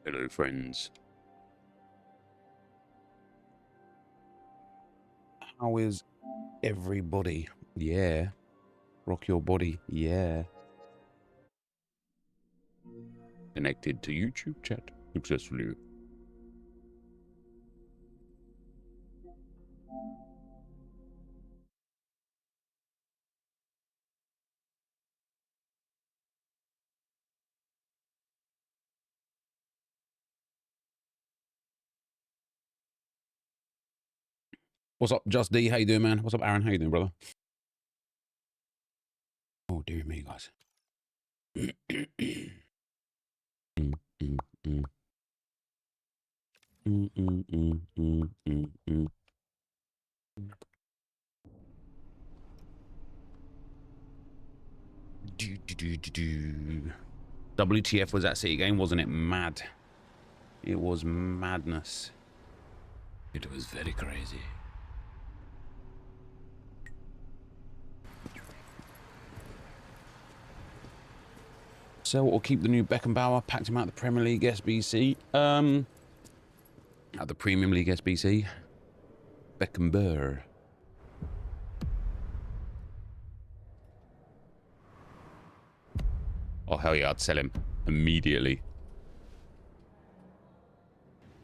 Hello, friends. How is everybody? Yeah. Rock your body. Yeah. Connected to YouTube chat successfully. What's up, Just D? How you doing, man? What's up, Aaron? How you doing, brother? Oh, dear me, guys. WTF was that City game, wasn't it? Mad. It was madness. It was very crazy. Sell or keep the new Beckenbauer? Packed him out the Premier League SBC. At the Premium League SBC. Beckenbauer. Oh, hell yeah, I'd sell him immediately.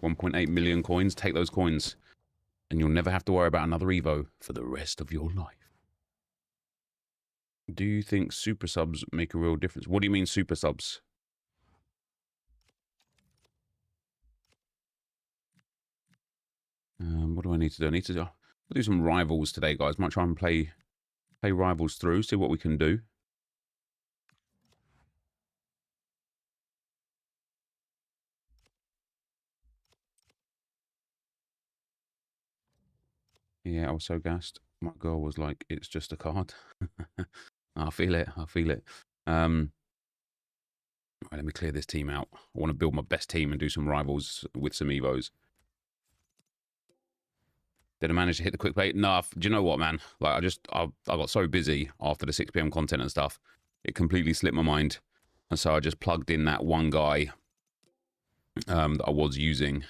1.8 million coins. Take those coins. And you'll never have to worry about another Evo for the rest of your life. Do you think super subs make a real difference? What do you mean super subs? What do I need to do? I need to do some rivals today, guys. Might try and play rivals through, see what we can do. Yeah, I was so gassed. My girl was like, it's just a card. I feel it. I feel it. Right, let me clear this team out. I want to build my best team and do some rivals with some Evos. Did I manage to hit the quick play? No, do you know what, man? Like, I got so busy after the 6 PM content and stuff. It completely slipped my mind. And so I just plugged in that one guy that I was using.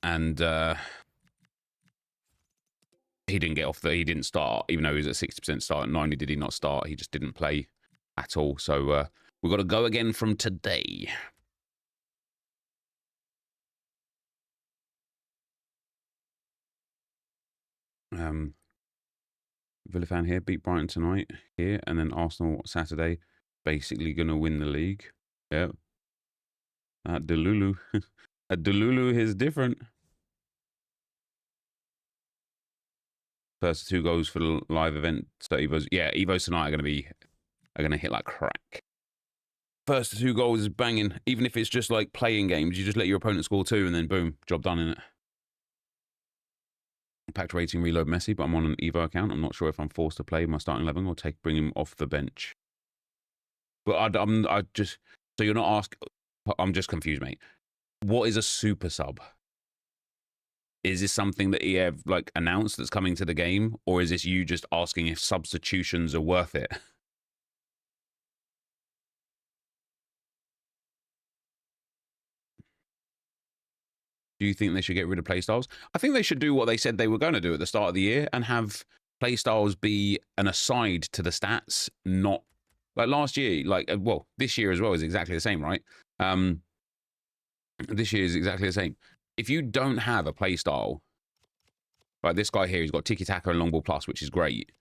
And he didn't get off he didn't start, even though he was at 60% start. Not only did he not start, he just didn't play at all. So we've got to go again from today. Villa fan here, beat Brighton tonight here, and then Arsenal Saturday, basically going to win the league. Yep. At Delulu. At Delulu is different. First 2 goals for the live event. So Evos, yeah, Evos tonight are going to hit like crack. First 2 goals is banging. Even if it's just like playing games, you just let your opponent score 2 and then boom, job done in it. Packed rating reload Messi, but I'm on an Evo account. I'm not sure if I'm forced to play my starting 11 or bring him off the bench. But I just, so you're not asking, I'm just confused, mate. What is a super sub? Is this something that EA have like announced that's coming to the game, or is this you just asking if substitutions are worth it? Do you think they should get rid of playstyles? I think they should do what they said they were going to do at the start of the year and have playstyles be an aside to the stats, not like last year. Like, well, this year as well is exactly the same, right? This year is exactly the same. If you don't have a playstyle, like this guy here, he's got tiki-taka and long ball plus, which is great.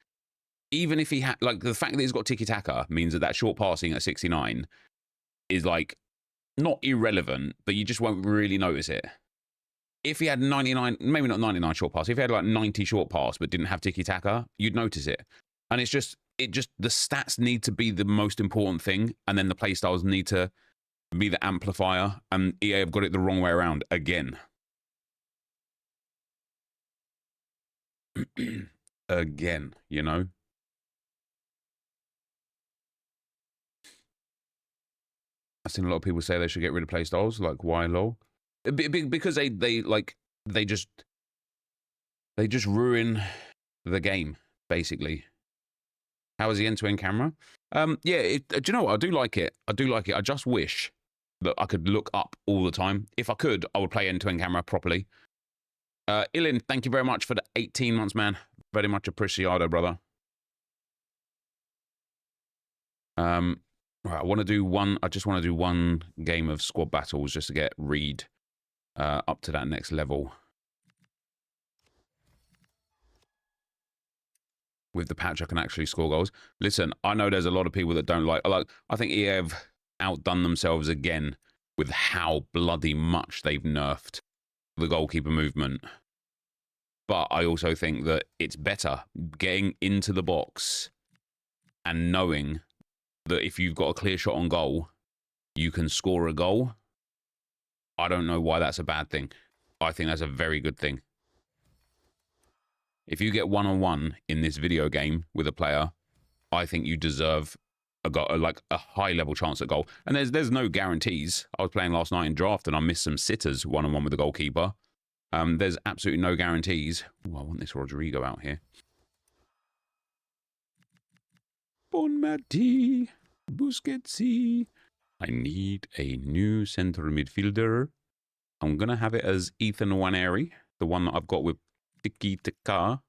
Even if he had, like, the fact that he's got tiki-taka means that short passing at 69 is like not irrelevant, but you just won't really notice it. If he had 99, maybe not 99 short pass, if he had like 90 short pass but didn't have tiki-taka, you'd notice it. And it's just, the stats need to be the most important thing, and then the playstyles need to be the amplifier, and EA have got it the wrong way around again. Again, you know? I've seen a lot of people say they should get rid of playstyles, like why lol? Because they just ruin the game, basically. How is the end-to-end camera? Yeah, do you know what? I do like it. I do like it. I just wish that I could look up all the time. If I could, I would play end-to-end camera properly. Ilin, thank you very much for the 18 months, man. Very much appreciado, brother. Right, I want to do one. I just want to do one game of squad battles just to get Reed up to that next level. With the patch, I can actually score goals. Listen, I know there's a lot of people that don't like. I think EA have outdone themselves again with how bloody much they've nerfed the goalkeeper movement. But I also think that it's better getting into the box and knowing that if you've got a clear shot on goal, you can score a goal. I don't know why that's a bad thing. I think that's a very good thing. If you get one-on-one in this video game with a player, I think you deserve a high-level chance at goal. And there's no guarantees. I was playing last night in draft and I missed some sitters one-on-one with the goalkeeper. There's absolutely no guarantees. Ooh, I want this Rodrigo out here. Bonmati, Busquets. I need a new centre midfielder. I'm going to have it as Ethan Nwaneri, the one that I've got with Tiki Taka.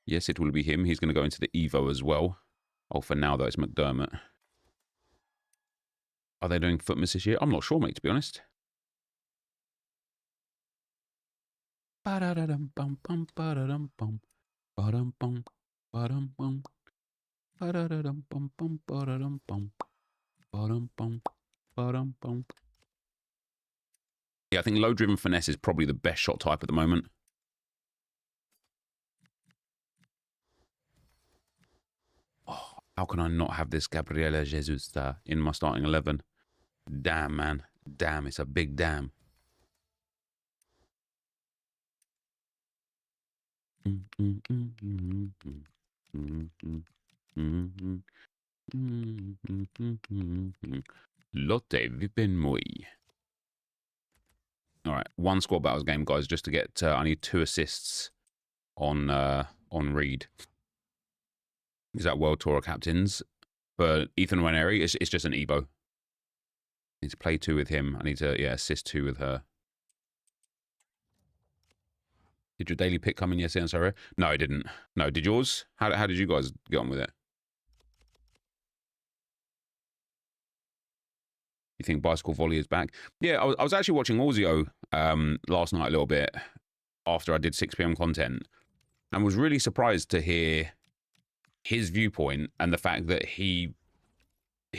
Yes, it will be him. He's going to go into the Evo as well. Oh, for now, though, it's McDermott. Are they doing foot miss this year? I'm not sure, mate, to be honest. Yeah, I think low-driven finesse is probably the best shot type at the moment. Oh, how can I not have this Gabriela Jesus in my starting 11? Damn, man. Damn, it's a big damn. Lotte Vipenmui. All right, one squad battles game, guys, just to get. I need 2 assists on Reed. Is that World Tour captains? For Ethan Nwaneri, it's just an Evo. I need to play 2 with him. I need to assist 2 with her. Did your daily pick come in yesterday? Sorry, no, I didn't. No, did yours? How did you guys get on with it? You think bicycle volley is back? Yeah, I was actually watching Orzio last night a little bit after I did 6 PM content, and was really surprised to hear his viewpoint and the fact that he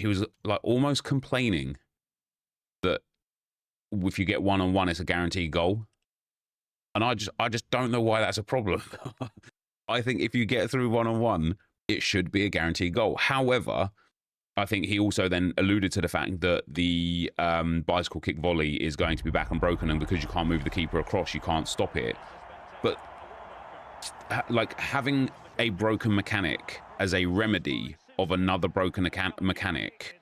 was like almost complaining that if you get one-on-one, it's a guaranteed goal. And I just don't know why that's a problem. I think if you get through one-on-one, it should be a guaranteed goal. However, I think he also then alluded to the fact that the bicycle kick volley is going to be back and broken, and because you can't move the keeper across, you can't stop it. But like having a broken mechanic as a remedy of another broken mechanic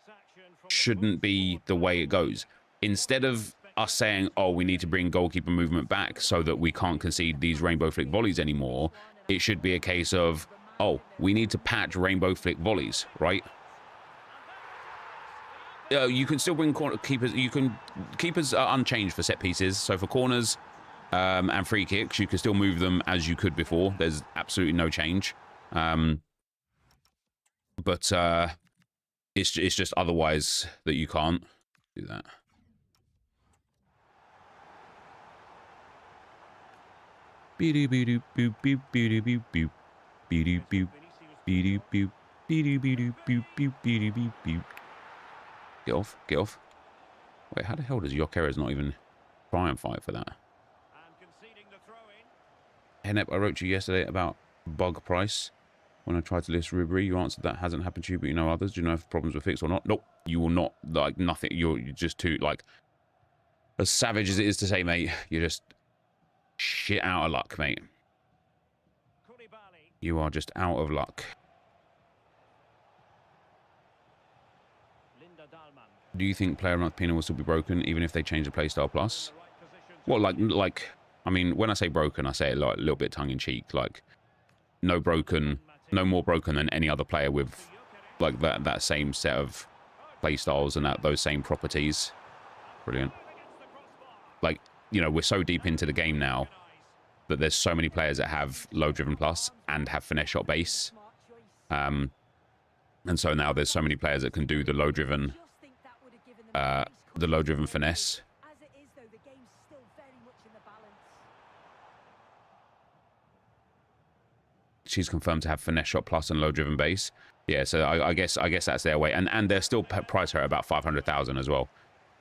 shouldn't be the way it goes. Instead of us saying, oh, we need to bring goalkeeper movement back so that we can't concede these rainbow flick volleys anymore, it should be a case of, oh, we need to patch rainbow flick volleys, right? You can still bring keepers. Keepers are unchanged for set pieces. So for corners and free kicks, you can still move them as you could before. There's absolutely no change. But it's just otherwise that you can't do that. Get off, get off. Wait, how the hell does Jokeres not even try and fight for that? Hey, Nep, I wrote to you yesterday about bug price. When I tried to list Ribery, you answered that hasn't happened to you, but you know others. Do you know if problems were fixed or not? Nope, you will not, like, nothing. You're just too, like, as savage as it is to say, mate, you're just shit out of luck, mate. You are just out of luck. Do you think player month Pina will still be broken even if they change the playstyle plus? Well, like, I mean, when I say broken, I say it like a little bit tongue in cheek. Like, no broken no more broken than any other player with like that same set of play styles and those same properties. Brilliant. Like, you know, we're so deep into the game now that there's so many players that have low driven plus and have finesse shot base. And so now there's so many players that can do the low driven finesse. She's confirmed to have finesse shot plus and low driven base. Yeah, so I guess that's their way, and they're still price her at about 500,000 as well,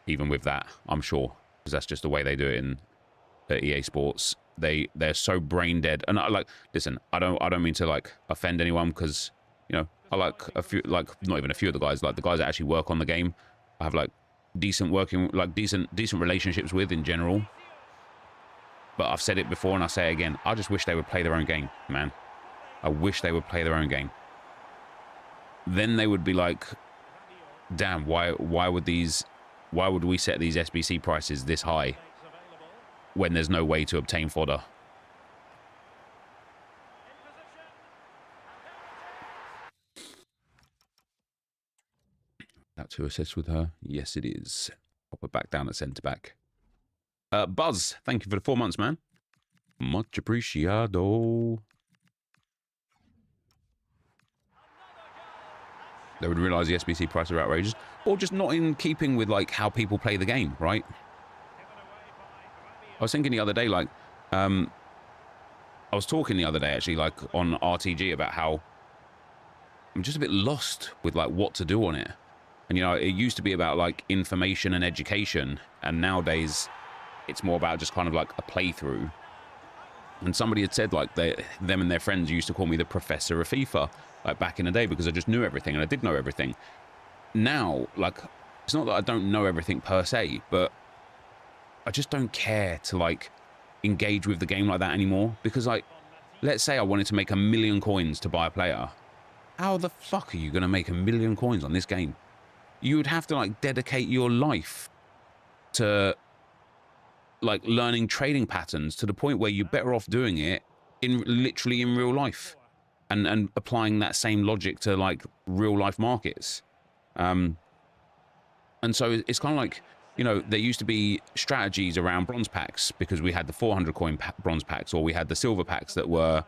even with that, I'm sure, because that's just the way they do it in EA Sports. They're so brain dead, and listen, I don't mean to like offend anyone, because you know I like a few, like not even a few of the guys, like the guys that actually work on the game. I have like decent relationships with in general. But I've said it before and I say it again. I just wish they would play their own game, man. I wish they would play their own game. Then they would be like, damn, why would we set these SBC prices this high when there's no way to obtain fodder? That's who assists with her. Yes, it is. Pop her back down at centre back. Buzz, thank you for the 4 months, man. Much appreciado. They would realise the SBC prices are outrageous, or just not in keeping with like how people play the game, right? I was thinking the other day, like, I was talking the other day actually, like on RTG, about how I'm just a bit lost with like what to do on it. And you know, it used to be about like information and education, and nowadays it's more about just kind of like a playthrough. And somebody had said like them and their friends used to call me the professor of FIFA, like back in the day, because I just knew everything, and I did know everything. Now, like, it's not that I don't know everything per se, but I just don't care to like engage with the game like that anymore. Because like, let's say I wanted to make 1 million coins to buy a player. How the fuck are you going to make 1 million coins on this game? You would have to like dedicate your life to like learning trading patterns to the point where you're better off doing it literally in real life, and applying that same logic to like real life markets. And so it's kind of like, you know, there used to be strategies around bronze packs because we had the 400 coin bronze packs, or we had the silver packs that were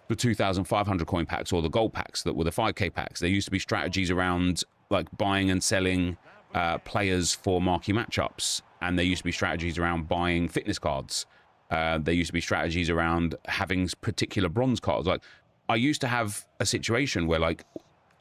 the 2,500 coin packs, or the gold packs that were the 5k packs. There used to be strategies around like buying and selling players for marquee matchups, and there used to be strategies around buying fitness cards. There used to be strategies around having particular bronze cards. Like, I used to have a situation where like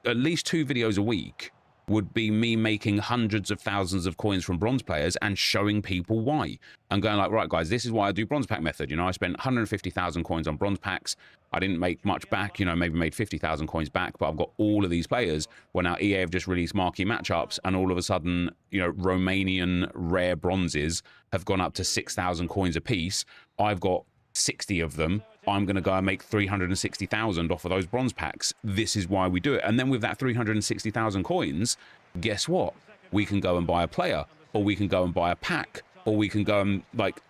at least 2 videos a week would be me making hundreds of thousands of coins from bronze players and showing people why. And going like, right guys, this is why I do bronze pack method. You know, I spent 150,000 coins on bronze packs. I didn't make much back, you know, maybe made 50,000 coins back, but I've got all of these players. Well, now EA have just released marquee matchups, and all of a sudden, you know, Romanian rare bronzes have gone up to 6,000 coins a piece. I've got 60 of them. I'm going to go and make 360,000 off of those bronze packs. This is why we do it. And then with that 360,000 coins, guess what? We can go and buy a player, or we can go and buy a pack, or we can go and like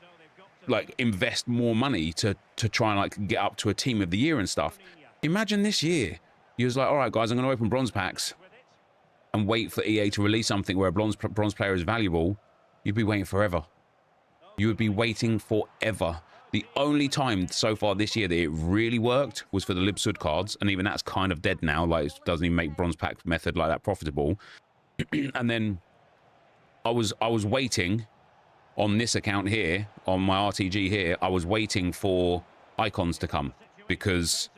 invest more money to try and like get up to a team of the year and stuff. Imagine this year, you was like, all right guys, I'm going to open bronze packs and wait for EA to release something where a bronze player is valuable. You'd be waiting forever. You would be waiting forever. The only time so far this year that it really worked was for the Libsud cards, and even that's kind of dead now. Like, it doesn't even make bronze pack method like that profitable. And then I was waiting on this account here, on my RTG here, I was waiting for icons to come, because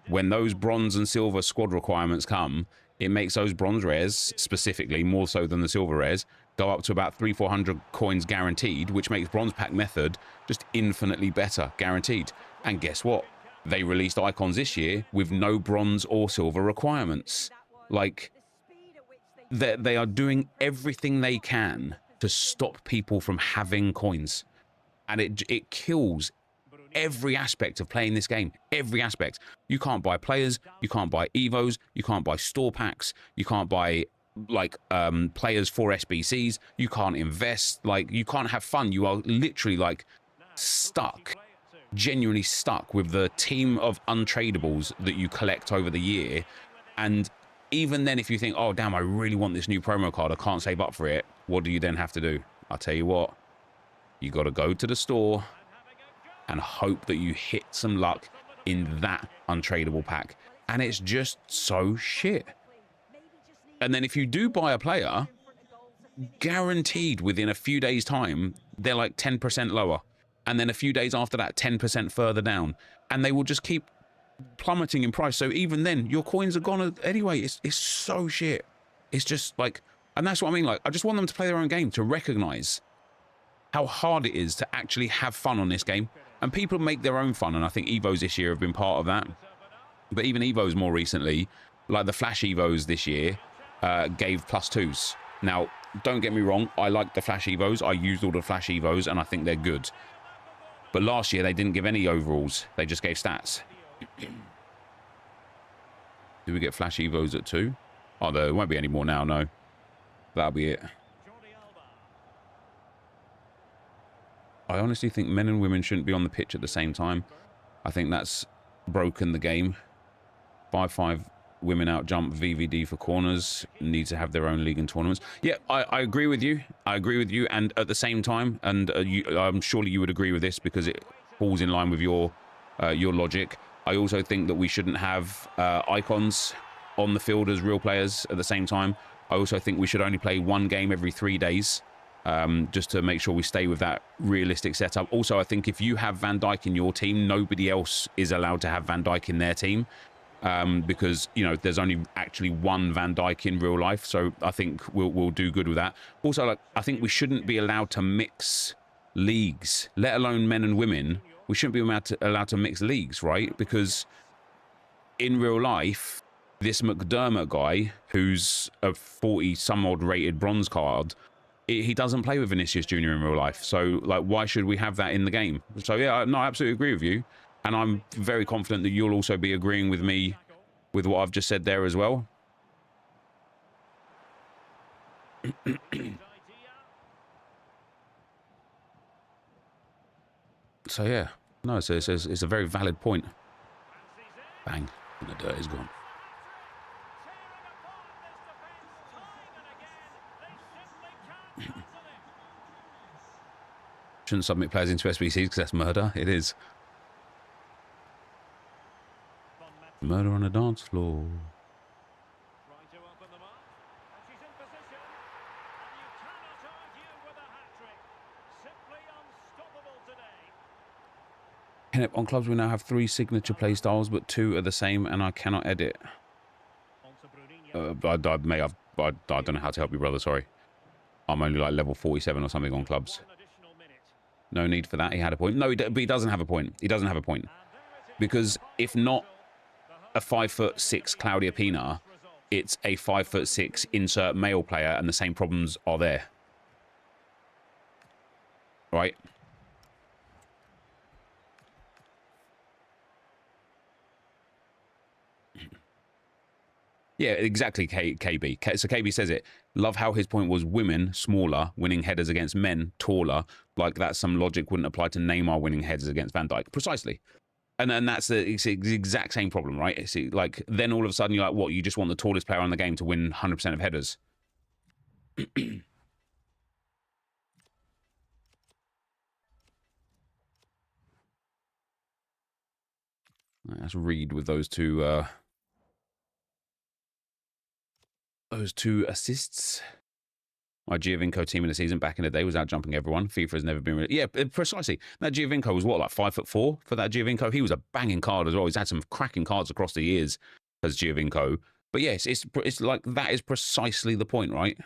when those bronze and silver squad requirements come, it makes those bronze rares, specifically more so than the silver rares, go up to about 300-400 coins guaranteed, which makes bronze pack method just infinitely better, guaranteed. And guess what? They released icons this year with no bronze or silver requirements. Like, they are doing everything they can to stop people from having coins. And it kills every aspect of playing this game. Every aspect. You can't buy players, you can't buy evos, you can't buy store packs, you can't buy like players for SBCs, you can't invest, like you can't have fun. You are literally like stuck genuinely stuck with the team of untradables that you collect over the year. And even then, if you think, oh, damn, I really want this new promo card, I can't save up for it, what do you then have to do? I'll tell you what, you got to go to the store and hope that you hit some luck in that untradable pack. And it's just so shit. And then if you do buy a player, guaranteed within a few days' time, they're like 10% lower. And then a few days after that, 10% further down. And they will just keep plummeting in price. So even then, your coins are gone anyway. It's so shit. It's just like, and that's what I mean. Like, I just want them to play their own game, to recognize how hard it is to actually have fun on this game. And people make their own fun. And I think evos this year have been part of that. But even evos more recently, like the Flash evos this year, gave +2s. Now, don't get me wrong, I like the Flash evos. I used all the Flash evos and I think they're good. But last year they didn't give any overalls. They just gave stats. Do we get Flash evos at 2? Oh, there won't be any more now, no. That'll be it. I honestly think men and women shouldn't be on the pitch at the same time. I think that's broken the game. 5-5 women out jump VVD for corners, need to have their own league and tournaments. Yeah, I agree with you. I agree with you. And at the same time, and I'm surely you would agree with this because it falls in line with your logic. I also think that we shouldn't have icons on the field as real players at the same time. I also think we should only play one game every 3 days, just to make sure we stay with that realistic setup. Also, I think if you have Van Dijk in your team, nobody else is allowed to have Van Dijk in their team. Because, you know, there's only actually one Van Dijk in real life. So I think we'll do good with that. Also, like, I think we shouldn't be allowed to mix leagues, let alone men and women. We shouldn't be allowed to mix leagues, right? Because in real life, this McDermott guy, who's a 40-some-odd rated bronze card, he doesn't play with Vinicius Jr. in real life. So, like, why should we have that in the game? So, yeah, no, I absolutely agree with you. And I'm very confident that you'll also be agreeing with me with what I've just said there as well. So, yeah. No, it's a very valid point. Bang. And the dirt is gone. Shouldn't submit players into SBCs because that's murder. It is. Murder on a dance floor. On clubs, we now have 3 signature play styles, but 2 are the same, and I cannot edit. I don't know how to help you, brother. Sorry, I'm only like level 47 or something on clubs. No need for that. He had a point. No, but he doesn't have a point. He doesn't have a point because if not a 5'6" Claudia Pina, it's a 5'6" insert male player, and the same problems are there. Right? Yeah, exactly, KB. So KB says it. Love how his point was women, smaller, winning headers against men, taller. Like that some logic wouldn't apply to Neymar winning headers against Van Dijk. Precisely. And that's the exact same problem, right? It's like, then all of a sudden you're like, what? You just want the tallest player on the game to win 100% of headers. Let's read with those two assists. My Giovinco team in the season back in the day was out jumping everyone. FIFA has never been really... Yeah, precisely. That Giovinco was what, like 5'4" for that Giovinco? He was a banging card as well. He's had some cracking cards across the years as Giovinco. But yes, it's like that is precisely the point, right?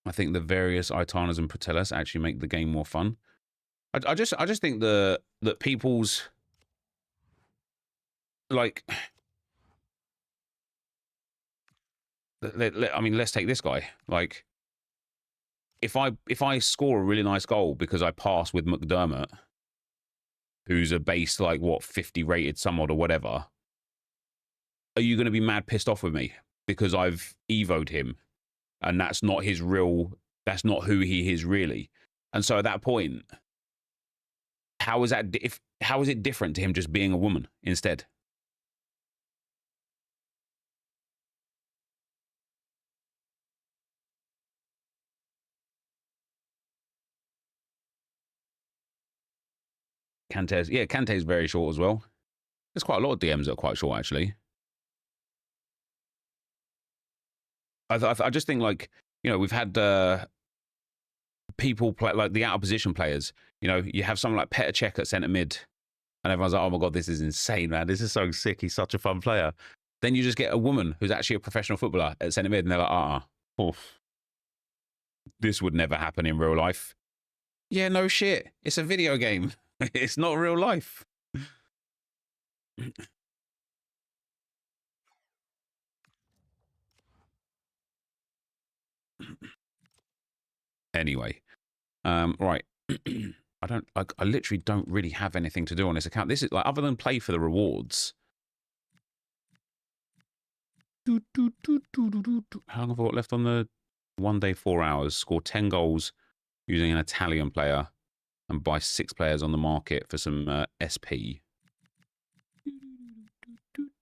I think the various Aitanas and Pratellas actually make the game more fun. I just think that people's like... I mean, let's take this guy. Like, if I score a really nice goal because I pass with McDermott, who's a base like what 50 rated some odd or whatever, are you going to be mad pissed off with me because I've evoed him and that's not his real That's not who he is really. And so at that point, how is it different to him just being a woman instead? Kante's very short as well. There's quite a lot of DMs that are quite short, actually. I just think, like, you know, we've had people play, like the out of position players. You know, you have someone like Petr Cech at centre mid, and everyone's like, oh my God, this is insane, man. This is so sick. He's such a fun player. Then you just get a woman who's actually a professional footballer at centre mid, and they're like, this would never happen in real life. Yeah, no shit. It's a video game. It's not real life. Anyway, right. I literally don't really have anything to do on this account. This is like, other than play for the rewards. How long have I got left on the 1 day, 4 hours? Score 10 goals using an Italian player and buy 6 players on the market for some SP.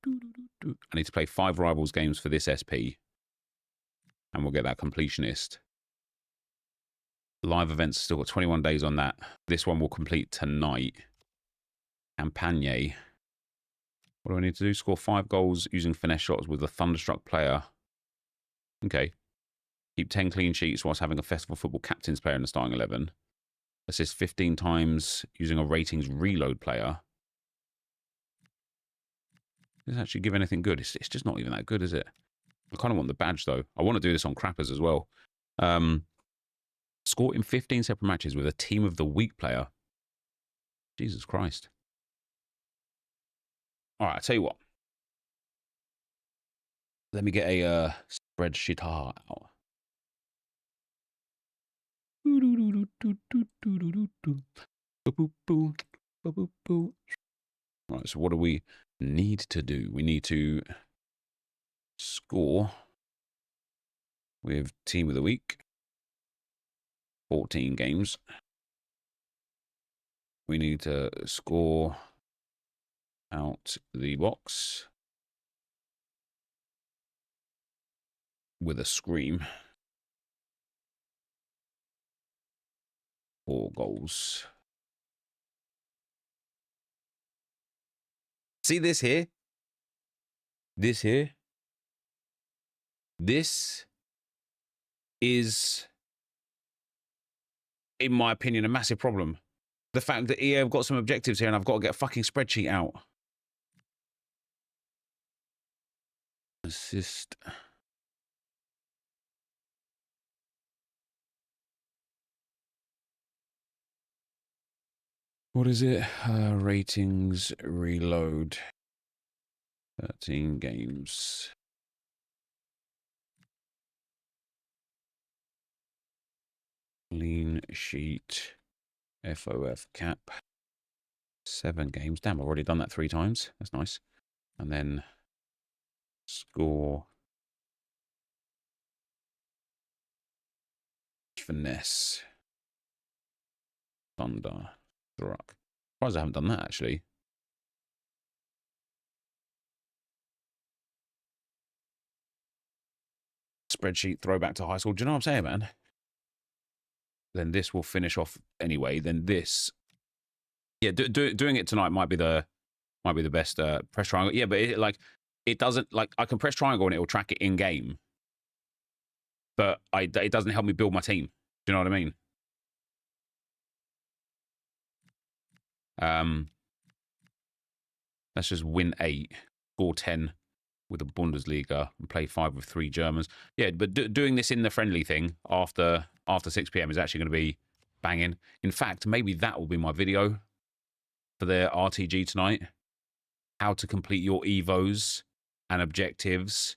I need to play 5 rivals games for this SP. And we'll get that completionist. Live events, still got 21 days on that. This one will complete tonight. Campagne. What do I need to do? Score 5 goals using finesse shots with a thunderstruck player. Okay. Keep 10 clean sheets whilst having a festival football captain's player in the starting 11. Assist 15 times using a ratings reload player. Doesn't actually give anything good. It's just not even that good, is it? I kind of want the badge, though. I want to do this on crappers as well. Score in 15 separate matches with a team of the week player. Jesus Christ. All right, I'll tell you what. Let me get a spreadsheet out. Right, so what do we need to do? We need to score with team of the week. 14 games. We need to score out the box with a scream. 4 goals. See this here? This here? This is, in my opinion, a massive problem. The fact that EA have got some objectives here and I've got to get a fucking spreadsheet out. Assist. What is it? Ratings reload. 13 games. Clean sheet. FOF cap. 7 games. Damn, I've already done that 3 times. That's nice. And then score. Finesse. Thunder. Struck. Surprised I haven't done that, actually. Spreadsheet throwback to high school. Do you know what I'm saying, man? Then this will finish off anyway. Then this, yeah, doing it tonight might be the best. Press triangle, yeah, but it doesn't, like, I can press triangle and it will track it in game, but it doesn't help me build my team. Do you know what I mean? Let's just win 8, score 10 with the Bundesliga and play 5 with 3 Germans. Yeah, but doing this in the friendly thing after 6 PM is actually going to be banging. In fact, maybe that will be my video for the RTG tonight. How to complete your evos and objectives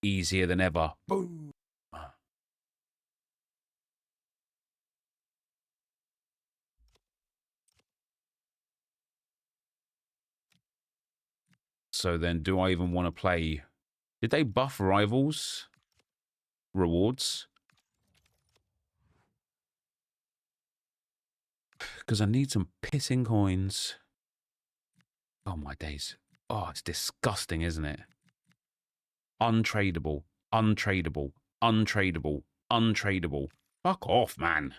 easier than ever. Boom. So then, do I even want to play? Did they buff rivals rewards? because I need some pissing coins. Oh, my days. Oh, it's disgusting, isn't it? Untradeable, untradeable, untradeable, untradeable. Fuck off, man.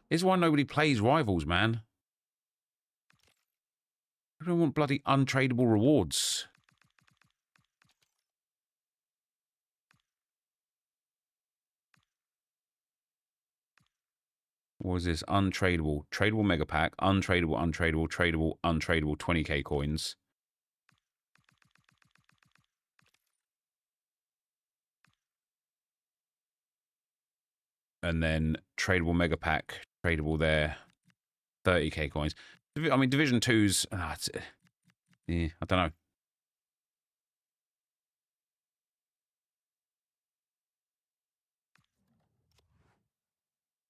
This is why nobody plays Rivals, man. I don't want bloody untradeable rewards. What was this? Untradeable. Tradable mega pack. Untradeable, untradeable, tradable, untradeable 20k coins. And then tradable mega pack. Tradable there. 30k coins. I mean, Division 2's... yeah, I don't know.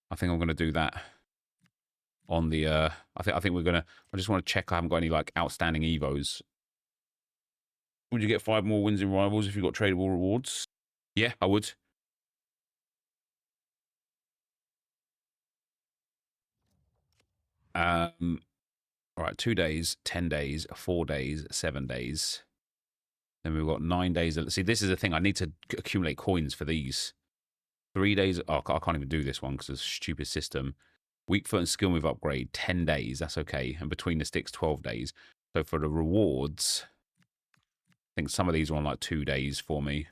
I think I'm going to do that on the... I think we're going to... I just want to check I haven't got any, like, outstanding evos. Would you get 5 more wins in Rivals if you got tradable rewards? Yeah, I would. All right, 2 days, 10 days, 4 days, 7 days. Then we've got 9 days. See, this is the thing. I need to accumulate coins for these. 3 days. Oh, I can't even do this one because it's a stupid system. Weak foot and skill move upgrade, 10 days. That's okay. And between the sticks, 12 days. So for the rewards, I think some of these are on like 2 days for me.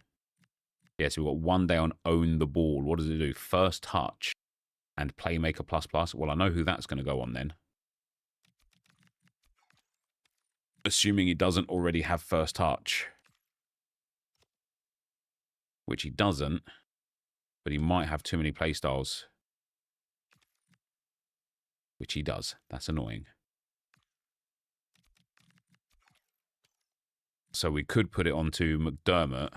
Yeah, so we've got 1 day on own the ball. What does it do? First touch and playmaker plus plus. Well, I know who that's going to go on then. Assuming he doesn't already have first touch. Which he doesn't. But he might have too many playstyles. Which he does. That's annoying. So we could put it onto McDermott.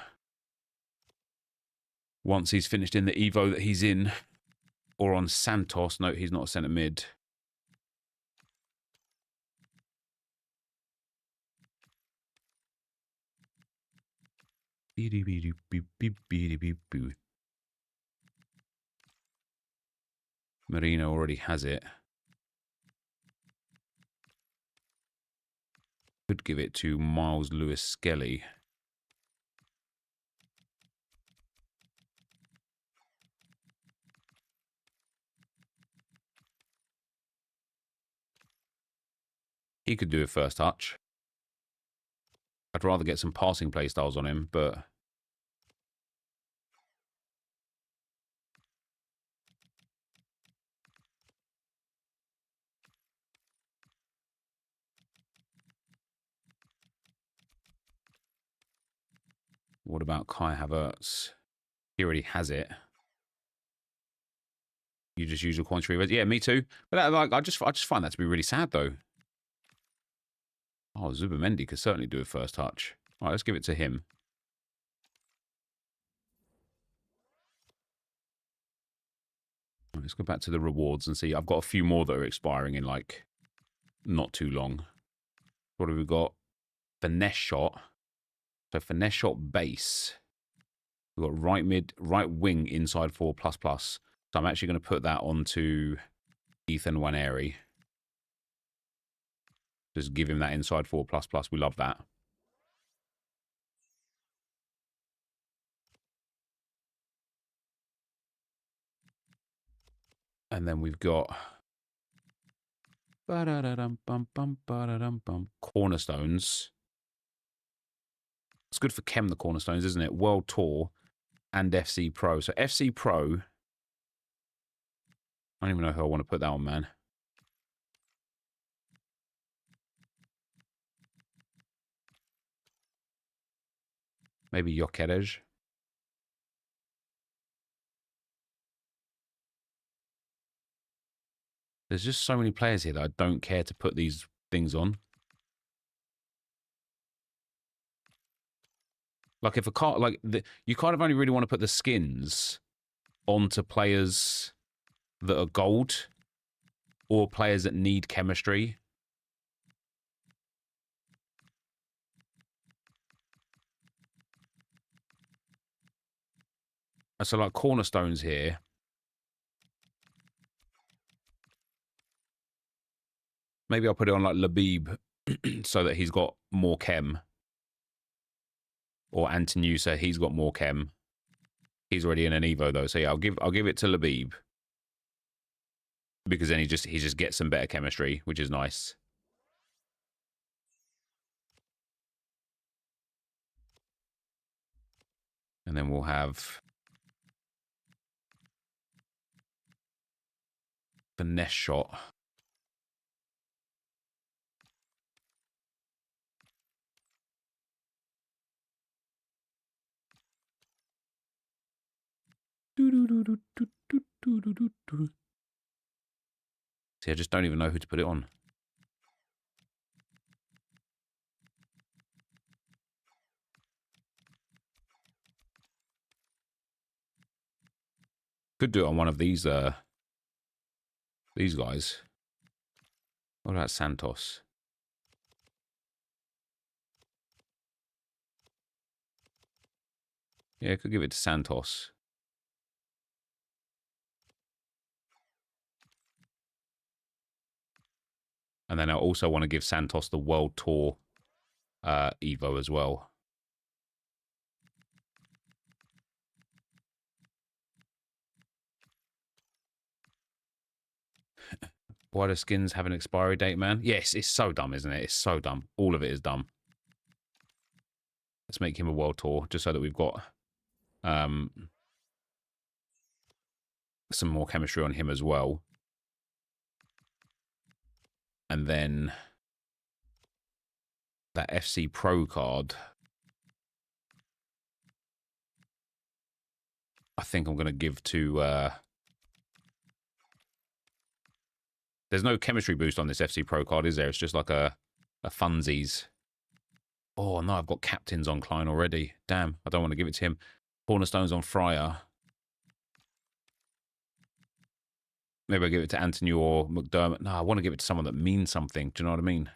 Once he's finished in the Evo that he's in. Or on Santos. No, he's not a centre mid. Marino already has it. Could give it to Miles Lewis Skelly. He could do a first touch. I'd rather get some passing play styles on him, but... What about Kai Havertz? He already has it. You just use your coins for evos. Yeah, me too. But like, I just find that to be really sad, though. Oh, Zubamendi could certainly do a first touch. All right, let's give it to him. Let's go back to the rewards and see. I've got a few more that are expiring in, like, not too long. What have we got? Finesse shot. So finesse shot base. We've got right mid, right wing inside 4 plus plus. So I'm actually going to put that onto Ethan Nwaneri. Just give him that inside 4 plus plus. We love that. And then we've got cornerstones. It's good for Chem, the cornerstones, isn't it? World Tour and FC Pro. So FC Pro, I don't even know who I want to put that on, man. Maybe Jokerej. There's just so many players here that I don't care to put these things on. Like if a card, like you kind of only really want to put the skins onto players that are gold or players that need chemistry. So like cornerstones here. Maybe I'll put it on like Labib so that he's got more chem. Or Antonusa, he's got more chem. He's already in an Evo though, so yeah, I'll give it to Labib. Because then he just gets some better chemistry, which is nice. And then we'll have finesse shot. See, I just don't even know who to put it on. Could do it on one of these guys. What about Santos? Yeah, I could give it to Santos. And then I also want to give Santos the World Tour Evo as well. Why do skins have an expiry date, man? Yes, it's so dumb, isn't it? It's so dumb. All of it is dumb. Let's make him a World Tour just so that we've got some more chemistry on him as well. And then that FC Pro card, I think I'm going to give to... There's no chemistry boost on this FC Pro card, is there? It's just like a funsies. Oh, no, I've got captains on Klein already. Damn, I don't want to give it to him. Cornerstones on Fryer. Maybe I give it to Anthony or McDermott. No, I want to give it to someone that means something. Do you know what I mean?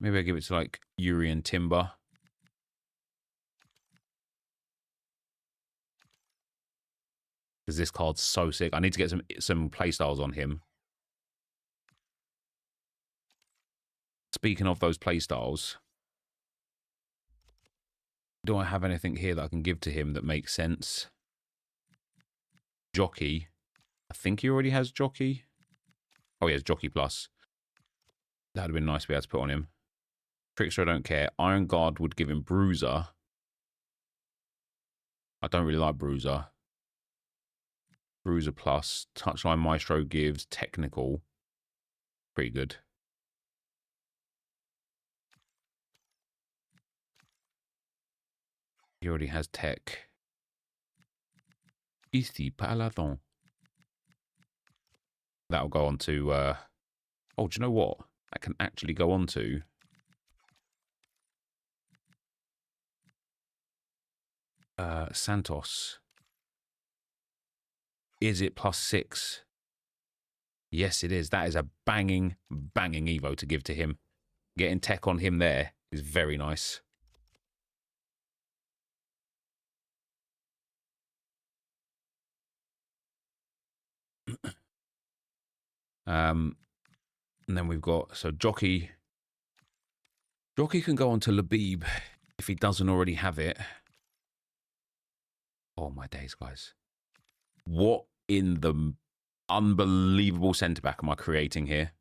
Maybe I give it to, like, Yuri and Timber. Because this card's so sick. I need to get some playstyles on him. Speaking of those playstyles, do I have anything here that I can give to him that makes sense? Jockey. I think he already has Jockey. Oh, he has Jockey Plus. That would have been nice to be able to put on him. Trickster, I don't care. Iron Guard would give him Bruiser. I don't really like Bruiser. Bruiser Plus. Touchline Maestro gives Technical. Pretty good. He already has Tech. Ici Paladon. That'll go on to... Oh, do you know what? That can actually go on to... Santos. Is it +6? Yes, it is. That is a banging Evo to give to him. Getting tech on him there is very nice. And then we've got... So Jockey... Jockey can go on to Labib if he doesn't already have it. Oh, my days, guys. What in the unbelievable centre-back am I creating here?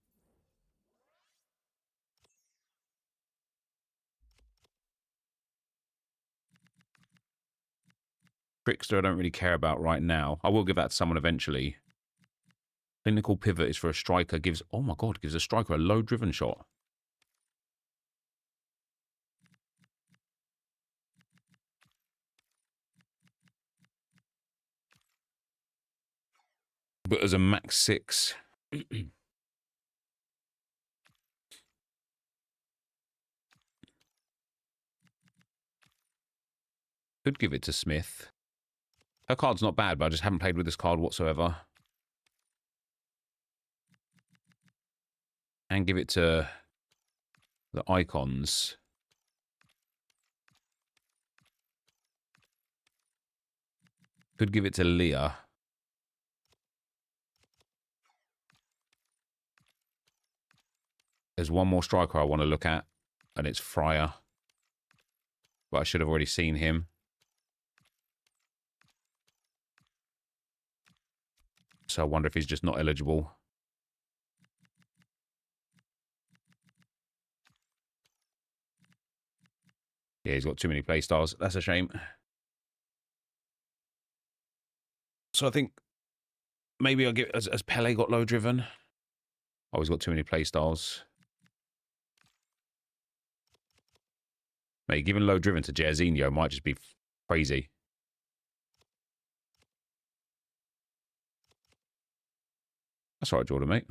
Trickster I don't really care about right now. I will give that to someone eventually. Clinical Pivot is for a striker. Gives... Oh, my God. Gives a striker a low-driven shot. But as a max 6... Could give it to Smith. Her card's not bad, but I just haven't played with this card whatsoever. And give it to the Icons. Could give it to Leah. There's one more striker I want to look at, and it's Fryer. But I should have already seen him. So I wonder if he's just not eligible. Yeah, he's got too many playstyles. That's a shame. So I think maybe I'll give... Has Pele got low driven? Oh, he's got too many playstyles. Mate, giving low driven to Jairzinho might just be crazy. That's all right, Jordan, mate.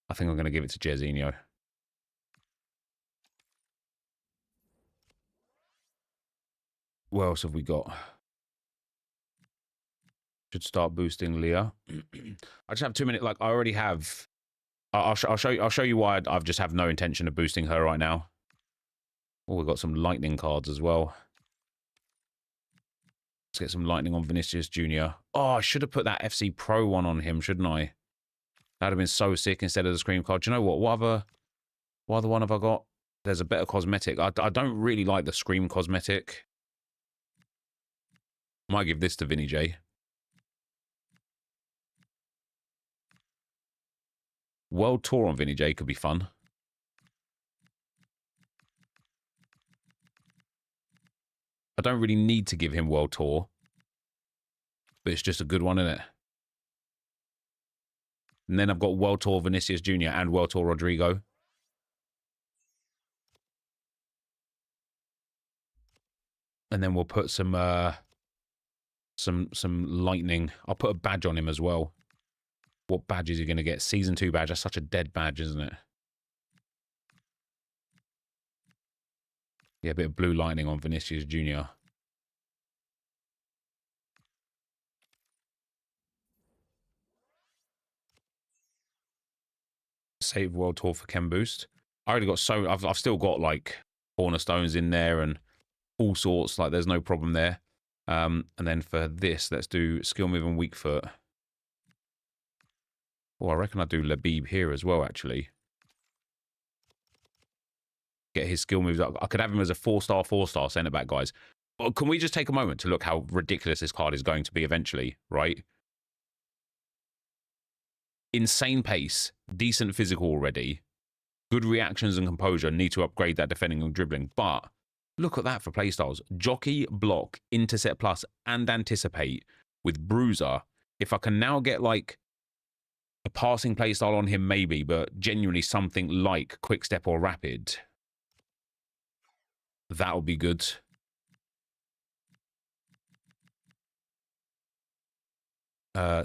I think I'm going to give it to Jairzinho. What else have we got? Should start boosting Leah. I just have 2 minutes. Like I already have. I'll show you why I've just have no intention of boosting her right now. Oh, we've got some lightning cards as well. Let's get some lightning on Vinicius Jr. Oh, I should have put that FC Pro one on him, shouldn't I? That'd have been so sick instead of the Scream card. Do you know what? What other one have I got? There's a better cosmetic. I don't really like the Scream cosmetic. Might give this to Vinny J. World Tour on Vinny J could be fun. I don't really need to give him World Tour. But it's just a good one, isn't it? And then I've got World Tour Vinicius Jr. and World Tour Rodrigo. And then we'll put some lightning. I'll put a badge on him as well. What badge is he going to get? Season 2 badge. That's such a dead badge, isn't it? Yeah, a bit of blue lightning on Vinicius Jr. Save World Tour for Chem Boost. I already got so... I've still got, like, cornerstones in there and all sorts. Like, there's no problem there. And then for this, let's do skill move and weak foot. Oh, I reckon I'll do Labib here as well, actually. Get his skill moves up. I could have him as a 4-star centre-back, guys. Well, can we just take a moment to look how ridiculous this card is going to be eventually, right? Insane pace, decent physical already, good reactions and composure, need to upgrade that defending and dribbling. But look at that for playstyles. Jockey, block, intercept plus, and anticipate with bruiser. If I can now get, like, a passing playstyle on him, maybe, but genuinely something like quick step or rapid, that'll be good.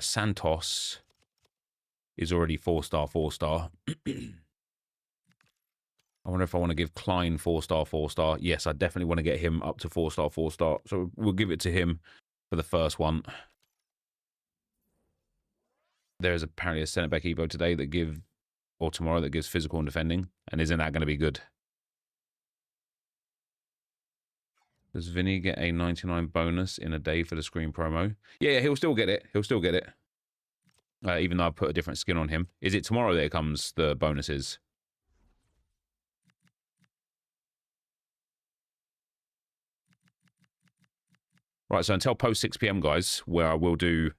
Santos is already 4-star. I wonder if I want to give Klein 4-star. Yes, I definitely want to get him up to 4-star. So we'll give it to him for the first one. There is apparently a centre-back Evo today that or tomorrow that gives physical and defending. And isn't that going to be good? Does Vinny get a 99 bonus in a day for the Scream promo? Yeah, he'll still get it. Even though I put a different skin on him. Is it tomorrow that it comes, the bonuses? Right, so until post 6 PM, guys, where I will do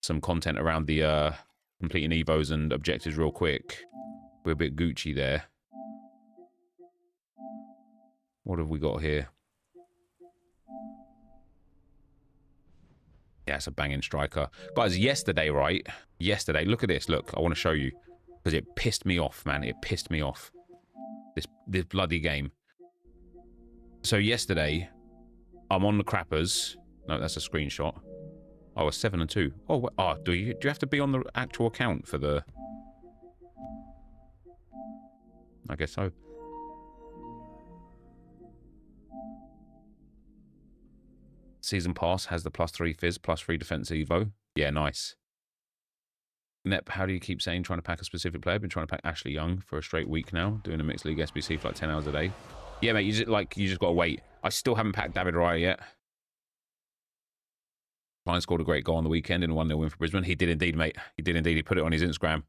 some content around the completing evos and objectives real quick. We're a bit Gucci there. What have we got here? Yeah, it's a banging striker. Guys, yesterday, right? Yesterday, look at this. Look, I want to show you. Because it pissed me off, man. It pissed me off. This bloody game. So yesterday, I'm on the crappers. No, that's a screenshot. Oh, a 7-2. Oh, do you have to be on the actual account for the... I guess so. Season pass has the +3 fizz, +3 defense evo. Yeah, nice. Nep, how do you keep saying trying to pack a specific player? I've been trying to pack Ashley Young for a straight week now, doing a mixed league SBC for like 10 hours a day. Yeah, mate, you just got to wait. I still haven't packed David Raya yet. Fine scored a great goal on the weekend in a 1-0 win for Brisbane. He did indeed, mate. He did indeed. He put it on his Instagram.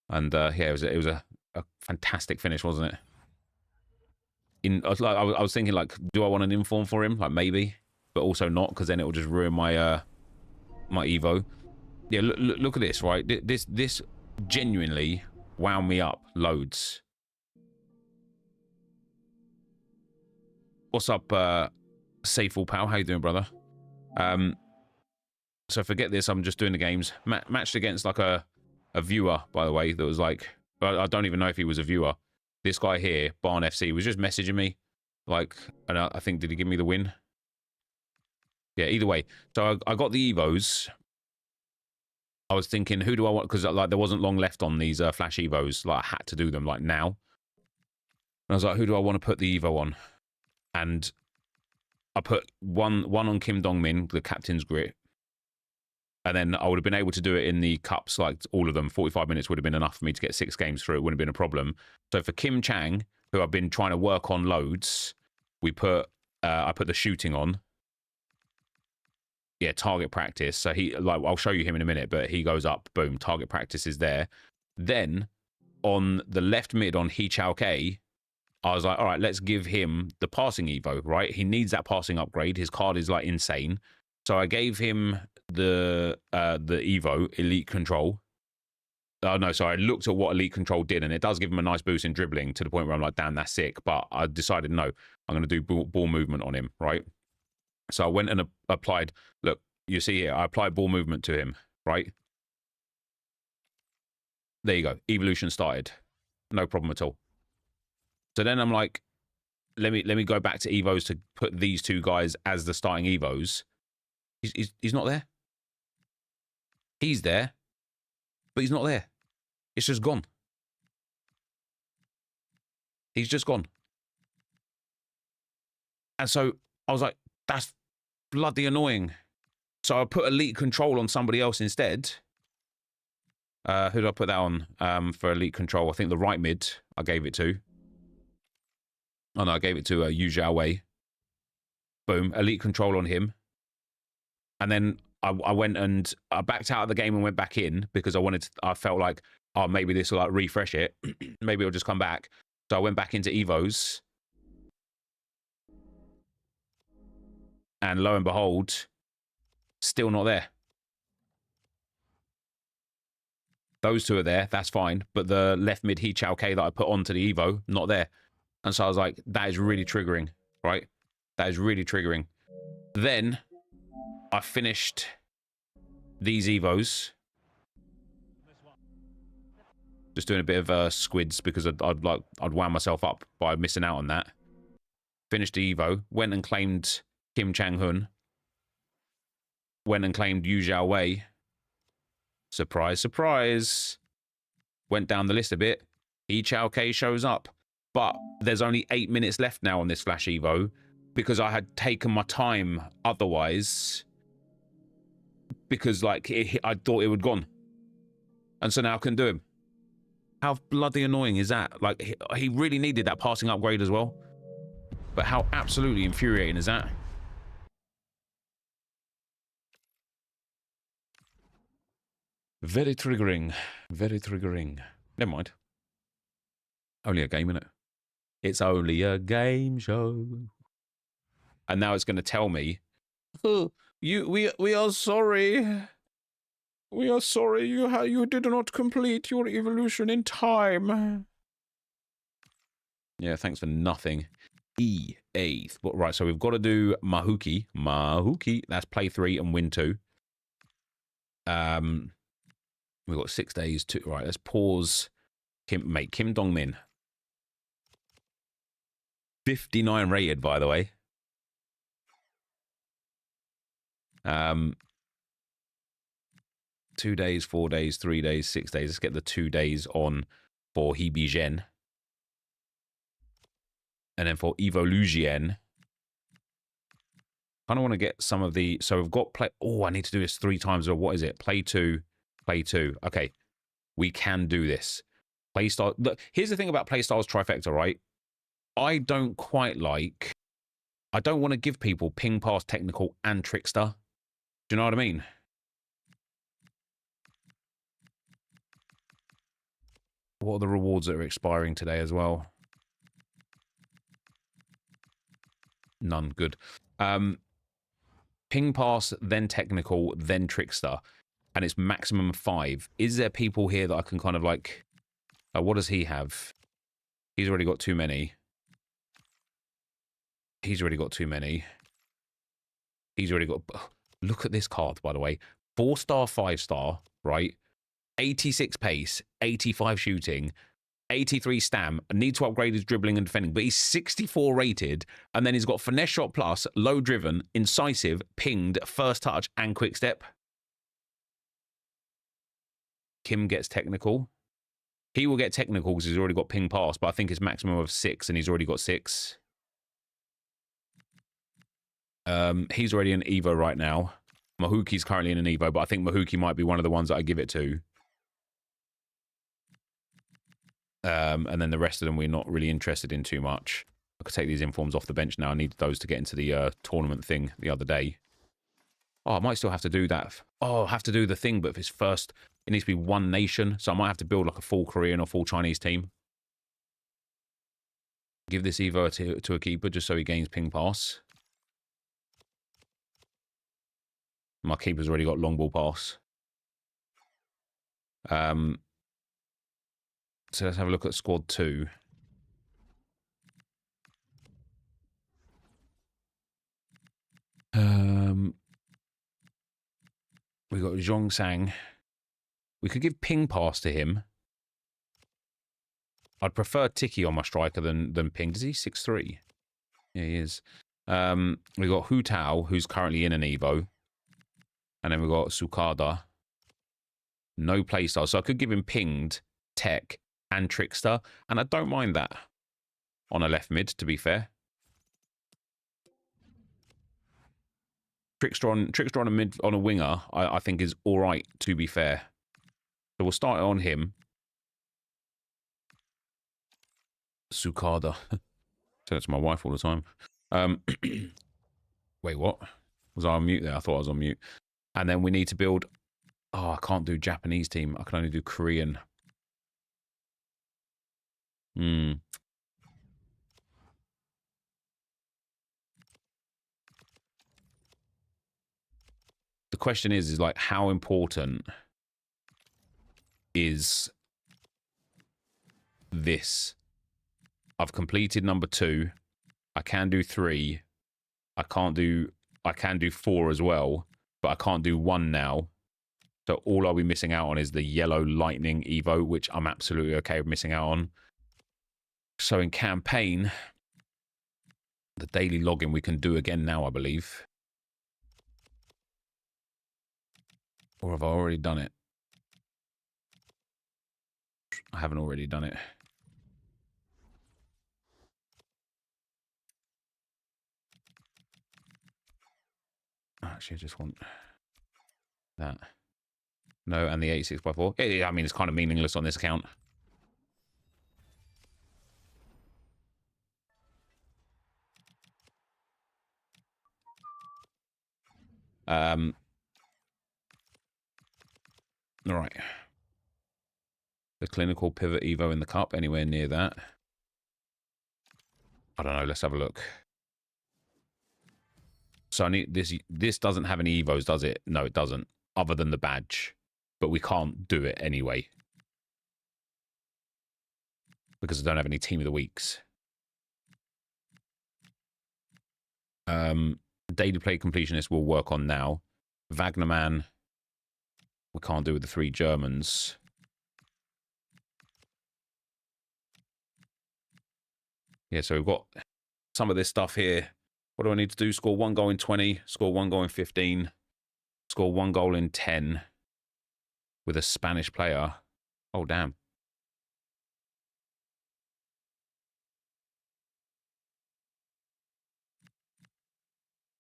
And yeah, it was a fantastic finish, wasn't it? I was thinking, like, do I want an inform for him? Like, maybe, but also not, because then it will just ruin my my Evo. Yeah, look at this, right? This genuinely wound me up loads. What's up, Safeful Pal? How you doing, brother? So forget this. I'm just doing the games. Matched against like a viewer, by the way, that was like, I don't even know if he was a viewer. This guy here, Barn FC, was just messaging me, like, and I think, did he give me the win? Yeah, either way. So I got the Evos. I was thinking, who do I want? Because like there wasn't long left on these Flash Evos. Like I had to do them like now. And I was like, who do I want to put the Evo on? And I put one on Kim Dong-min, the captain's grit. And then I would have been able to do it in the cups, like all of them. 45 minutes would have been enough for me to get 6 games through. It wouldn't have been a problem. So for Kim Chang, who I've been trying to work on loads, we put I put the shooting on. Yeah, target practice. So he, like, I'll show you him in a minute, but he goes up, boom, target practice is there. Then on the left mid on Hee Chao K, I was like, all right, let's give him the passing Evo, right? He needs that passing upgrade. His card is like insane. So I gave him the Evo, Elite Control. Oh, no, sorry. I looked at what Elite Control did, and it does give him a nice boost in dribbling to the point where I'm like, damn, that's sick. But I decided, no, I'm going to do ball movement on him, right? So I went and applied, look, you see here, I applied ball movement to him, right? There you go. Evolution started. No problem at all. So then I'm like, let me go back to Evos to put these 2 guys as the starting Evos. He's not there. He's there, but he's not there. It's just gone. He's just gone. And so I was like, that's bloody annoying. So I put Elite Control on somebody else instead. Who did I put that on for Elite Control? I think the right mid I gave it to. Oh no, I gave it to Yu Zhao Wei. Boom, Elite Control on him. And then I went and I backed out of the game and went back in because I felt like, oh, maybe this will like refresh it. Maybe it'll just come back. So I went back into Evos. And lo and behold, still not there. Those 2 are there, that's fine. But the left mid Hee Chao K that I put onto the Evo, not there. And so I was like, that is really triggering, right? That is really triggering. Then I finished these Evos. Just doing a bit of squids because I'd wound myself up by missing out on that. Finished the Evo, went and claimed Kim Chang-hun. Went and claimed Yu Zhao Wei. Surprise, surprise. Went down the list a bit. Hee Chao K shows up. But there's only 8 minutes left now on this Flash Evo because I had taken my time otherwise. Because, like, I thought it would gone. And so now I couldn't do him. How bloody annoying is that? Like, he really needed that passing upgrade as well. But how absolutely infuriating is that? Very triggering. Very triggering. Never mind. Only a game, innit? It's only a game show. And now it's going to tell me, oh, we are sorry. We are sorry you did not complete your evolution in time. Yeah, thanks for nothing. E8th. Right, so we've got to do Mahuki. Mahuki. That's play 3 and win 2. We've got 6 days to... Right, let's pause. Kim Dong-min. 59 rated, by the way. 2 days, 4 days, 3 days, 6 days. Let's get the 2 days on for Hebe Zhen. And then for Evolution, I kind of want to get some of the... So we've got play... Oh, I need to do this 3 times. Or what is it? Play 2, play 2. Okay, we can do this. Playstyle... Look, here's the thing about Playstyles Trifecta, right? I don't quite like... I don't want to give people Ping Pass Technical and Trickster. Do you know what I mean? What are the rewards that are expiring today as well? None. Good. Ping pass, then technical, then trickster. And it's maximum 5. Is there people here that I can kind of like... what does he have? He's already got too many. He's already got too many. He's already got... Look at this card, by the way. 4-star, 5-star, right? 86 pace, 85 shooting, 83 stam, need to upgrade his dribbling and defending, but he's 64 rated, and then he's got finesse shot plus, low driven, incisive, pinged, first touch, and quick step. Kim gets technical. He will get technical because he's already got ping pass, but I think it's maximum of 6, and he's already got 6. He's already in Evo right now. Mahuki's currently in an Evo, but I think Mahuki might be one of the ones that I give it to. And then the rest of them we're not really interested in too much. I could take these informs off the bench now. I needed those to get into the tournament thing the other day. Oh, I might still have to do that. Oh, I have to do the thing, but if it's first, it needs to be one nation. So I might have to build like a full Korean or full Chinese team. Give this Evo to a keeper just so he gains ping pass. My keeper's already got long ball pass. So let's have a look at squad 2. We got Zhong Sang. We could give ping pass to him. I'd prefer Tiki on my striker than ping. Is he 6'3"? Yeah, he is. We got Hu Tao, who's currently in an Evo. And then we got Sukada. No playstyle. So I could give him pinged, tech, and trickster. And I don't mind that on a left mid, to be fair. Trickster on a mid on a winger, I think is all right, to be fair. So we'll start on him. Sukada. Say that to my wife all the time. Wait, what? Was I on mute there? I thought I was on mute. And then we need to build... Oh, I can't do Japanese team. I can only do Korean. The question is like, how important is this? I've completed number 2. I can do 3. I can do 4 as well, but I can't do 1 now. So all I'll be missing out on is the yellow lightning Evo, which I'm absolutely okay with missing out on. So in campaign, the daily login we can do again now, I believe. Or have I already done it? I haven't already done it. Actually, I just want that. No, and the 86x4. Yeah, I mean, it's kind of meaningless on this account. All right. The clinical pivot Evo in the cup, anywhere near that? I don't know. Let's have a look. So I need this. This doesn't have any Evos, does it? No, it doesn't. Other than the badge, but we can't do it anyway because I don't have any team of the weeks. Daily play completionist will work on now. Wagnerman, we can't do with the 3 Germans. Yeah, so we've got some of this stuff here. What do I need to do? Score 1 goal in 20, score 1 goal in 15, score 1 goal in 10 with a Spanish player. Oh, damn.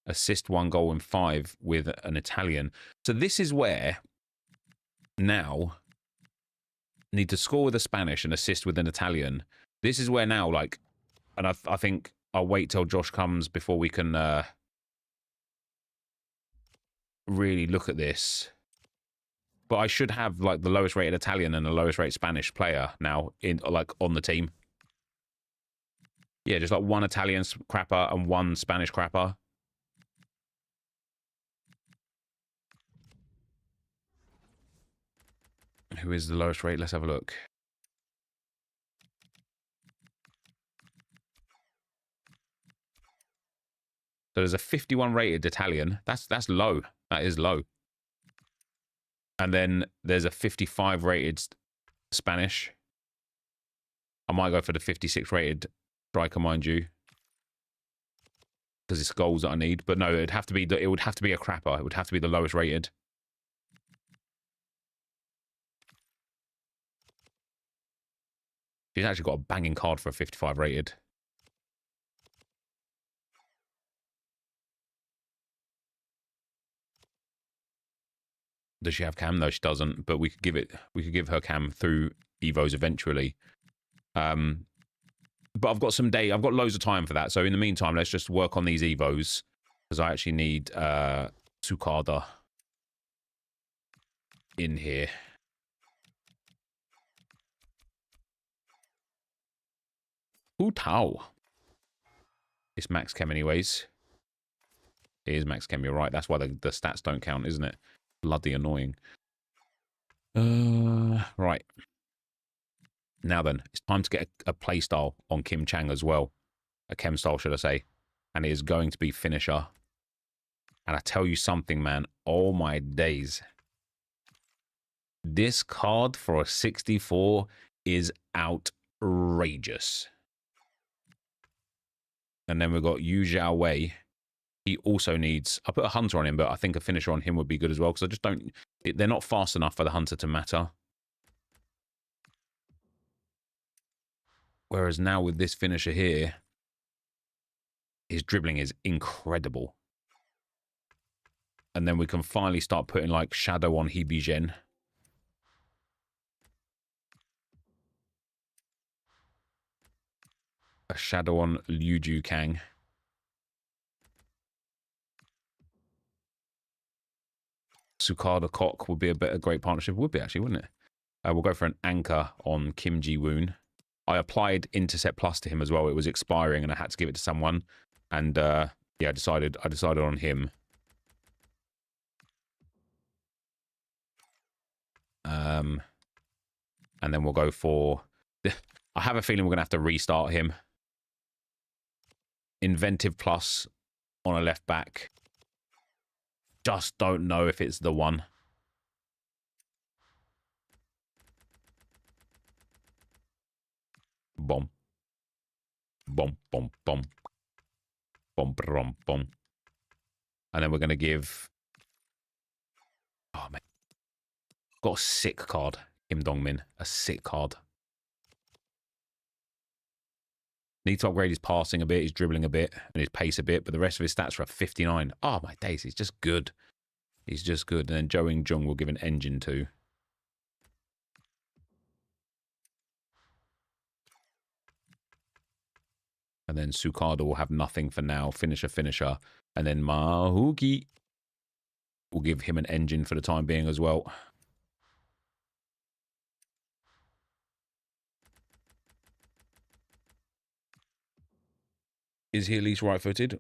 Assist 1 goal in 5 with an Italian. So this is where now need to score with a Spanish and assist with an Italian. This is where now, like, and I think I'll wait till Josh comes before we can really look at this. But I should have like the lowest rated Italian and the lowest rated Spanish player now in like on the team. Yeah, just like one Italian crapper and one Spanish crapper. Who is the lowest rate? Let's have a look. So there's a 51 rated Italian. That's low. That is low. And then there's a 55 rated Spanish. I might go for the 56 rated striker, mind you, because it's goals that I need. But no, it would have to be a crapper. It would have to be the lowest rated. She's actually got a banging card for a 55 rated. Does she have cam? No, she doesn't. But we could give her cam through evos eventually. But I've got loads of time for that. So in the meantime, let's just work on these evos, because I actually need Tsukada in here. Ooh, Tao. It's max chem anyways. It is max chem, you're right. That's why the stats don't count, isn't it? Bloody annoying. Right. Now then, it's time to get a play style on Kim Chang as well. A chem style, should I say. And it is going to be finisher. And I tell you something, man. Oh my days. This card for a 64 is outrageous. And then we've got Yu Zhao Wei. He also needs... I put a hunter on him, but I think a finisher on him would be good as well, because I just don't... They're not fast enough for the hunter to matter. Whereas now with this finisher here, his dribbling is incredible. And then we can finally start putting like shadow on Hebe Zhen. A shadow on Liu Ju Kang. Tsukada Kok would be a great partnership. Would be actually, wouldn't it? We'll go for an anchor on Kim Ji Woon. I applied Intercept Plus to him as well. It was expiring and I had to give it to someone. And yeah, I decided on him. And then we'll go for... I have a feeling we're going to have to restart him. Inventive Plus on a left back. Just don't know if it's the one. Bomb. Bomb, bomb, bomb. Bomb, bomb, bomb. And then we're going to give... Oh, man. Got a sick card. Kim Dongmin. A sick card. Need to upgrade his passing a bit, his dribbling a bit, and his pace a bit, but the rest of his stats are at 59. Oh, my days. He's just good. He's just good. And then Zhou Ying-jung will give an engine to. And then Tsukada will have nothing for now. Finisher. And then Mahuki will give him an engine for the time being as well. Is he at least right-footed?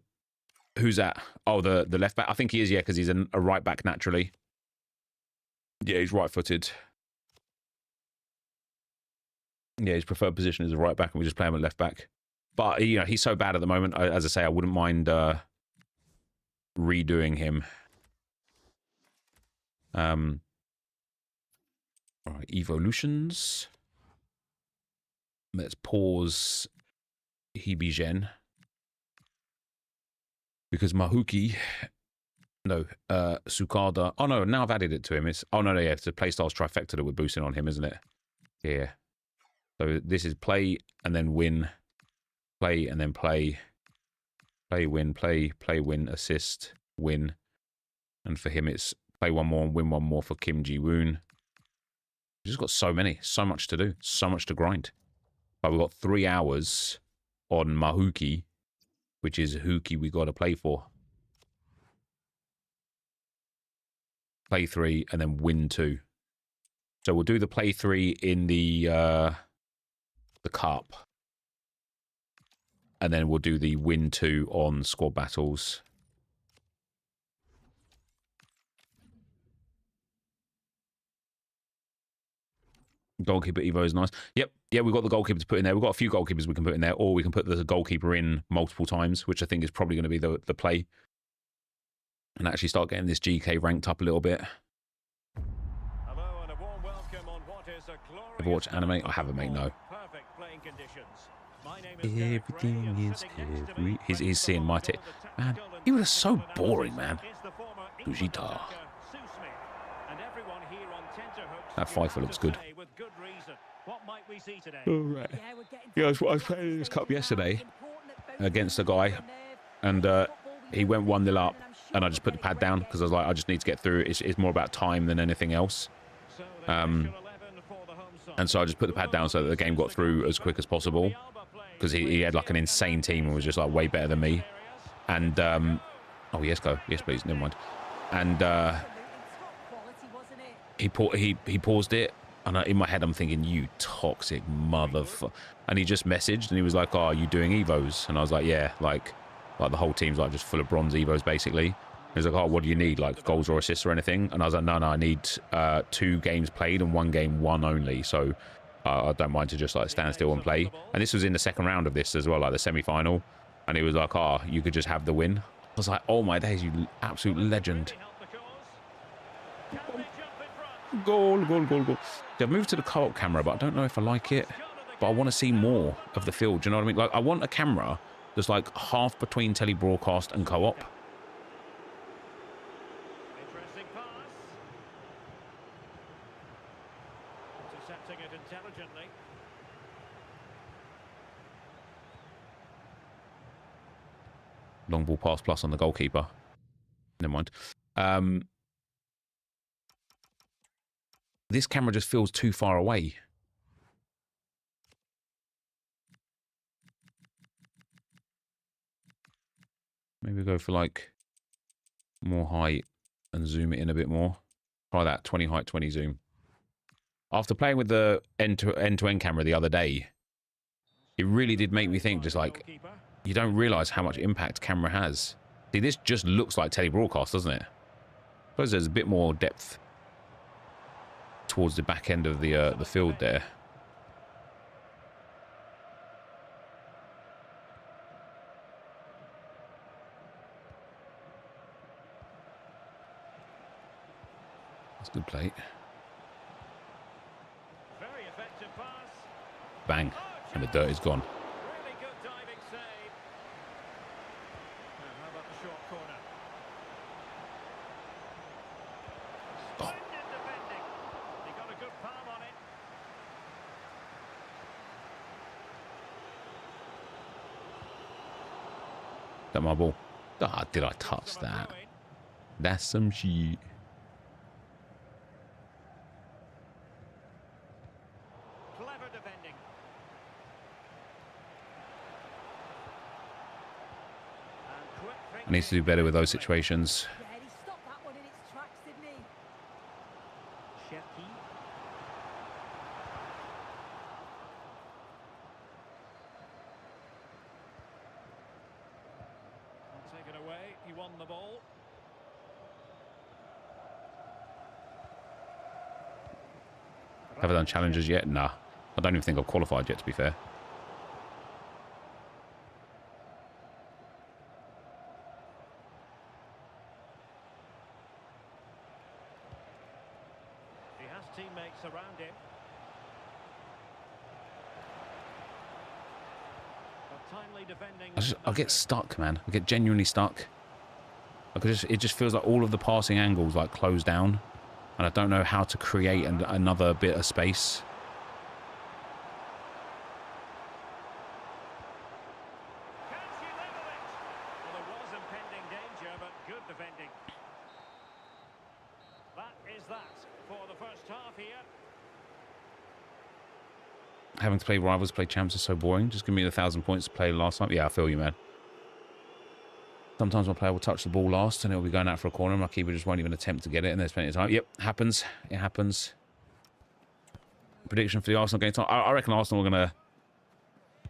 Who's that? Oh, the left back? I think he is, yeah, because he's a right back naturally. Yeah, he's right-footed. Yeah, his preferred position is a right back, and we just play him at left back. But, you know, he's so bad at the moment. As I say, I wouldn't mind redoing him. All right, evolutions. Let's pause Hebe Zhen. Because Mahuki... No, Tsukada... Oh, no, now I've added it to him. It's... Oh, no, yeah, it's a playstyles trifecta that we're boosting on him, isn't it? Yeah. So this is play and then win. Play and then play. Play, win, play, win, assist, win. And for him, it's play one more and win one more for Kim Ji Woon. We've just got so much to do, so much to grind. But we've got 3 hours on Mahuki, which is Huki we got to play for. play 3, and then win 2. So we'll do the play 3 in the cup, and then we'll do the win 2 on squad battles. Goalkeeper Evo is nice. Yep, yeah, we've got the goalkeeper to put in there. We've got a few goalkeepers we can put in there, or we can put the goalkeeper in multiple times, which I think is probably going to be the play. And actually start getting this GK ranked up a little bit. Hello and a warm welcome on what is a glorious Ever watch anime? I haven't, mate, no. perfect playing conditions. My name is Everything is every... He's seeing my tip. Man, he was so boring, man. Fujita. That FIFA looks good. Alright. Yeah, I was playing this cup yesterday against a guy, and he went 1-0 up, and I just put the pad down because I was like, I just need to get through. It's more about time than anything else. And so I just put the pad down so that the game got through as quick as possible, because he had like an insane team and was just like way better than me. And oh yes, go, yes please, never mind. And he paused it, and in my head I'm thinking, you toxic motherfucker. And he just messaged and he was like, oh, are you doing evos? And I was like, yeah, like the whole team's like just full of bronze evos basically. He was like, oh, what do you need, like goals or assists or anything? And I was like, no, I need 2 games played and 1 game won only. So I don't mind to just like stand still and play. And this was in the second round of this as well, like the semi-final. And he was like, oh, you could just have the win. I was like, oh my days, you absolute legend. Goal. I've moved to the co-op camera, but I don't know if I like it. But I want to see more of the field, do you know what I mean? Like, I want a camera that's like half between tele-broadcast and co-op. Interesting pass. Intercepting it intelligently. Long ball pass plus on the goalkeeper. Never mind. This camera just feels too far away. Maybe go for like more height and zoom it in a bit more. Try that, 20 height, 20 zoom. After playing with the end-to-end camera the other day, it really did make me think, just like, you don't realise how much impact camera has. See, this just looks like tele-broadcast, doesn't it? I suppose there's a bit more depth towards the back end of the field there. That's a good play. Very effective pass. Bang, and the dirt is gone. Really good diving save. How about the short corner? Splendid defending. He got a good palm on it. Is that my ball? Ah, did I touch that? That's some shit. Clever defending. And quick I thinking. need to do better with those situations. Yeah, he stopped that one in its tracks, didn't he? Shefty. Taken away. He won the ball. Have I done challenges yet? Nah. I don't even think I've qualified yet, to be fair. He has teammates around him. But timely defending. I get stuck, man. I get genuinely stuck. It just feels like all of the passing angles like close down, and I don't know how to create another bit of space. Can she level it? Well, there was impending danger, but good defending. That is that for the first half here. Having to play rivals, play champs is so boring. Just give me the 1,000 points to play last time. Yeah, I feel you, man. Sometimes my player will touch the ball last and it'll be going out for a corner. My keeper just won't even attempt to get it, and there's plenty of time. Yep, happens. It happens. Prediction for the Arsenal game time. I reckon Arsenal are going to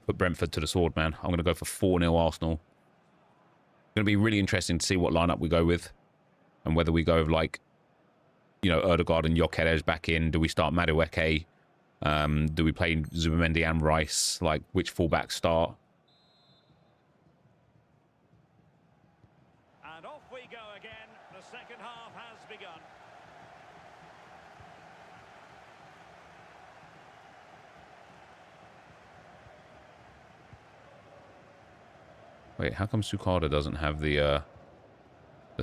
put Brentford to the sword, man. I'm going to go for 4-0 Arsenal. It's going to be really interesting to see what lineup we go with, and whether we go with, like, you know, Erdegaard and Gyökeres back in. Do we start Madueke? Do we play Zubimendi and Rice? Like, which fullbacks start? And off we go again. The second half has begun. Wait, how come Sukada doesn't have the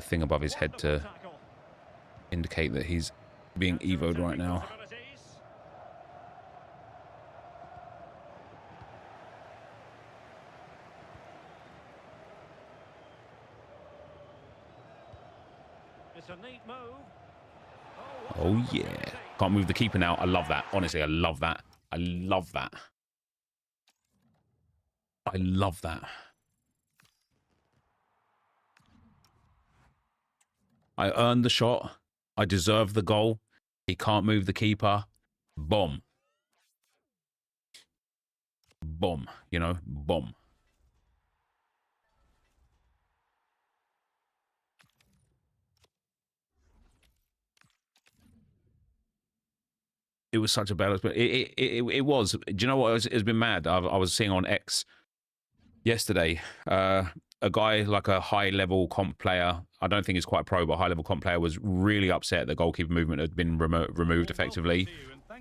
thing above his head to indicate that he's being evoed right now? It's a neat move. Oh yeah. Can't move the keeper now. I love that. Honestly, I love that. I love that. I love that. I earned the shot. I deserve the goal. He can't move the keeper. Boom. Boom. You know, boom. It was such a balance, but it was. Do you know what? It's been mad. I was seeing on X yesterday, a guy, like a high-level comp player, I don't think he's quite pro, but high-level comp player, was really upset that goalkeeper movement had been removed effectively.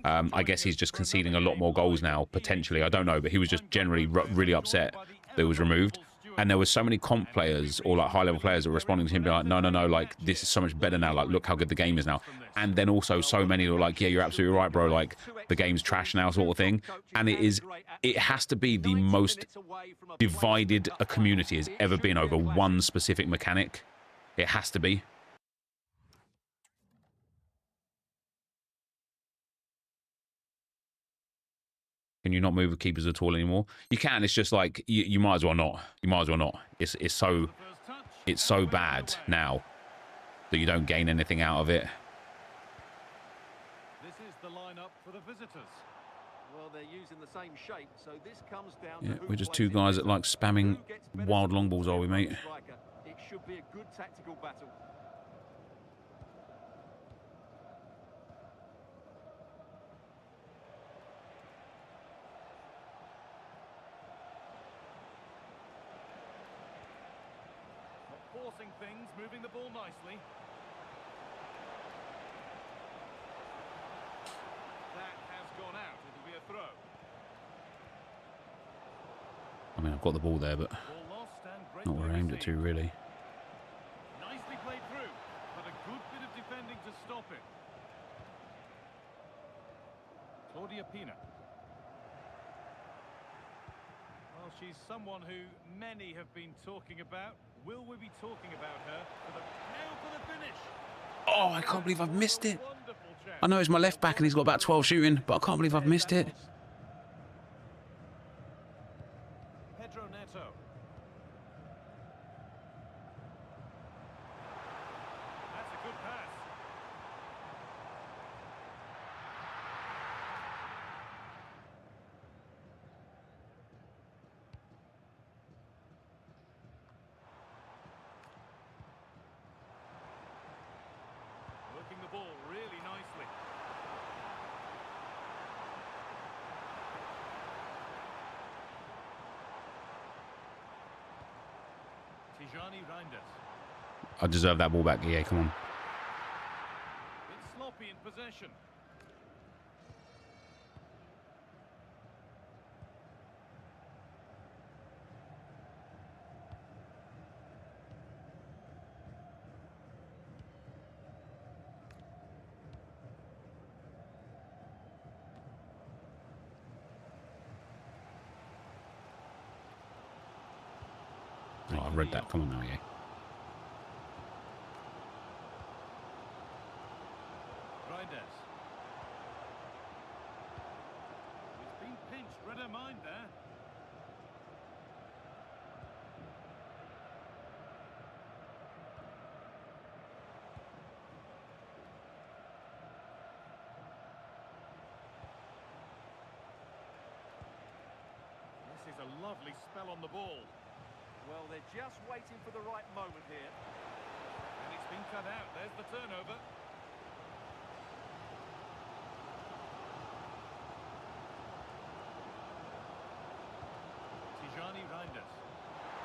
I guess he's just conceding a lot more goals now, potentially. I don't know, but he was just generally really upset that it was removed. And there were so many comp players or like high-level players that were responding to him, being like, no, like, this is so much better now. Like, look how good the game is now. And then also so many were like, yeah, you're absolutely right, bro. Like, the game's trash now, sort of thing. And it has to be the most divided a community has ever been over one specific mechanic. It has to be. Can you not move the keepers at all anymore? You can. It's just like you might as well not. You might as well not. It's so bad now that you don't gain anything out of it. This is the lineup for the visitors. Well, they're using the same shape, so this comes down to We're just two guys that like spamming wild long balls, are we, mate? It should be a good tactical battle. Forcing things, moving the ball nicely. That has gone out. It'll be a throw. I mean, I've got the ball there, but Ball lost and not where I aimed it to, really. Nicely played through, but a good bit of defending to stop it. Claudia Pina. Well, she's someone who many have been talking about. Will we be talking about her now for the finish? Oh, I can't believe I've missed it. I know it's my left back and he's got about 12 shooting, but I can't believe I've missed it. Pedro Neto. That's a good pass. Working the ball really nicely. Tijani Reinders. I deserve that ball back. Yeah, come on. It's sloppy in possession. Oh, I read that. Come on now, yeah. Reinders. It's been pinched. Read her mind there. lovely spell on the ball. Well, they're just waiting for the right moment here. And it's been cut out. There's the turnover. Tijani Reinders.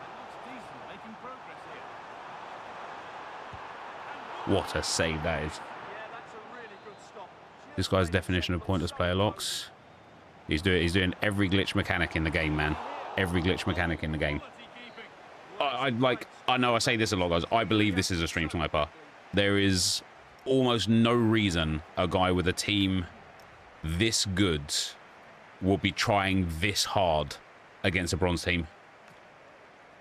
That looks decent, making progress here. What a save that is. Yeah, that's a really good stop. This guy's definition of pointless player locks. He's doing every glitch mechanic in the game, man. Every glitch mechanic in the game. I know I say this a lot, guys. I believe this is a stream sniper. There is almost no reason a guy with a team this good will be trying this hard against a bronze team.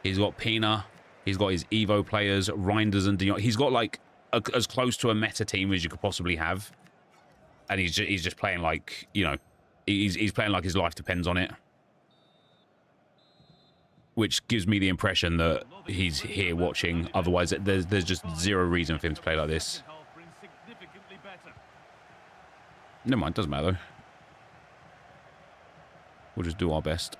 He's got Pina. He's got his Evo players, Reinders and Dion. He's got like as close to a meta team as you could possibly have. And he's just playing like, you know, he's playing like his life depends on it. Which gives me the impression that he's here watching. Otherwise, there's just zero reason for him to play like this. Never mind, doesn't matter though. We'll just do our best.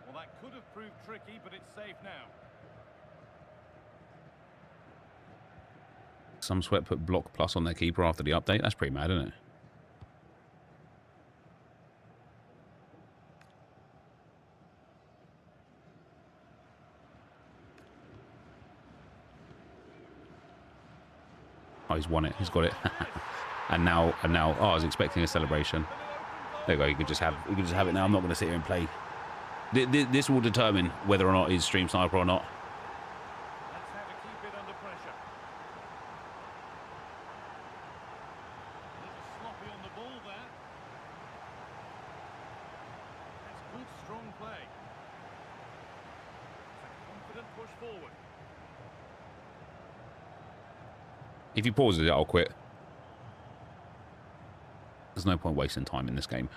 Well, that could have proved tricky, but it's safe now. Some sweat put block plus on their keeper after the update. That's pretty mad, isn't it? Oh, he's won it. He's got it. and now, oh, I was expecting a celebration. There you go. You could just have it now. I'm not going to sit here and play. This will determine whether or not he's stream sniper or not. That's how to keep it under pressure. A little sloppy on the ball there. That's good, strong play. It's a confident push forward. If he pauses it, I'll quit. There's no point wasting time in this game.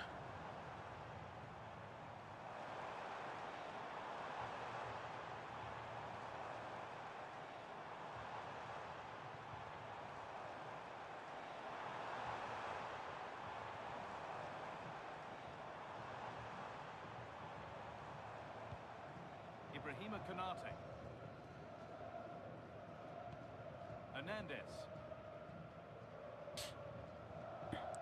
Ibrahima Konate. Hernandez.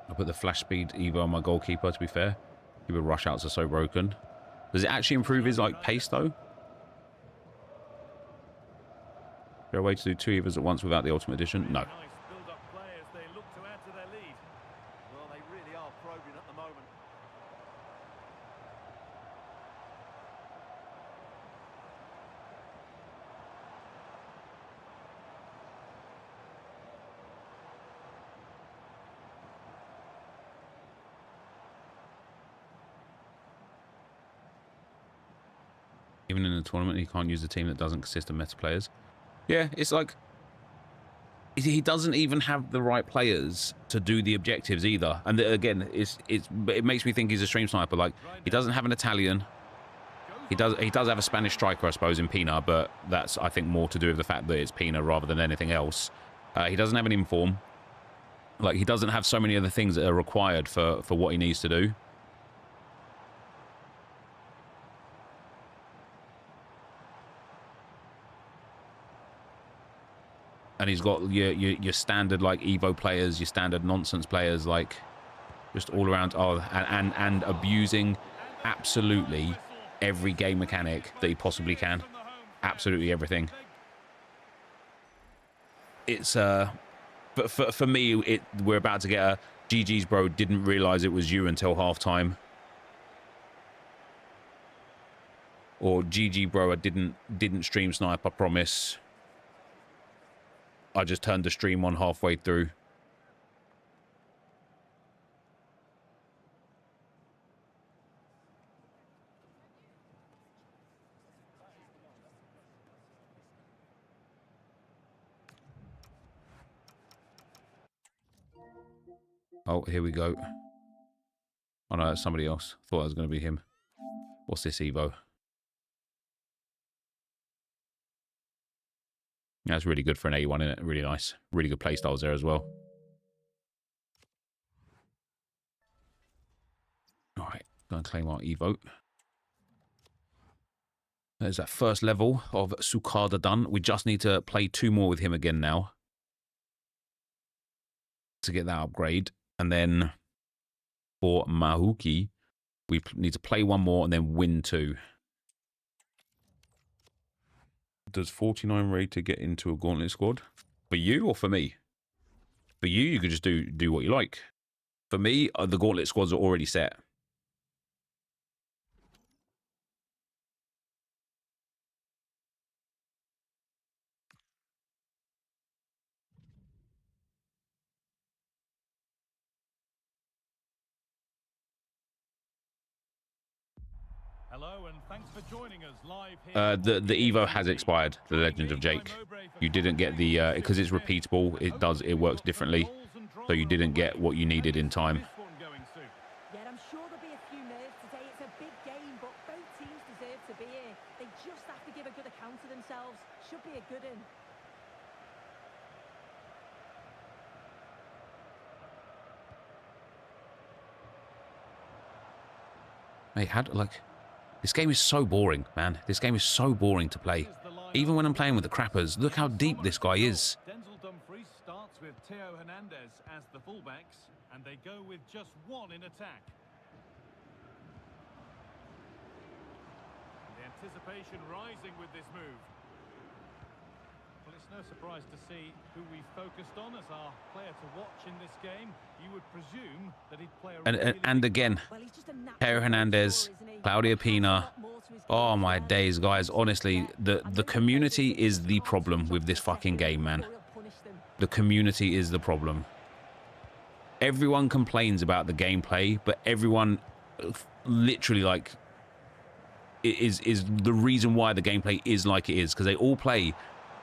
I'll put the flash speed Evo on my goalkeeper, to be fair. Keeper rush outs are so broken. Does it actually improve his like pace though? Is there a way to do two Evos at once without the Ultimate Edition? No. Nice build-up play as they look to add to their lead. Well, they really are probing at the moment. Even in a tournament, he can't use a team that doesn't consist of meta players. Yeah, it's like he doesn't even have the right players to do the objectives either. And again, it makes me think he's a stream sniper. Like he doesn't have an Italian. He does have a Spanish striker, I suppose, in Pina, but that's I think more to do with the fact that it's Pina rather than anything else. He doesn't have an inform. Like he doesn't have so many other things that are required for what he needs to do. And he's got your standard like Evo players, your standard nonsense players, like just all around. Oh, and abusing absolutely every game mechanic that he possibly can. Absolutely everything. It's but for me, we're about to get a GG's, bro. Didn't realize it was you until halftime. Or GG, bro. I didn't stream snipe. I promise. I just turned the stream on halfway through. Oh, here we go. Oh no, that's somebody else. Thought it was going to be him. What's this, Evo? That's really good for an A1, isn't it? Really nice. Really good play styles there as well. All right, go and claim our Evo. There's that first level of Sukada done. We just need to play 2 more with him again now to get that upgrade. And then for Mahuki, we need to play 1 more and then win 2. Does 49 rate to get into a gauntlet squad? For you or for me? For you, you could just do what you like. For me, the gauntlet squads are already set. Hello and thanks for joining us live here. The Evo has expired, the Legend of Jake. You didn't get the because it's repeatable, it works differently. So you didn't get what you needed in time. Yeah, I'm sure there'll be a few nerves today. It's a big game, but both teams deserve to be here. They just have to give a good account of themselves. Should be a good one. Mate, this game is so boring, man. This game is so boring to play. Even when I'm playing with the crappers, look how deep this guy is. Starts with Theo Hernandez as the fullbacks, and they go with just 1 in attack. The anticipation rising with this move. Well, it's no surprise to see who we focused on as our player to watch in this game. You would presume that he'd play a And again, Theo Hernandez, Claudia Pina. Oh my days, guys. Honestly, the community is the problem with this fucking game, man. The community is the problem. Everyone complains about the gameplay, but everyone literally like is the reason why the gameplay is like it is, because they all play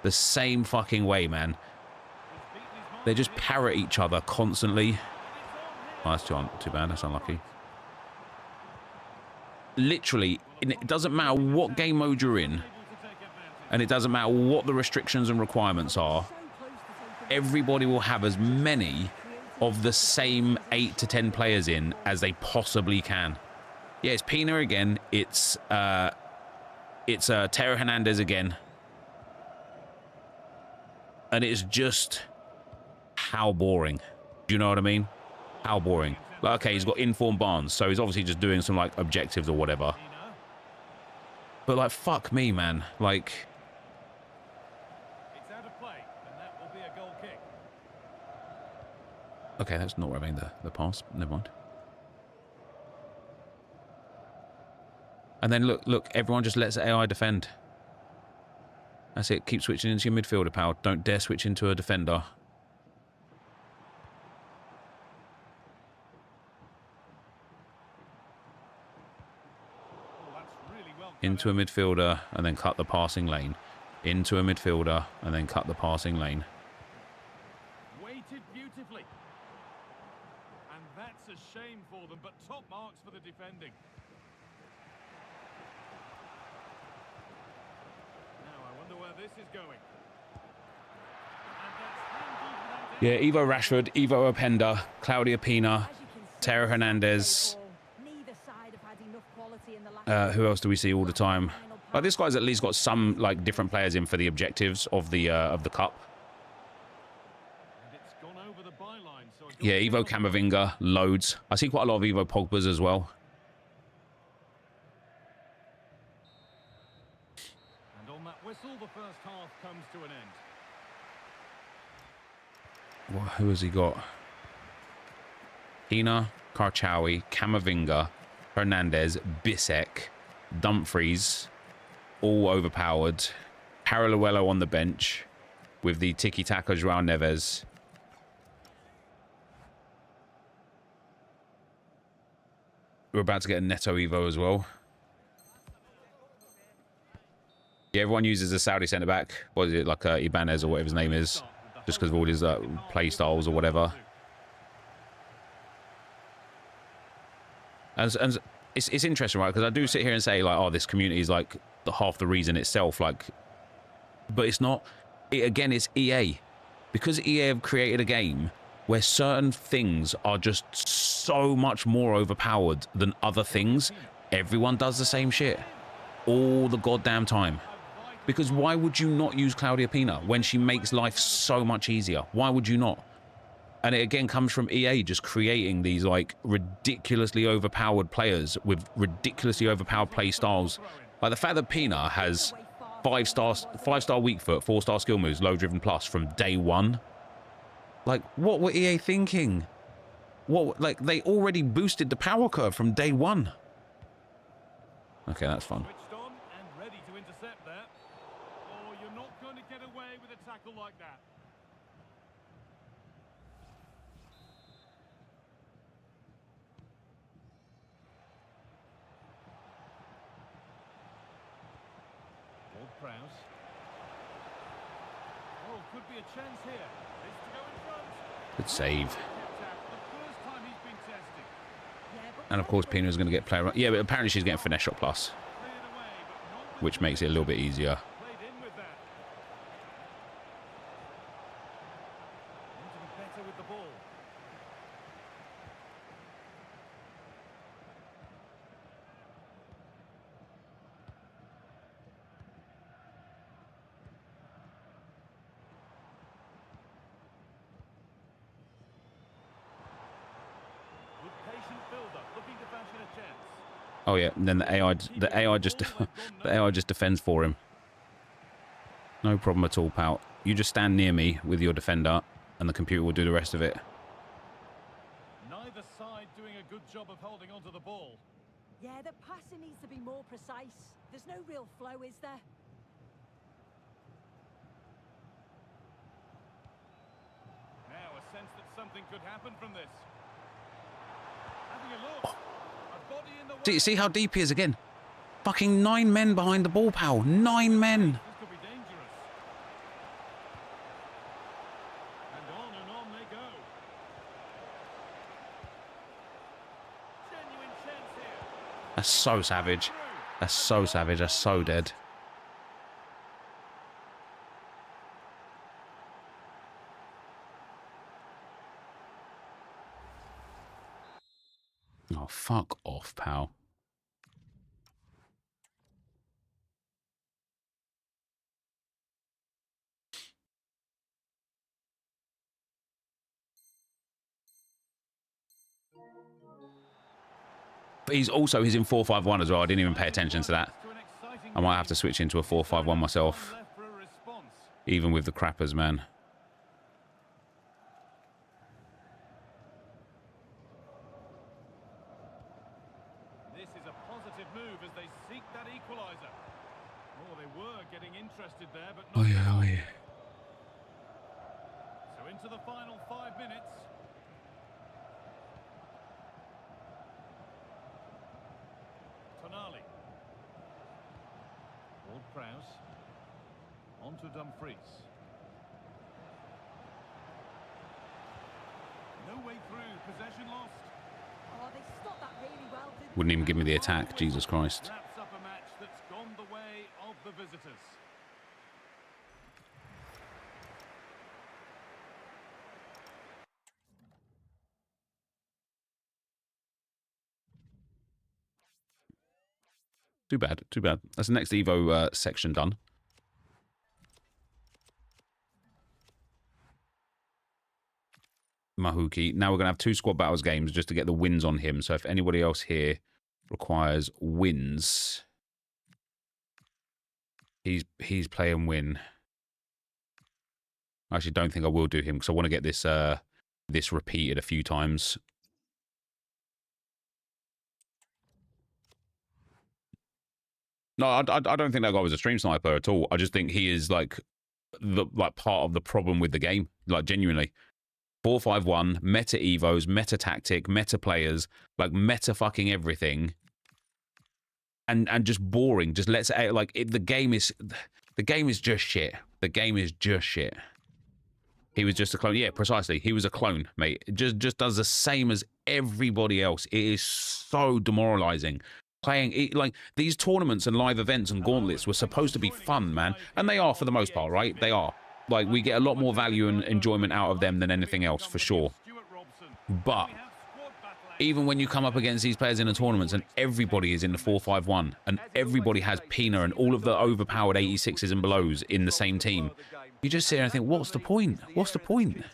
the same fucking way, man. They just parrot each other constantly. Oh, that's too bad. That's unlucky. Literally, it doesn't matter what game mode you're in, and it doesn't matter what the restrictions and requirements are. Everybody will have as many of the same 8 to 10 players in as they possibly can. Yeah, it's Pina again. It's Theo Hernandez again. And it's just how boring. Do you know what I mean? How boring. Like, okay, he's got informed Barnes, so he's obviously just doing some like objectives or whatever. But like, fuck me, man. Like, It's out of play, and that will be a goal kick. okay, that's not where I mean the pass. Never mind. And then look, everyone just lets AI defend. That's it. Keep switching into your midfielder, pal. Don't dare switch into a defender. Into a midfielder and then cut the passing lane. Into a midfielder and then cut the passing lane. Weighted beautifully. And that's a shame for them, but top marks for the defending. Now I wonder where this is going. Yeah, Evo Rashford, Evo Openda, Claudia Pina, Theo Hernandez. Who else do we see all the time? Like, this guy's at least got some like different players in for the objectives of the cup. Yeah, Evo Camavinga, loads. I see quite a lot of Evo Pogbas as well. And on that whistle, the first half comes to an end. Well, who has he got? Pina, Karchawi, Camavinga, Hernandez, Bissek, Dumfries, all overpowered. Paralluelo on the bench with the tiki-taka João Neves. We're about to get a Neto Evo as well. Yeah, everyone uses a Saudi centre-back. What is it, like Ibanez or whatever his name is, just because of all his play styles or whatever. And it's interesting, right? Because I do sit here and say, like, oh, this community is like half the reason itself, like, but it's not. again, it's EA. Because EA have created a game where certain things are just so much more overpowered than other things, everyone does the same shit all the goddamn time. Because why would you not use Claudia Pina when she makes life so much easier? Why would you not? And it again comes from EA just creating these like ridiculously overpowered players with ridiculously overpowered play styles. Like the fact that Pina has 5-star weak foot, 4-star skill moves, low driven plus from day one. Like, what were EA thinking? What, like, they already boosted the power curve from day one. Okay, that's fun. Switched on and ready to intercept there. Oh, you're not going to get away with a tackle like that. Prowse. Oh, could be a chance here. This to go in front. Good save. The first time he's been tested. And of course, Pina's going to get player. Yeah, but apparently she's getting finesse shot plus, Cleared away, but not with which makes it a little bit easier. played in with that. Want to be better with the ball. Good patient build-up, looking to fashion a chance. Oh yeah, and then the AI just the AI just defends for him. No problem at all, pal. You just stand near me with your defender, and the computer will do the rest of it. Neither side doing a good job of holding onto the ball. Yeah, the passing needs to be more precise. There's no real flow, is there? Now a sense that something could happen from this. Having a look. A body in the way. See how deep he is again? Fucking 9 men behind the ball, pal. 9 men. This could be dangerous. And on they go. Genuine chance here. That's so savage. That's so savage. That's so dead. Oh, fuck off, pal. But he's in 4-5-1 as well. I didn't even pay attention to that. To an exciting I might have to switch into a 4-5-1 myself, left for a response. even with the crappers, man. This is a positive move as they seek that equaliser. Oh, they were getting interested there, but not Oh yeah. So into the final 5 minutes. Tonali. Ward-Prowse. On to Dumfries. No way through. Possession lost. Oh, they stopped that really well, didn't Wouldn't they? even give me the attack. Jesus Christ. Wraps up a match that's gone the way of the visitors. Too bad. Too bad. That's the next Evo section done. Mahuki. Now we're going to have 2 squad battles games just to get the wins on him. So if anybody else here requires wins, he's playing win. I actually don't think I will do him because I want to get this this repeated a few times. No, I don't think that guy was a stream sniper at all. I just think he is like part of the problem with the game. Like genuinely, 4-5-1, meta evos, meta tactic, meta players, like meta fucking everything, and just boring. Just let's like the game is just shit. The game is just shit. He was just a clone. Yeah, precisely. He was a clone, mate. It just does the same as everybody else. It is so demoralizing. Playing it, like these tournaments and live events and gauntlets were supposed to be fun, man, and they are for the most part, right? They are. Like, we get a lot more value and enjoyment out of them than anything else, for sure. But even when you come up against these players in the tournaments and everybody is in the 4-5-1 and everybody has Pina and all of the overpowered 86s and belows in the same team, you just sit there and think, what's the point? What's the point? This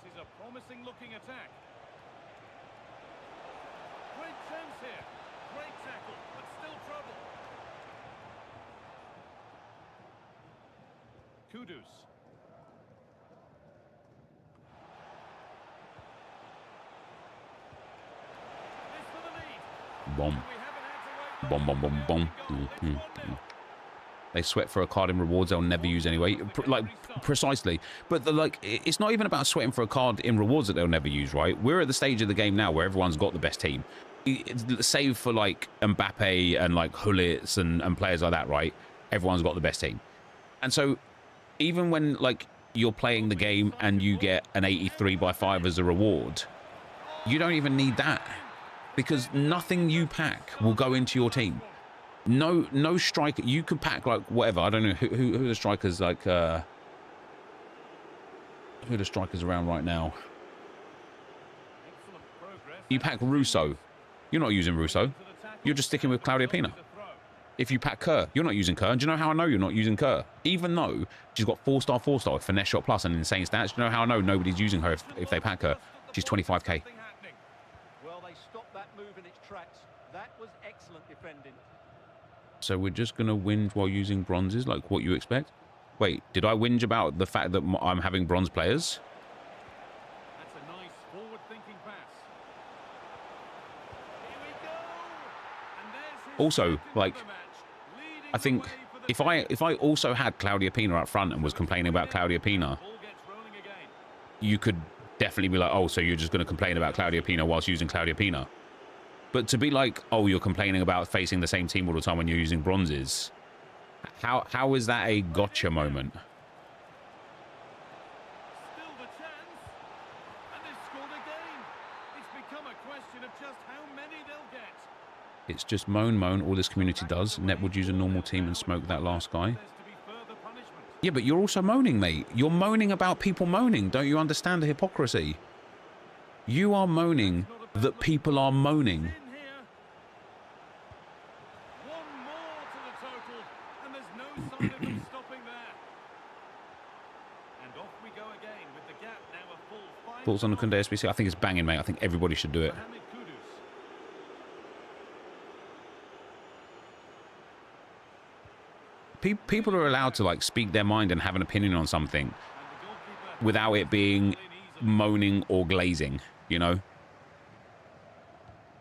is a promising looking attack. Great chance here. Great tackle, but still trouble. Kudus. This for the lead. Bomb. We haven't had to wait Bomb, bomb, bomb, bomb. They sweat for a card in rewards they'll never use anyway. Precisely. But it's not even about sweating for a card in rewards that they'll never use, right? We're at the stage of the game now where everyone's got the best team. Save for like Mbappe and like Hullits and players like that, right? Everyone's got the best team. And so even when like you're playing the game and you get an 83/5 as a reward, you don't even need that, because nothing you pack will go into your team. No striker. You could pack like whatever. I don't know who the strikers like. Who are the strikers around right now? You pack Russo. You're not using Russo. You're just sticking with Claudia Pina. If you pack Kerr, you're not using Kerr. And do you know how I know you're not using Kerr? Even though she's got 4-star, 4-star, finesse shot plus and insane stats. Do you know how I know nobody's using her if they pack her? She's 25k. Well, they stopped that move in its tracks. That was excellent defending. So we're just going to whinge while using bronzes, like what you expect? Wait, did I whinge about the fact that I'm having bronze players? That's a nice forward-thinking pass. Here we go. And there's his Also, second like, of the match. Leading I think the way for the if I also had Claudia Pina up front and was complaining about Claudia Pina, ball gets rolling again. you could definitely be like, oh, so you're just going to complain about Claudia Pina whilst using Claudia Pina. But to be like, oh, you're complaining about facing the same team all the time when you're using bronzes, how is that a gotcha moment? Still the chance. And they've scored again. It's become a question of just how many they'll get. It's just moan. All this community does. Net would use a normal team and smoke that last guy. There's to be further punishment. Yeah, but you're also moaning, mate. You're moaning about people moaning. Don't you understand the hypocrisy? You are moaning that people are moaning. In here. One more to the total, and there's no sign of them stopping there. And off we go again with the gap now a full 5. Thoughts on the Kunde SBC? I think it's banging, mate. I think everybody should do it. Mohamed Kudus. People are allowed to like speak their mind and have an opinion on something And the goalkeeper without it being in easily. moaning or glazing, you know?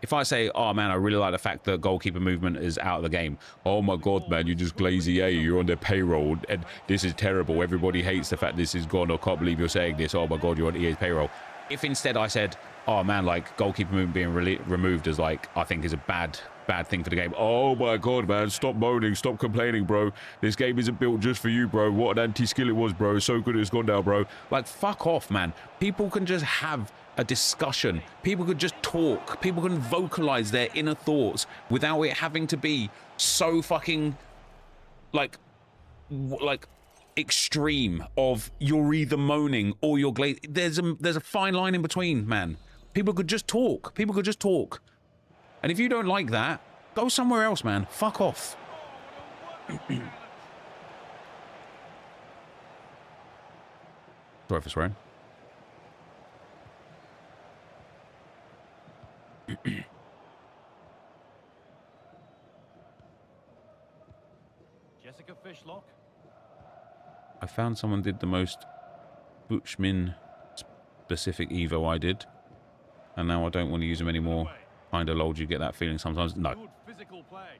If I say, oh man, I really like the fact that goalkeeper movement is out of the game. Oh my God, man, you just glazy, you're on their payroll and this is terrible. Everybody hates the fact this is gone. I can't believe you're saying this. Oh my God, you're on EA's payroll. If instead I said, oh man, like goalkeeper movement being removed as like, I think is a bad thing for the game. Oh my God, man, stop moaning, stop complaining, bro. This game isn't built just for you, bro. What an anti-skill it was, bro. It's so good it's gone down, bro. Like, fuck off, man. People can just have a discussion. People could just talk. People can vocalize their inner thoughts without it having to be so fucking like extreme of you're either moaning or you're glazed. There's a fine line in between, man. People could just talk. People could just talk. And if you don't like that, go somewhere else, man. Fuck off. Sorry for swearing. Jessica Fishlock. I found someone did the most Buchmin specific Evo I did, and now I don't want to use them anymore. Kinda lol, you get that feeling sometimes? No. Good physical play.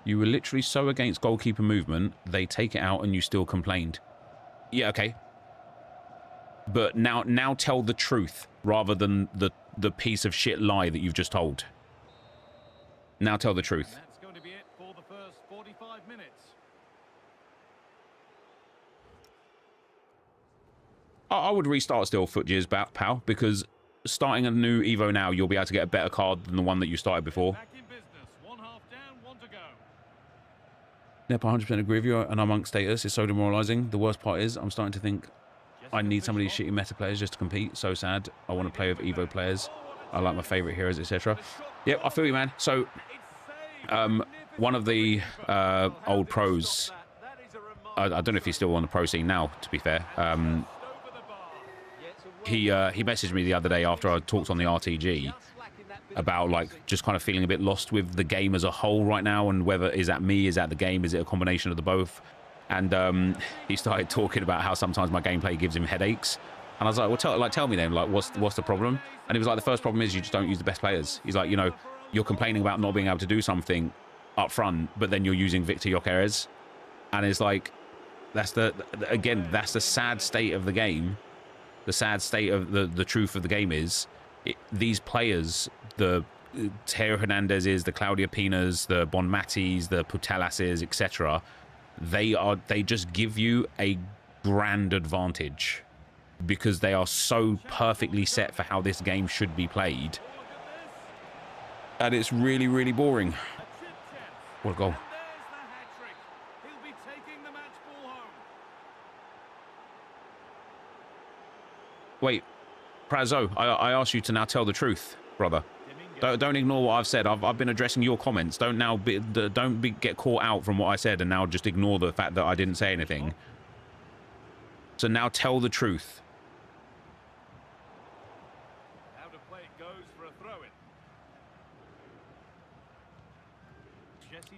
You were literally so against goalkeeper movement, they take it out and you still complained. Yeah, okay. But now tell the truth rather than the piece of shit lie that you've just told. Now tell the truth. That's going to be it for the first 45 minutes. I would restart still foot years back, pal, because starting a new Evo now, you'll be able to get a better card than the one that you started before. Back in business. 1 half down, 1 to go. Nep, 100% agree with you, and our monk status is so demoralizing. The worst part is I'm starting to think I need some of these shitty meta players just to compete. So sad. I want to play with Evo players. I like my favorite heroes, etc. Yep, I feel you, man. So, one of the old pros, I don't know if he's still on the pro scene now, to be fair. He messaged me the other day after I talked on the RTG about like just kind of feeling a bit lost with the game as a whole right now, and whether is that me, is that the game, is it a combination of the both? And he started talking about how sometimes my gameplay gives him headaches, and I was like, well, tell me then, like, what's the problem? And he was like, the first problem is you just don't use the best players. He's like, you know, you're complaining about not being able to do something up front, but then you're using Victor Jokeres, and it's like, that's the sad state of the game. The sad state of the truth of the game is these players, the Teo Hernandez's, the Claudia Pinas, the Bonmatis, the Putelases, etc. They just give you a grand advantage because they are so perfectly set for how this game should be played, and it's really, really boring. What a goal. Wait, Prazo, I asked you to now tell the truth, brother. Don't ignore what I've said. I've been addressing your comments. Don't get caught out from what I said and now just ignore the fact that I didn't say anything. So now tell the truth. Out of play it goes for a throw-in.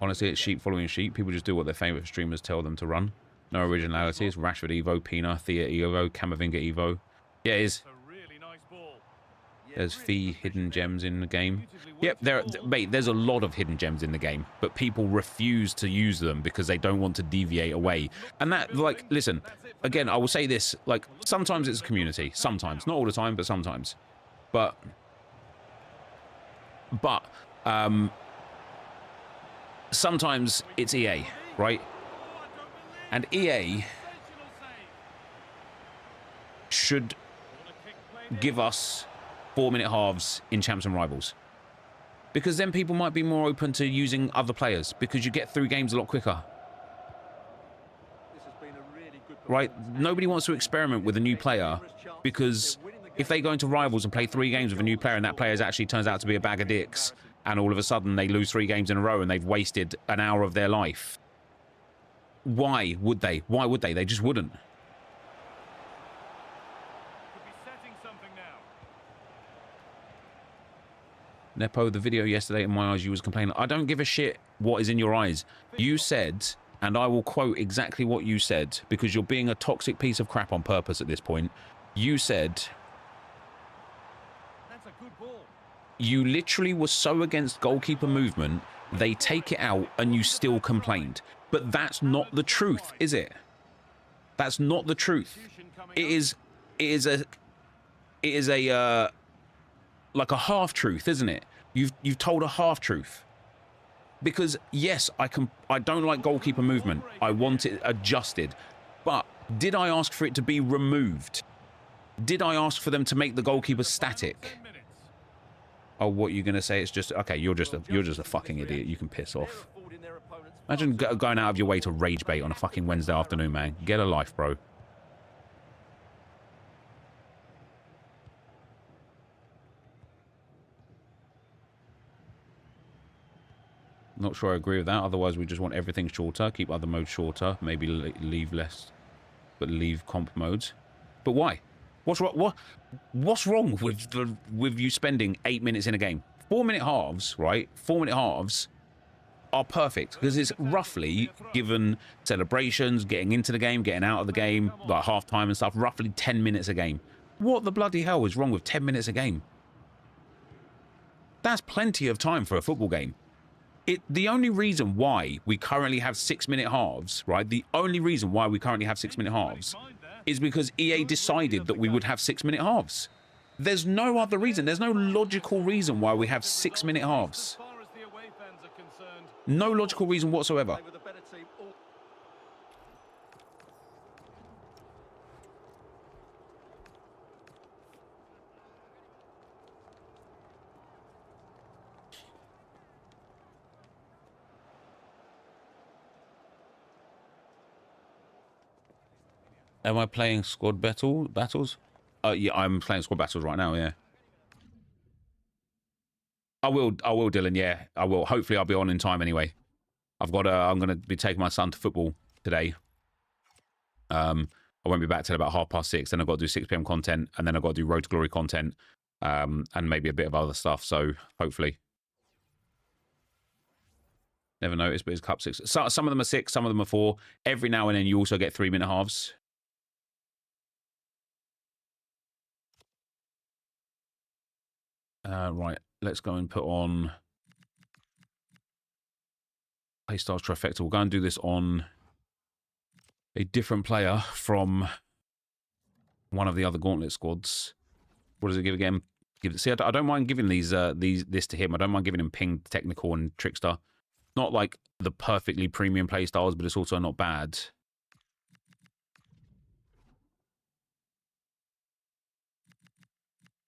Honestly, it's sheep following sheep. People just do what their favourite streamers tell them to run. No originality. It's Rashford Evo, Pina, Thea Evo, Camavinga Evo. Yeah, it is. There's fee hidden gems in the game. Yep, mate, there's a lot of hidden gems in the game, but people refuse to use them because they don't want to deviate away. And that, like, listen, again, I will say this, like, sometimes it's a community. Sometimes. Not all the time, but sometimes. But sometimes it's EA, right? And EA should give us 4-minute halves in Champs and Rivals, because then people might be more open to using other players because you get through games a lot quicker, right? Nobody wants to experiment with a new player, because if they go into Rivals and play 3 games with a new player and that player actually turns out to be a bag of dicks, and all of a sudden they lose 3 games in a row and they've wasted an hour of their life, why would they? Why would they? They just wouldn't. Nepo, the video yesterday, in my eyes, you was complaining. I don't give a shit what is in your eyes. You said, and I will quote exactly what you said, because you're being a toxic piece of crap on purpose at this point. You said, That's a good ball. You literally were so against goalkeeper movement, they take it out and you still complained. But that's not the truth, is it? That's not the truth. It is a like a half truth, isn't it? You've told a half truth. Because yes, I don't like goalkeeper movement. I want it adjusted. But did I ask for it to be removed? Did I ask for them to make the goalkeeper static? Oh, what you're gonna say? It's just okay. You're just a fucking idiot. You can piss off. Imagine going out of your way to rage bait on a fucking Wednesday afternoon, man. Get a life, bro. Not sure I agree with that. Otherwise, we just want everything shorter. Keep other modes shorter. Maybe leave less, but leave comp modes. But why? What's wrong with you spending 8 minutes in a game? 4-minute halves, right? 4-minute halves are perfect because it's roughly, given celebrations, getting into the game, getting out of the game, like half time and stuff, roughly 10 minutes a game. What the bloody hell is wrong with 10 minutes a game? That's plenty of time for a football game. The only reason why we currently have 6-minute halves, right? The only reason why we currently have 6-minute halves is because EA decided that we would have 6-minute halves. There's no other reason. There's no logical reason why we have 6-minute halves. No logical reason whatsoever. Am I playing squad battles? Yeah, I'm playing squad battles right now, yeah. I will, Dylan, yeah. I will. Hopefully I'll be on in time anyway. I'm going to be taking my son to football today. I won't be back till about 6:30. Then I've got to do 6 p.m. content, and then I've got to do Road to Glory content, and maybe a bit of other stuff. So hopefully. Never noticed, but it's Cup 6. So, some of them are 6, some of them are 4. Every now and then you also get 3-minute halves. Right, let's go and put on Playstyles Trifecta. We'll go and do this on a different player from one of the other Gauntlet squads. What does it give again? See, I don't mind giving this to him. I don't mind giving him Ping, Technical, and Trickster. Not like the perfectly premium playstyles, but it's also not bad.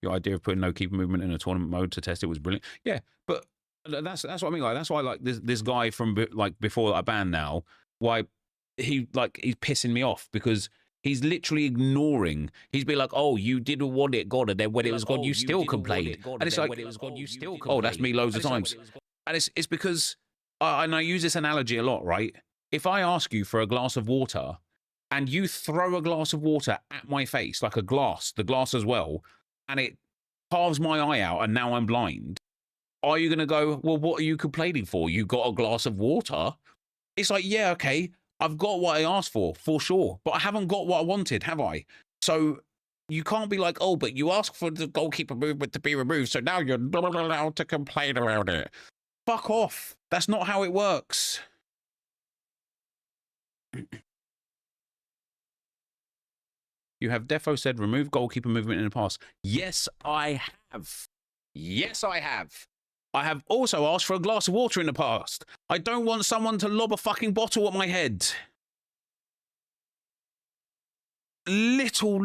Your idea of putting no keeper movement in a tournament mode to test it was brilliant. Yeah, but that's what I mean. Like, that's why I like this guy from like before that I banned now. Why he's pissing me off because he's literally ignoring. He's be like, "Oh, you didn't want it, God," and then when it was gone, you still complained. And it's like, "Oh, that's me loads of times." And it's because, and I use this analogy a lot, right? If I ask you for a glass of water, and you throw a glass of water at my face, like the glass as well, and it carves my eye out, and now I'm blind, are you going to go, well, what are you complaining for? You got a glass of water? It's like, yeah, okay, I've got what I asked for sure, but I haven't got what I wanted, have I? So you can't be like, oh, but you asked for the goalkeeper movement to be removed, so now you're not allowed to complain about it. Fuck off. That's not how it works. You have defo said remove goalkeeper movement in the past. Yes, I have. Yes, I have. I have also asked for a glass of water in the past. I don't want someone to lob a fucking bottle at my head. Little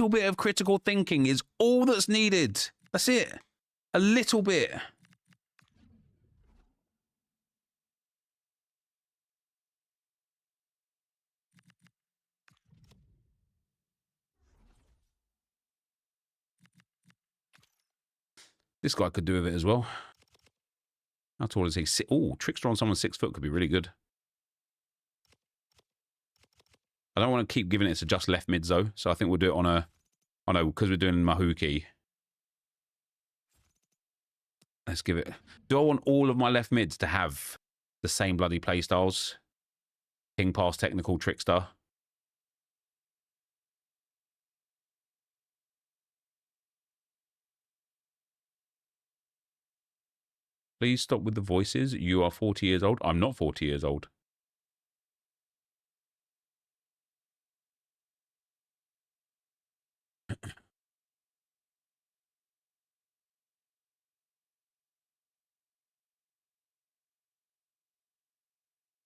bit of critical thinking is all that's needed. That's it. A little bit. This guy could do with it as well. How tall is he? Oh, Trickster on someone 6 foot could be really good. I don't want to keep giving it to just left mids though, so I think we'll do it on a... Oh no, because we're doing Mahuki. Let's give it... Do I want all of my left mids to have the same bloody playstyles? Ping, pass, technical, Trickster. Please stop with the voices. You are 40 years old. I'm not 40 years old.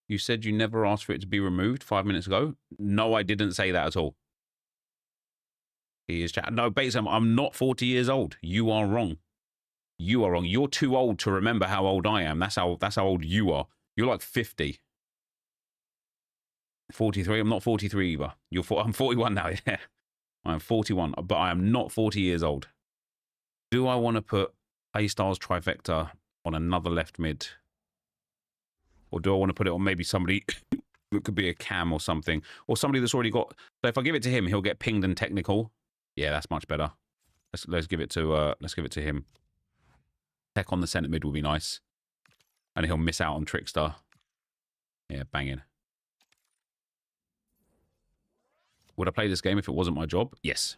You said you never asked for it to be removed 5 minutes ago. No, I didn't say that at all. He is chat. No, basically, I'm not 40 years old. You are wrong. You are wrong. You're too old to remember how old I am. That's how old you are. You're like 50. 43. I'm not 43 either. I'm 41 now. Yeah, I'm 41, but I am not 40 years old. Do I want to put Playstyles Trifecta on another left mid? Or do I want to put it on maybe somebody that could be a cam or something, or somebody that's already got... So if I give it to him, he'll get pinged and technical. Yeah, that's much better. Let's give it to him. Tech on the centre mid will be nice, and he'll miss out on Trickster. Yeah, banging. Would I play this game if it wasn't my job? Yes.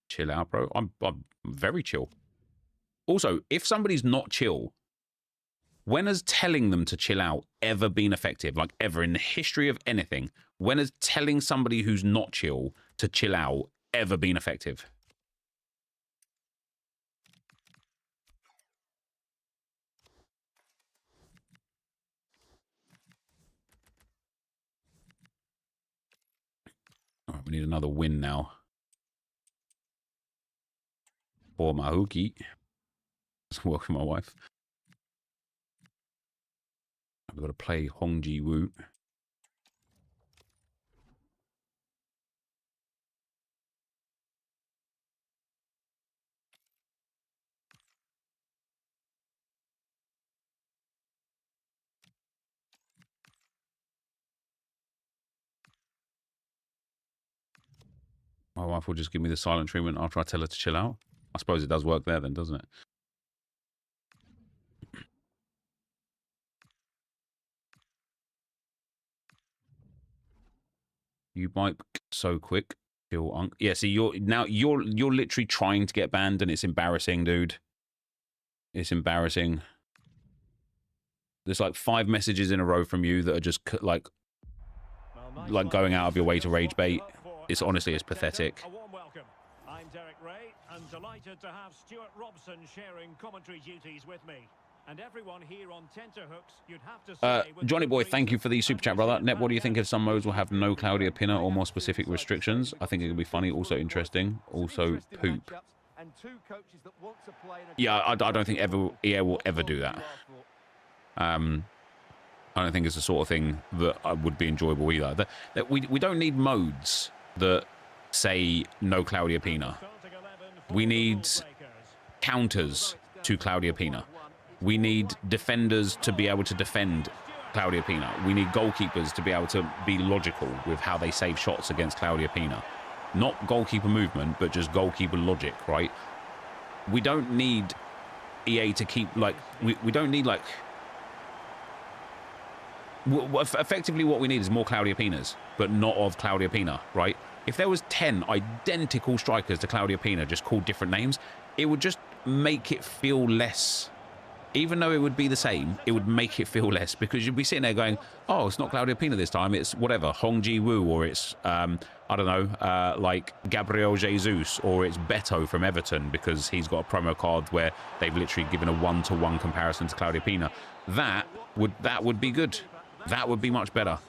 Chill out, bro. I'm very chill. Also, if somebody's not chill, when has telling them to chill out ever been effective? Like, ever in the history of anything, when has telling somebody who's not chill to chill out ever been effective? All right, we need another win now. For Mahuki. Welcome, my wife. We've got to play Hong Ji-woo. My wife will just give me the silent treatment after I tell her to chill out. I suppose it does work there then, doesn't it? You bike so quick. Yeah, see, you're literally trying to get banned, and it's embarrassing, dude. It's embarrassing. There's like 5 messages in a row from you that are just like going out of your way to rage bait. It's honestly, it's pathetic. I'm Derek Ray, and delighted to have Stuart Robson sharing commentary duties with me. And everyone here on tenterhooks, you'd have to say Johnny Boy, thank you for the super chat, brother. Net, what do you think if some modes will have no Claudia Pinner or more specific restrictions? I think it could be funny, also interesting, also poop. Yeah, I don't think EA will ever do that. I don't think it's the sort of thing that would be enjoyable either. We don't need modes that say no Claudia Pina. We need counters to Claudia Pina. We need defenders to be able to defend Claudia Pina. We need goalkeepers to be able to be logical with how they save shots against Claudia Pina. Not goalkeeper movement, but just goalkeeper logic, right? We don't need EA to keep, like, we don't need, like... Effectively, what we need is more Claudia Pinas, but not of Claudia Pina, right? If there was 10 identical strikers to Claudia Pina, just called different names, it would just make it feel less... Even though it would be the same, it would make it feel less, because you'd be sitting there going, oh, it's not Claudia Pina this time, it's whatever, Hong Ji-woo, or it's, I don't know, like Gabriel Jesus, or it's Beto from Everton, because he's got a promo card where they've literally given a one-to-one comparison to Claudia Pina. That would be good. That would be much better.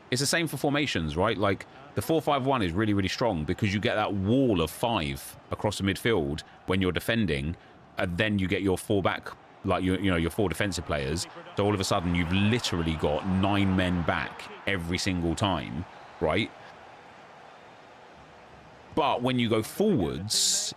It's the same for formations, right? Like, the 4-5-1 is really, really strong because you get that wall of 5 across the midfield when you're defending, and then you get your 4 back, like your 4 defensive players. So all of a sudden, you've literally got 9 men back every single time, right? But when you go forwards,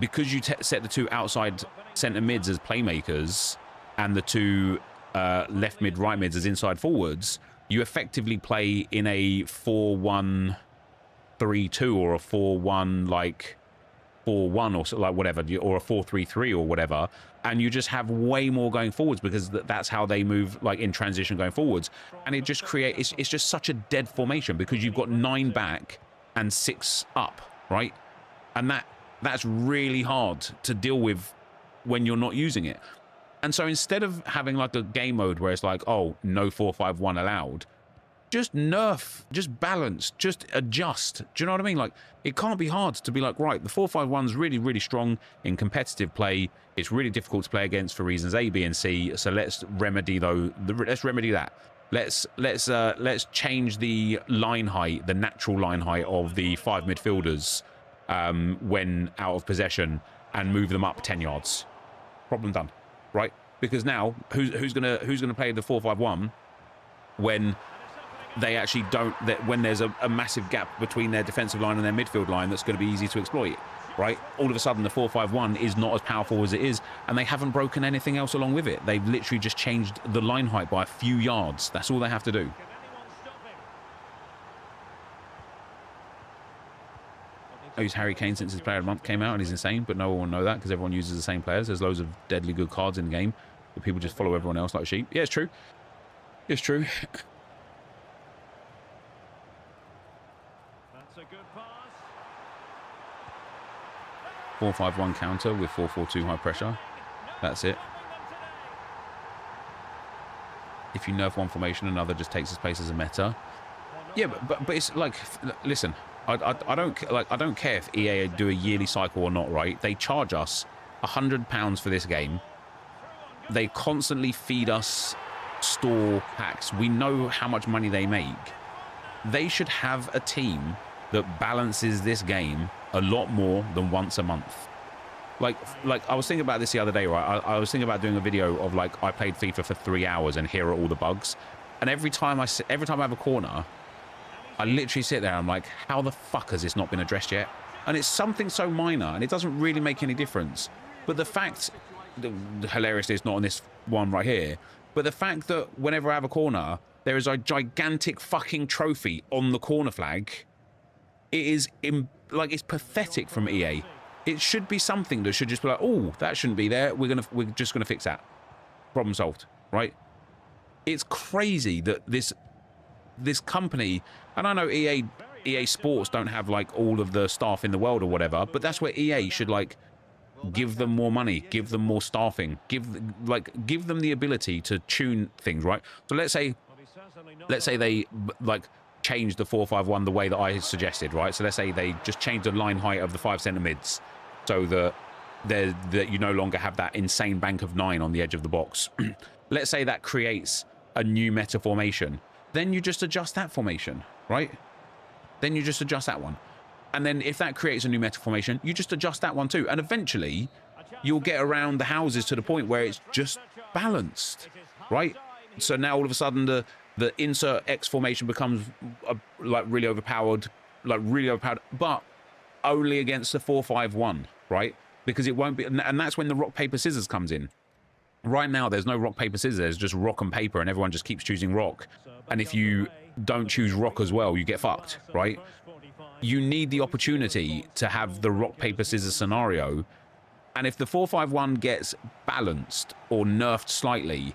because you set the 2 outside centre mids as playmakers and the 2 left mid, right mids as inside forwards, you effectively play in a 4-1-3-2 or a 4-1 like 4-1 or so, like whatever, or a 4-3-3 or whatever, and you just have way more going forwards because that's how they move, like in transition going forwards, and it just creates it's just such a dead formation because you've got 9 back and 6 up, right? And that's really hard to deal with when you're not using it. And so instead of having like a game mode where it's like, oh, no 4-5-1 allowed, just nerf, just balance, just adjust. Do you know what I mean? Like, it can't be hard to be like, right, the 4-5-1 is really, really strong in competitive play. It's really difficult to play against for reasons A, B, and C. So let's remedy let's remedy that. Let's change the line height, the natural line height of the 5 midfielders when out of possession, and move them up 10 yards. Problem done. Right, because now who's gonna play the 4-5-1 when they actually don't? When there's a massive gap between their defensive line and their midfield line, that's going to be easy to exploit. Right, all of a sudden the 4-5-1 is not as powerful as it is, and they haven't broken anything else along with it. They've literally just changed the line height by a few yards. That's all they have to do. I use Harry Kane since his player of the month came out, and he's insane, but no one will know that because everyone uses the same players. There's loads of deadly good cards in the game, but people just follow everyone else like sheep. Yeah, it's true. It's true. That's a good pass. 4-5-1 counter with 4-4-2 high pressure. That's it. If you nerf one formation, another just takes its place as a meta. Yeah, but it's like, listen. I don't care if EA do a yearly cycle or not, right? They charge us £100 for this game. They constantly feed us store packs. We know how much money they make. They should have a team that balances this game a lot more than once a month. Like I was thinking about this the other day, right? I was thinking about doing a video of like I played FIFA for 3 hours and here are all the bugs. And every time I have a corner, I literally sit there and I'm like, how the fuck has this not been addressed yet? And it's something so minor and it doesn't really make any difference. But the fact, hilariously, it's not on this one right here, but the fact that whenever I have a corner, there is a gigantic fucking trophy on the corner flag, it is like it's pathetic from EA. It should be something that should just be like, oh, that shouldn't be there. We're just gonna fix that. Problem solved, right? It's crazy that this company, and I know EA Sports don't have like all of the staff in the world or whatever, but that's where EA should like give them more money, give them more staffing, give them the ability to tune things, right? So let's say they like change the 4-5-1 the way that I suggested, right? So let's say they just change the line height of the 5 centre mids so that you no longer have that insane bank of 9 on the edge of the box. Let's say that creates a new meta formation. Then you just adjust that formation, right? Then you just adjust that one. And then if that creates a new meta formation, you just adjust that one too. And eventually you'll get around the houses to the point where it's just balanced, right? So now all of a sudden the insert X formation becomes like really overpowered, but only against the 4-5-1, right? Because it won't be, and that's when the rock, paper, scissors comes in. Right now, there's no rock, paper, scissors, there's just rock and paper, and everyone just keeps choosing rock. And if you don't choose rock as well, you get fucked, right? You need the opportunity to have the rock, paper, scissors scenario. And if the 4-5-1 gets balanced or nerfed slightly,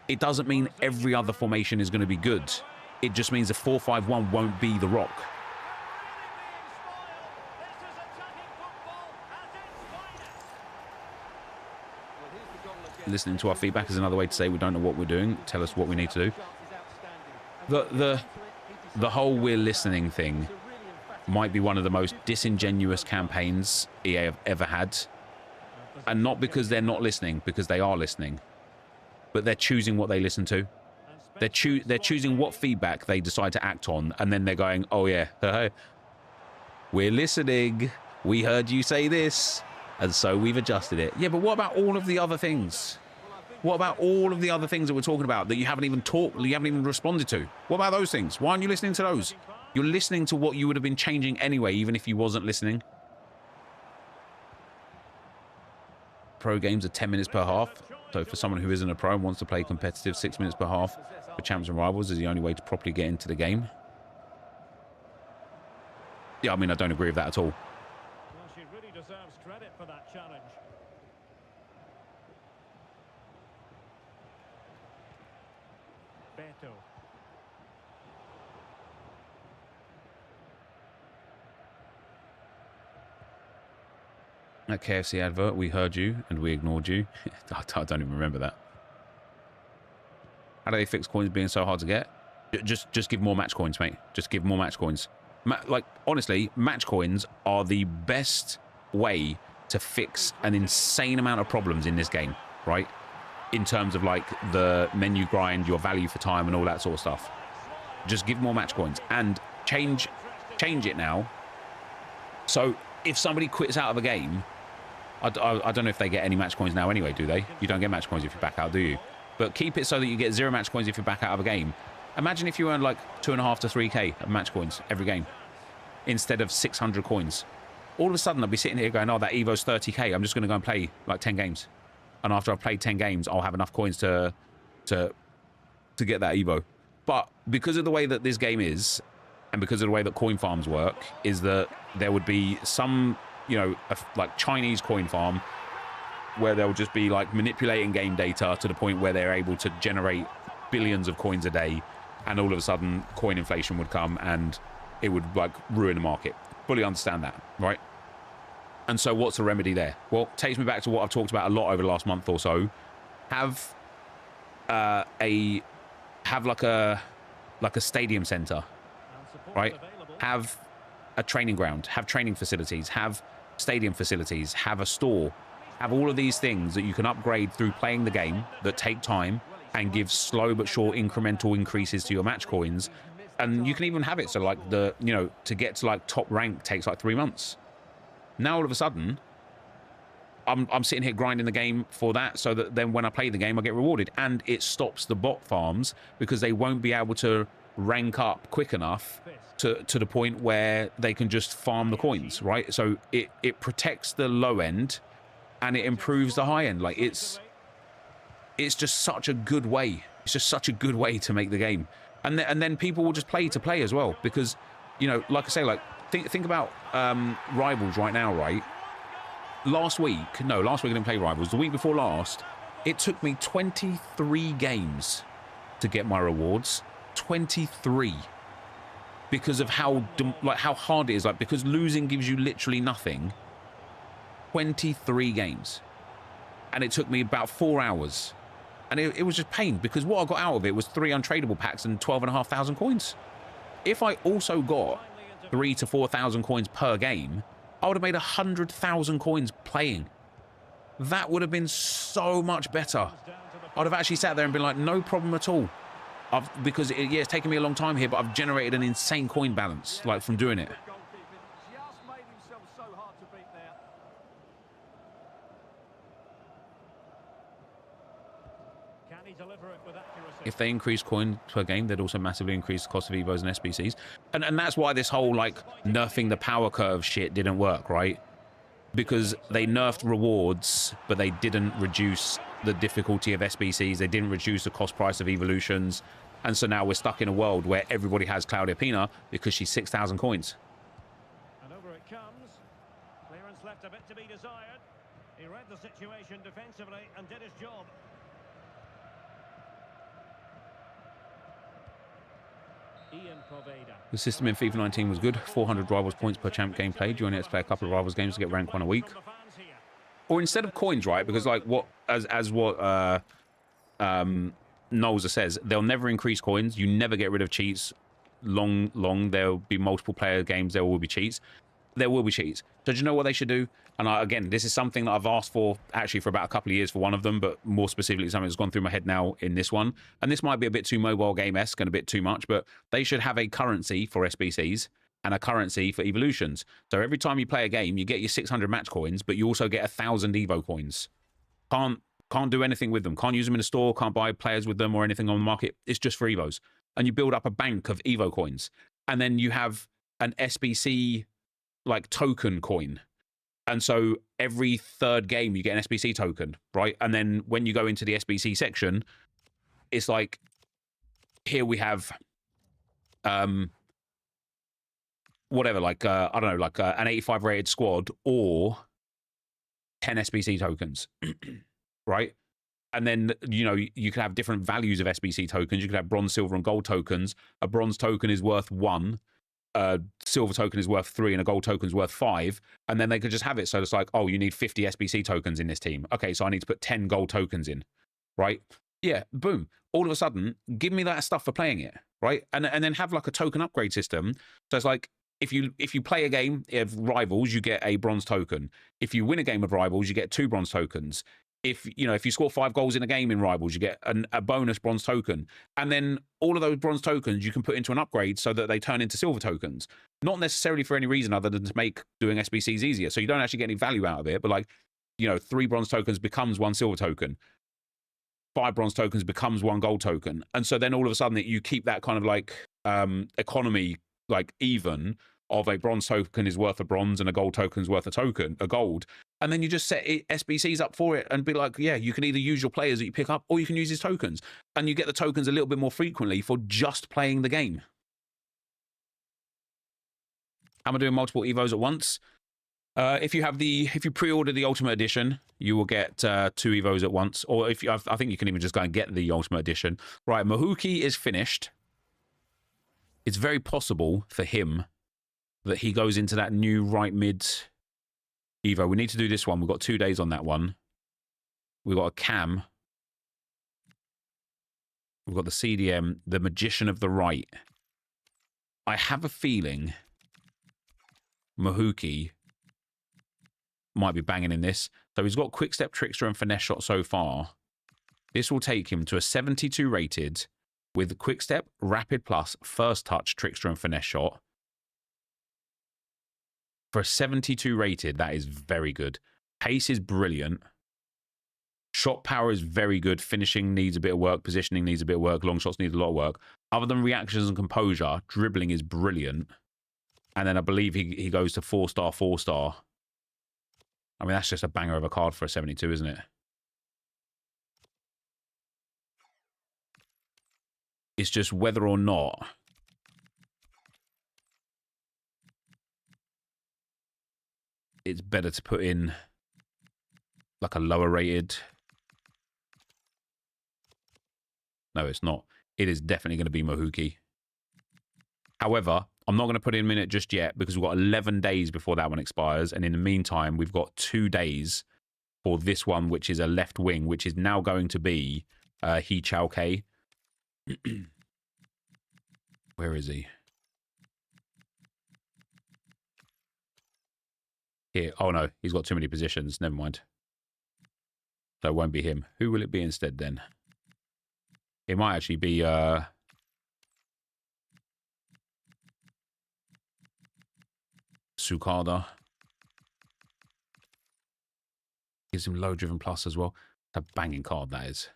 it doesn't mean every other formation is going to be good. It just means the 4-5-1 won't be the rock. Listening to our feedback is another way to say we don't know what we're doing. Tell us what we need to do. The whole we're listening thing might be one of the most disingenuous campaigns EA have ever had. And not because they're not listening, because they are listening. But they're choosing what they listen to. They're choosing what feedback they decide to act on, and then they're going, oh yeah, we're listening. We heard you say this, and so we've adjusted it. Yeah, but what about all of the other things? What about all of the other things that we're talking about that you haven't even responded to? What about those things? Why aren't you listening to those? You're listening to what you would have been changing anyway, even if you wasn't listening. Pro games are 10 minutes per half. So for someone who isn't a pro and wants to play competitive, 6 minutes per half for champs and rivals is the only way to properly get into the game. Yeah, I mean, I don't agree with that at all. Well, she really deserves credit for that challenge. Beto. That KFC advert, we heard you and we ignored you. I don't even remember that. How do they fix coins being so hard to get? Just give more match coins, mate. Just give more match coins. Like, honestly, match coins are the best way to fix an insane amount of problems in this game, right? In terms of, like, the menu grind, your value for time, and all that sort of stuff. Just give more match coins. And change it now. So, if somebody quits out of a game, I don't know if they get any match coins now anyway, do they? You don't get match coins if you back out, do you? But keep it so that you get 0 match coins if you back out of a game. Imagine if you earned like 2.5 to 3k of match coins every game instead of 600 coins. All of a sudden, I'll be sitting here going, oh, that Evo's 30k. I'm just going to go and play like 10 games. And after I've played 10 games, I'll have enough coins to get that Evo. But because of the way that this game is, and because of the way that coin farms work, is that there would be some, you know, like Chinese coin farm where they'll just be like manipulating game data to the point where they're able to generate billions of coins a day, and all of a sudden coin inflation would come and it would like ruin the market. Fully understand that, right? And so what's the remedy there? Well, it takes me back to what I've talked about a lot over the last month or so. Have like a stadium center, right? Have a training ground, have training facilities, have stadium facilities, have a store, have all of these things that you can upgrade through playing the game that take time and give slow but sure incremental increases to your match coins. And you can even have it so like to get to like top rank takes like 3 months. Now all of a sudden I'm sitting here grinding the game for that, so that then when I play the game, I get rewarded. And it stops the bot farms because they won't be able to rank up quick enough to the point where they can just farm the coins, right? So it protects the low end and it improves the high end. Like, it's just such a good way. It's just such a good way to make the game. And then people will just play to play as well, because, you know, like I say, like, think about Rivals right now, right? Last week I didn't play Rivals. The week before last, it took me 23 games to get my rewards. 23. Because of how hard it is. Like, because losing gives you literally nothing. 23 games. And it took me about 4 hours. And it was just pain, because what I got out of it was 3 untradeable packs and 12,500 coins. If I also got 3,000 to 4,000 coins per game, I would have made 100,000 coins playing. That would have been so much better. I'd have actually sat there and been like, no problem at all. Because it's taken me a long time here, but I've generated an insane coin balance, like, from doing it. Just made himself so hard to beat there. Can he deliver it with accuracy? If they increase coin per game, they'd also massively increase the cost of evos and SBCs. And that's why this whole, like, nerfing the power curve shit didn't work, right? Because they nerfed rewards, but they didn't reduce the difficulty of SBCs. They didn't reduce the cost price of evolutions. And so now we're stuck in a world where everybody has Claudia Pina because she's 6,000 coins. And over it comes. Clearance left a bit to be desired. He read the situation defensively and did his job. Ian Poveda. The system in FIFA 19 was good. 400 Rivals points per champ game played. You only have to play a couple of Rivals games to get rank 1 a week. Or instead of coins, right? Because, like, what Nolza says, they'll never increase coins. You never get rid of cheats. Long, there'll be multiple player games. There will be cheats. There will be cheats. So do you know what they should do? And again, this is something that I've asked for actually for about a couple of years for one of them, but more specifically something that's gone through my head now in this one. And this might be a bit too mobile game-esque and a bit too much, but they should have a currency for SBCs and a currency for evolutions. So every time you play a game, you get your 600 match coins, but you also get 1,000 Evo coins. Can't do anything with them. Can't use them in a store. Can't buy players with them or anything on the market. It's just for Evos. And you build up a bank of Evo coins. And then you have an SBC, like, token coin. And so every third game you get an SBC token, right? And then when you go into the SBC section, it's like, here we have whatever, like, I don't know, like an 85 rated squad or 10 SBC tokens, right? And then, you know, you can have different values of SBC tokens. You can have bronze, silver, and gold tokens. A bronze token is worth 1, a silver token is worth 3, and a gold token is worth 5. And then they could just have it. So it's like, oh, you need 50 SBC tokens in this team. Okay, so I need to put 10 gold tokens in, right? Yeah, boom. All of a sudden, give me that stuff for playing it, right? And then have, like, a token upgrade system. So it's like, if you play a game of Rivals, you get a bronze token. If you win a game of Rivals, you get 2 bronze tokens. If you score 5 goals in a game in Rivals, you get a bonus bronze token. And then all of those bronze tokens you can put into an upgrade so that they turn into silver tokens. Not necessarily for any reason other than to make doing SBCs easier. So you don't actually get any value out of it. But, like, 3 bronze tokens becomes 1 silver token. 5 bronze tokens becomes 1 gold token. And so then all of a sudden you keep that kind of, like, economy, like, even, of a bronze token is worth a bronze and a gold token is worth a gold. And then you just set SBCs up for it and be like, yeah, you can either use your players that you pick up or you can use these tokens. And you get the tokens a little bit more frequently for just playing the game. Am I doing multiple Evos at once? If you pre-order the Ultimate Edition, you will get 2 Evos at once. Or I think you can even just go and get the Ultimate Edition. Right, Mahuki is finished. It's very possible for him that he goes into that new right mid Evo. We need to do this one. We've got 2 days on that one. We've got a Cam. We've got the CDM, the Magician of the Right. I have a feeling Mahuki might be banging in this. So he's got Quick Step, Trickster, and Finesse Shot so far. This will take him to a 72 rated with Quick Step, Rapid Plus, First Touch, Trickster, and Finesse Shot. For a 72 rated, that is very good. Pace is brilliant. Shot power is very good. Finishing needs a bit of work. Positioning needs a bit of work. Long shots need a lot of work. Other than reactions and composure, dribbling is brilliant. And then I believe he goes to 4-star, 4-star. I mean, that's just a banger of a card for a 72, isn't it? It's just whether or not it's better to put in like a lower rated. No, it's not. It is definitely going to be Mahuki. However, I'm not going to put him in it just yet because we've got 11 days before that one expires. And in the meantime, we've got 2 days for this one, which is a left wing, which is now going to be He Chao K. Where is he? Here. Oh, no. He's got too many positions. Never mind. So it won't be him. Who will it be instead then? It might actually be... Sukada. Gives him low driven plus as well. It's a banging card, that is.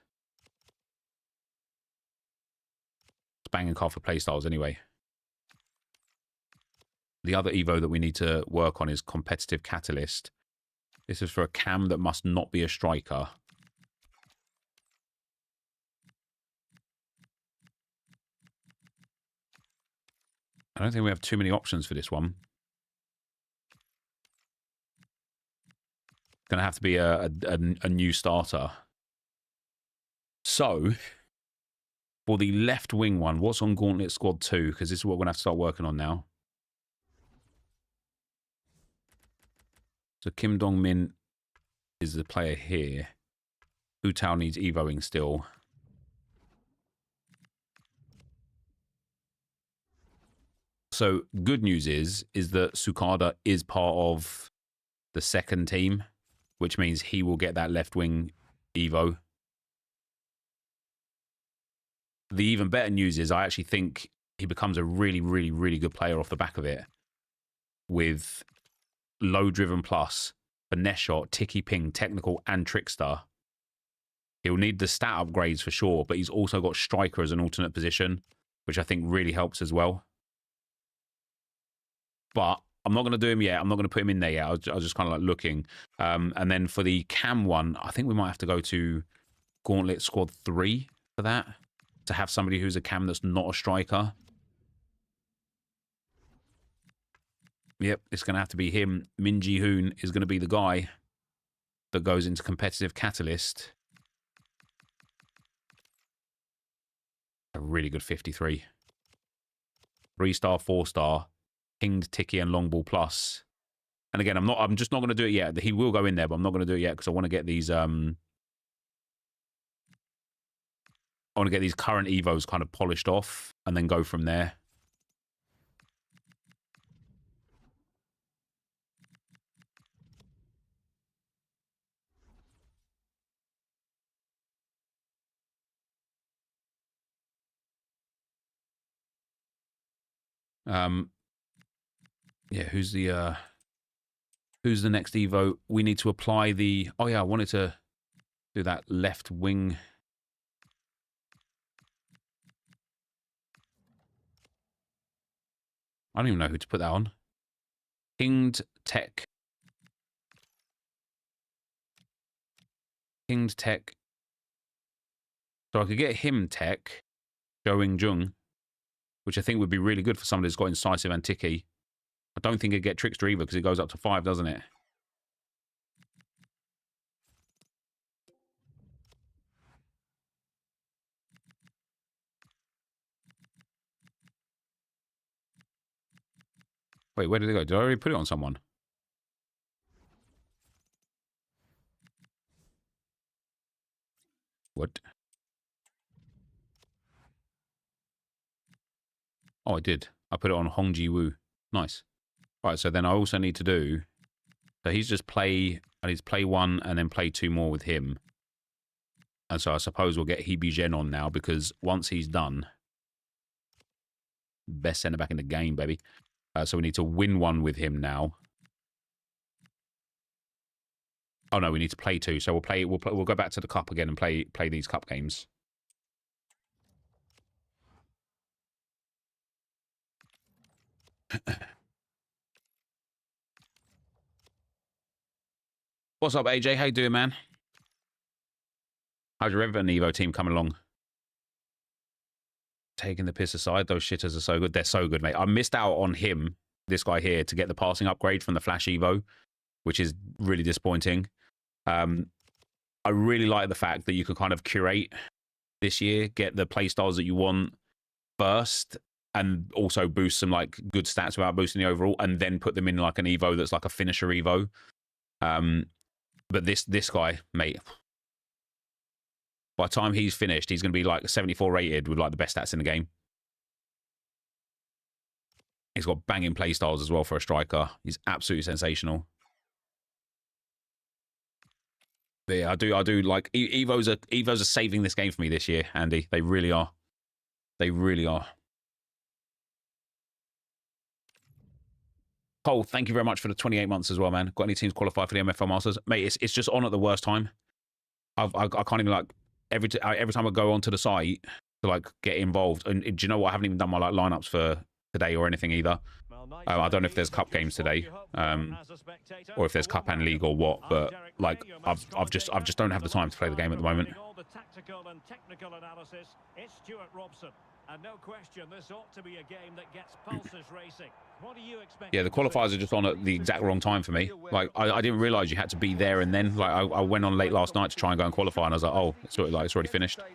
It's a banging card for playstyles anyway. The other Evo that we need to work on is Competitive Catalyst. This is for a cam that must not be a striker. I don't think we have too many options for this one. It's going to have to be a new starter. So, for the left wing one, what's on Gauntlet Squad 2? Because this is what we're going to have to start working on now. So Kim Dong-min is the player here. Hu Tao needs evoing still. So good news is that Sukada is part of the second team, which means he will get that left wing evo. The even better news is I actually think he becomes a really, really, really good player off the back of it with low driven plus, finesse shot, ticky ping, technical and trickster. He'll need the stat upgrades for sure, but he's also got striker as an alternate position, which I think really helps as well. But I'm not going to do him yet. I'm not going to put him in there yet. I was just kind of like looking. And then for the cam one, I think we might have to go to Gauntlet Squad 3 for that, to have somebody who's a cam that's not a striker. Yep, it's going to have to be him. Min Ji-hoon is going to be the guy that goes into Competitive Catalyst. A really good 53. 3-star, 4-star. Pinged, ticky, and long ball plus. And again, I'm just not going to do it yet. He will go in there, but I'm not going to do it yet because I want to get these I want to get these current evos kind of polished off and then go from there. Yeah, who's the next Evo? We need to apply the... Oh, yeah, I wanted to do that left wing. I don't even know who to put that on. Pinged Tech. Pinged Tech. So I could get him Tech, Joing Jung, which I think would be really good for somebody that's got incisive and ticky. I don't think it'd get Trickster either because it goes up to 5, doesn't it? Wait, where did it go? Did I already put it on someone? What? Oh, I did. I put it on Hong Ji-woo. Nice. Right, so then I also need to do... So he's just play... I need to play 1 and then play 2 more with him. And so I suppose we'll get Hebe Gen on now because once he's done... Best centre back in the game, baby. So we need to win 1 with him now. Oh no, we need to play 2. So we'll go back to the cup again and play these cup games. What's up, AJ? How you doing, man? How's your Everton Evo team coming along? Taking the piss aside, those shitters are so good. They're so good, mate. I missed out on him, this guy here, to get the passing upgrade from the Flash Evo, which is really disappointing. I really like the fact that you can kind of curate this year, get the play styles that you want first, and also boost some like good stats without boosting the overall, and then put them in like an Evo that's like a finisher Evo. But this guy, mate, by the time he's finished, he's going to be like 74 rated with like the best stats in the game. He's got banging play styles as well for a striker. He's absolutely sensational. But yeah, I do like Evos are saving this game for me this year, Andy. They really are. They really are. Cole, thank you very much for the 28 months as well, man. Got any teams qualify for the MFL Masters? Mate, it's just on at the worst time. I can't even like every time I go onto the site to like get involved. And do you know what? I haven't even done my like lineups for today or anything either. I don't know if there's cup games today, or if there's cup and league or what. But like, I've just don't have the time to play the game at the moment. It's Stuart Robson. And no question, this ought to be a game that gets pulses racing. What do you expect? Yeah, the qualifiers are just on at the exact wrong time for me. Like, I didn't realise you had to be there and then. Like, I went on late last night to try and go and qualify, and I was like, oh, it's already finished. And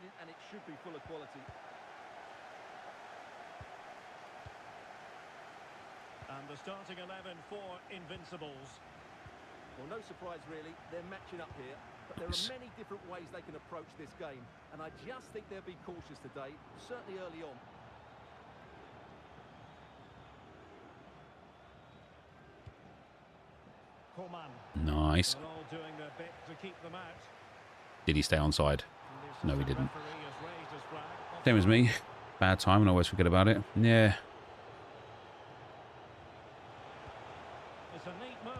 the starting 11 for Invincibles. Well, no surprise really, they're matching up here, but there are many different ways they can approach this game, and I just think they'll be cautious today, certainly early on. Nice. All doing their bit to keep them out. Did he stay onside? No, he didn't. Same as me. Bad time and I always forget about it. Yeah. It's a neat move.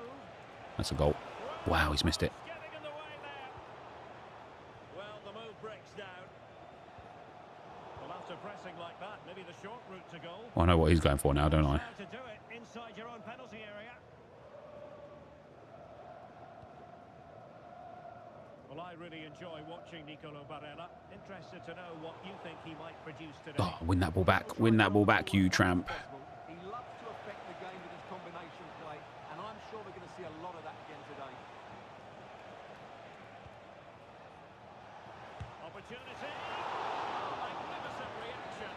That's a goal. Wow, he's missed it. Getting in the way there. Well, the move breaks down. Well, after pressing like that, maybe the short route to goal. Well, I know what he's going for now, don't I? How to do it inside your own penalty area. Well, I really enjoy watching Nicolo Barella. Interested to know what you think he might produce today. Oh, win that ball back. Win that ball back, you tramp. He loves to affect the game with his combination play, and I'm sure we're going to see a lot of that again today. Opportunity. Magnificent reaction.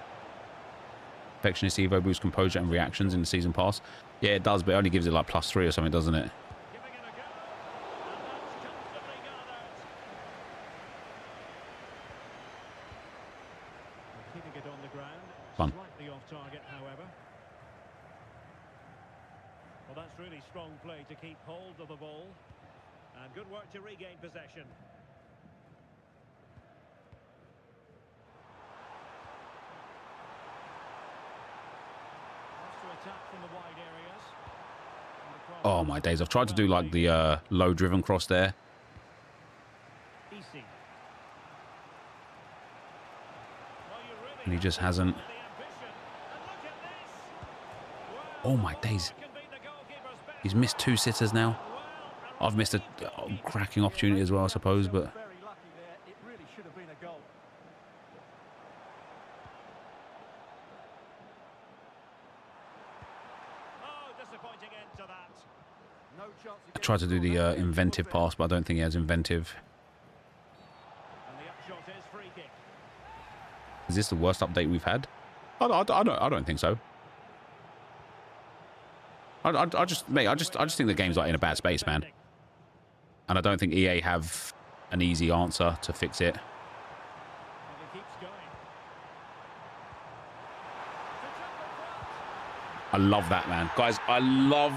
Perfectionist Evo boosts composure and reactions in the season pass. Yeah, it does, but it only gives it like +3 or something, doesn't it? Giving it a go. And that's comfortably gathered. Keeping it on the ground. Fun. Slightly off target, however. Well, that's really strong play to keep hold of the ball. And good work to regain possession. Wants to attack from the wide areas. And the cross- Oh, my days. I've tried to do like the low-driven cross there. Easy. And he just hasn't. Oh, my days. He's missed 2 sitters now. I've missed a cracking opportunity as well, I suppose, but... Very lucky there. It really should have been a goal. Oh, disappointing end to that. No chance I tried to do the inventive pass, but I don't think he has inventive. And the upshot is free kick. Is this the worst update we've had? I don't think so. I just think the game's like in a bad space, man. And I don't think EA have an easy answer to fix it. And he keeps going. I love that, man. Guys, I love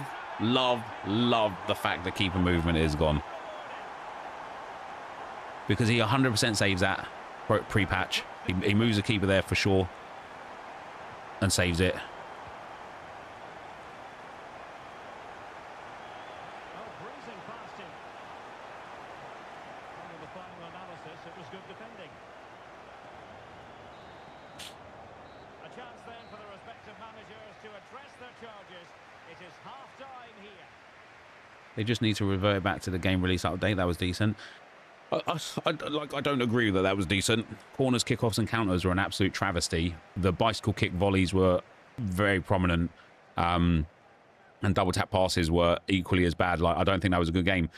the fact that keeper movement is gone. Because he 100% saves that pre-patch. He moves the keeper there for sure. And saves it. Oh, breezing past him. chance then for the respective managers to address their charges. It is half-time here. They just need to revert back to the game release update. That was decent. I don't agree that that was decent. Corners, kickoffs, and counters were an absolute travesty. The bicycle kick volleys were very prominent, and double tap passes were equally as bad. Like, I don't think that was a good game.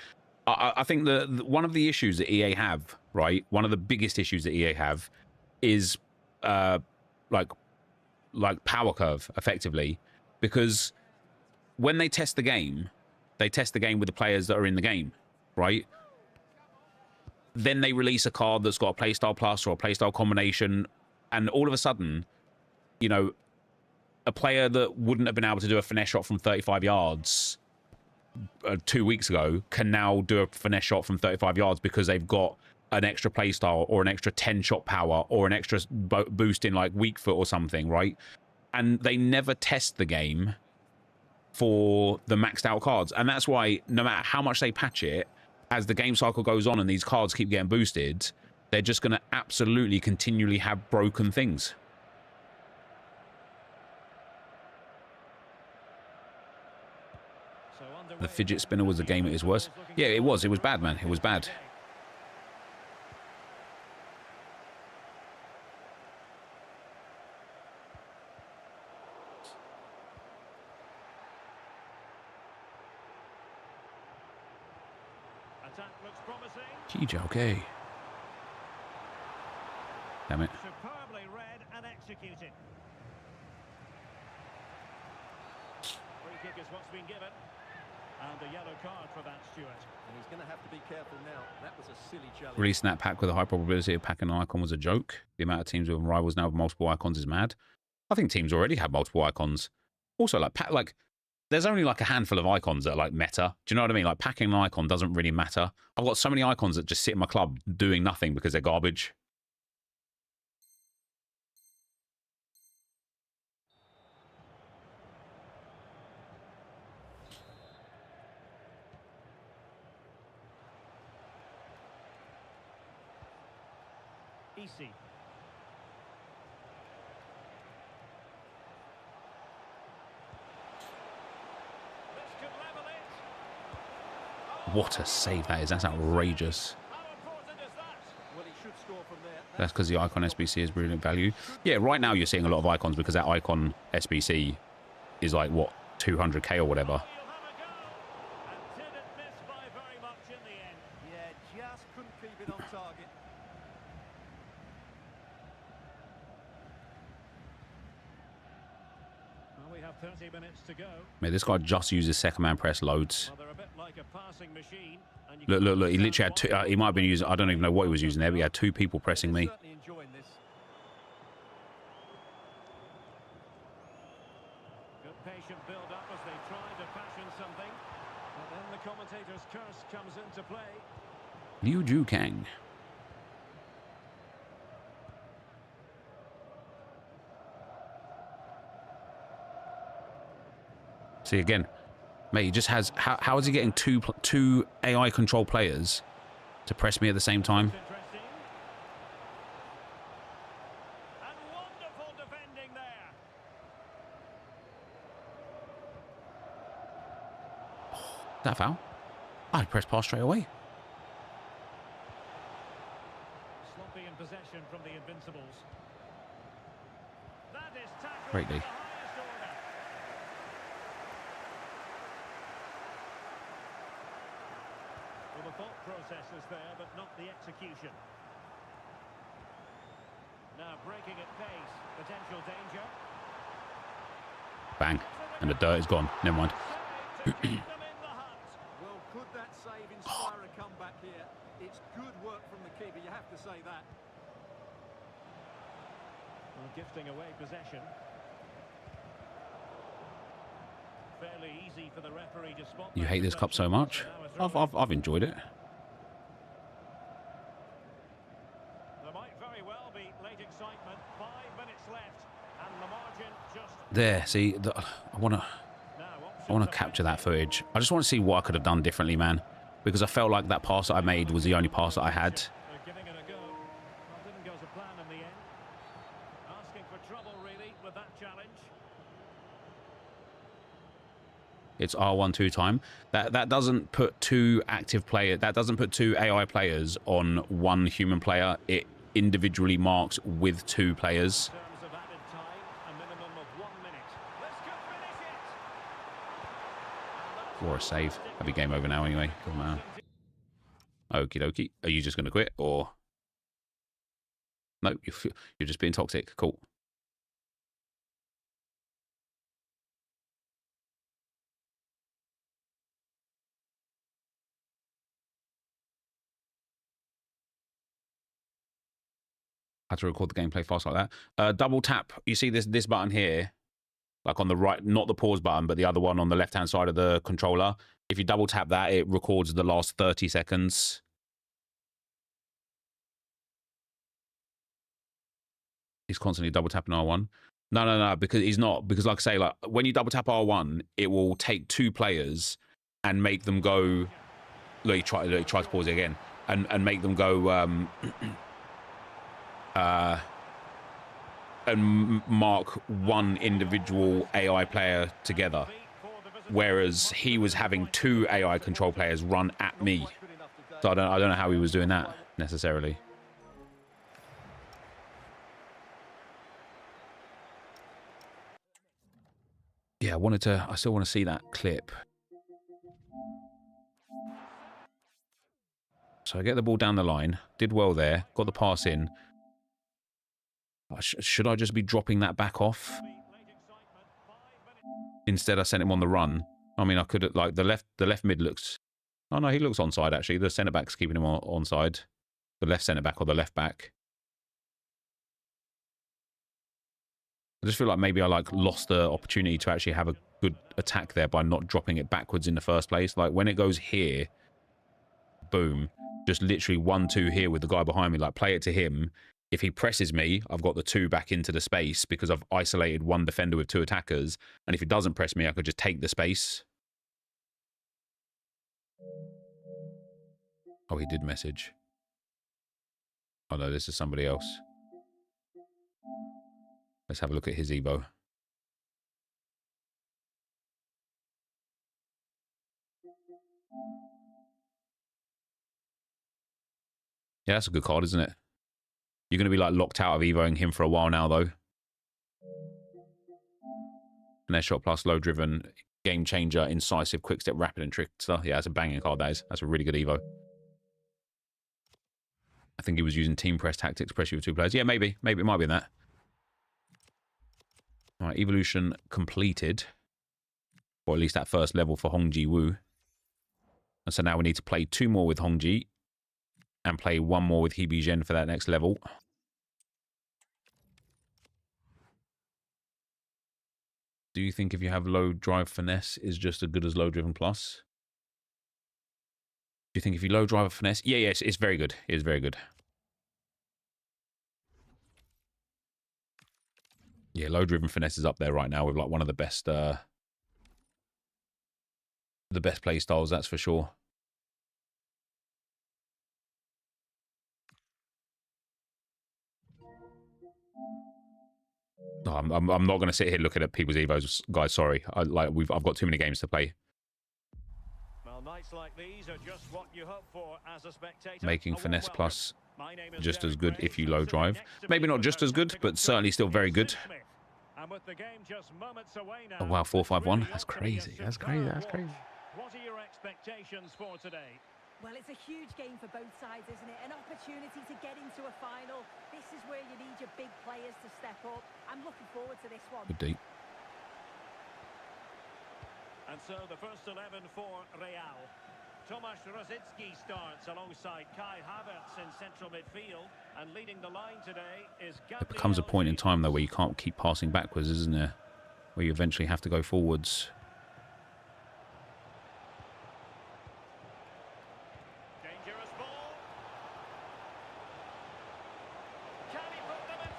I think one of the issues that EA have, right? One of the biggest issues that EA have is like power curve, effectively, because when they test the game with the players that are in the game, right? Then they release a card that's got a playstyle plus or a playstyle combination, and all of a sudden, you know, a player that wouldn't have been able to do a finesse shot from 35 yards 2 weeks ago can now do a finesse shot from 35 yards because they've got an extra playstyle or an extra 10 shot power or an extra boost in like weak foot or something, right? And they never test the game for the maxed out cards, and that's why no matter how much they patch it, as the game cycle goes on and these cards keep getting boosted, they're just going to absolutely continually have broken things. The fidget spinner was the game at its worst. Yeah, it was. It was bad, man. It was bad. Gee, okay. Damn it. Superbly read and executed. Free kick is what's been given. And a yellow card for that, Stuart. And he's going to have to be careful now. That was a silly challenge. Releasing that pack with a high probability of packing an icon was a joke. The amount of teams with rivals now with multiple icons is mad. I think teams already have multiple icons. Also, like there's only like a handful of icons that are like meta. Do you know what I mean? Like packing an icon doesn't really matter. I've got so many icons that just sit in my club doing nothing because they're garbage. Easy. What a save that is. That's outrageous. Well, he should score from there. That's because the icon SBC is brilliant value. Yeah, right now you're seeing a lot of icons because that icon SBC is like, what, 200k or whatever. Yeah, just couldn't keep it on target. Well, we have 30 minutes to go. Man, this guy just uses second man press loads. Well, they're a bit like a passing machine, and Look. He literally had two. He might have been using. I don't even know what he was using there, but he had two people pressing me. Certainly enjoying this. Good patient build-up as they try to fashion something. But then the commentator's curse comes into play. Liu Ju Kang. See again, mate. He just has. How is he getting two AI control players to press me at the same time? Interesting. And wonderful defending there. Is that a foul? I'd press pass straight away. Sloppy in possession from the Invincibles. That is tackled Great D. to the highest order. Well, the thought process is there, but not the execution. Now breaking at pace, potential danger. Bang, and the dirt is gone. Never mind. To keep them in the hunt. Well, could that save inspire a comeback here? It's good work from the keeper, you have to say that. Well, gifting away possession. Fairly easy for the referee to spot. You that hate this cup so much? I've enjoyed it. There might very well be late excitement. 5 minutes left, and the margin just There, see, I want to capture that footage. I just want to see what I could have done differently, man. Because I felt like that pass that I made was the only pass that I had. They're giving it a go. Well, didn't go to plan in the end. Asking for trouble, really, with It's R1 time. That doesn't put two active player. That doesn't put two AI players on one human player. It individually marks with two players. In terms of added time, a minimum of 1 minute. This could finish it. Or a save. That'd be game over now anyway. Come on. Okie dokie. Are you just going to quit or? No, you're just being toxic. Cool. I had to record the gameplay fast like that. Double tap. You see this button here, like on the right, not the pause button, but the other one on the left-hand side of the controller. If you double tap that, it records the last 30 seconds. He's constantly double tapping R1. No, because he's not. Because like I say, like when you double tap R1, it will take two players and make them go. Look, try to pause it again and make them go. And mark one individual AI player together, whereas he was having two AI control players run at me. So I don't know how he was doing that necessarily. Yeah, I still want to see that clip. So I get the ball down the line, did well there, got the pass in. Should I just be dropping that back off? Instead, I sent him on the run. I mean, I could have, like, the left mid looks... Oh, no, he looks onside, actually. The centre-back's keeping him onside. The left centre-back or the left-back. I just feel like maybe I, like, lost the opportunity to actually have a good attack there by not dropping it backwards in the first place. Like, when it goes here, boom, just literally 1-2 here with the guy behind me. Like, play it to him. If he presses me, I've got the two back into the space because I've isolated one defender with two attackers. And if he doesn't press me, I could just take the space. Oh, he did message. Oh, no, this is somebody else. Let's have a look at his Evo. Yeah, that's a good card, isn't it? You're going to be like locked out of Evoing him for a while now, though. Finesse shot plus low driven, game changer, incisive, quick step, rapid and trickster. Yeah, that's a banging card, that is. That's a really good Evo. I think he was using team press tactics, pressure with two players. Yeah, maybe. Maybe it might be in that. All right, evolution completed. Or at least that first level for Hongji Wu. And so now we need to play 2 more with Hongji. And play 1 more with Hebe Zhen for that next level. Do you think if you have low drive finesse is just as good as low driven plus? Do you think if you low drive finesse? Yeah, it's very good. It is very good. Yeah, low driven finesse is up there right now with like one of the best play styles, that's for sure. Oh, I'm not going to sit here looking at people's Evos, guys. Sorry, I've got too many games to play. Well, nights like these are just what you hope for as a spectator. Making finesse plus just as good if you low drive. Maybe not just as good, but certainly still very good. Oh wow, 4-5-1. That's crazy. That's crazy. That's crazy. What are your expectations for today? Well, it's a huge game for both sides, isn't it? An opportunity to get into a final. This is where you need your big players to step up. I'm looking forward to this one. Good deep. And so the first 11 for Real. Tomasz Rosicki starts alongside Kai Havertz in central midfield. And leading the line today is Gabriel. It becomes a point in time, though, where you can't keep passing backwards, isn't there? Where you eventually have to go forwards. Dangerous ball. Can he put them in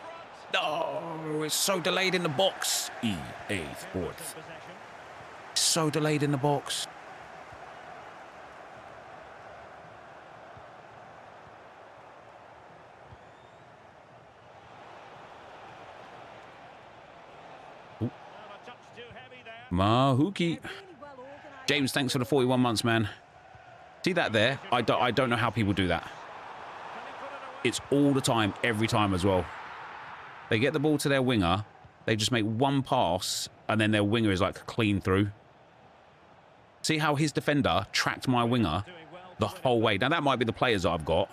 front? Oh, it's so delayed in the box. EA Sports. So delayed in the box. Mahuki. Really well James, thanks for the 41 months, man. See that there? I don't know how people do that. It's all the time, every time as well. They get the ball to their winger. They just make one pass, and then their winger is like clean through. See how his defender tracked my winger the whole way. Now, that might be the players that I've got.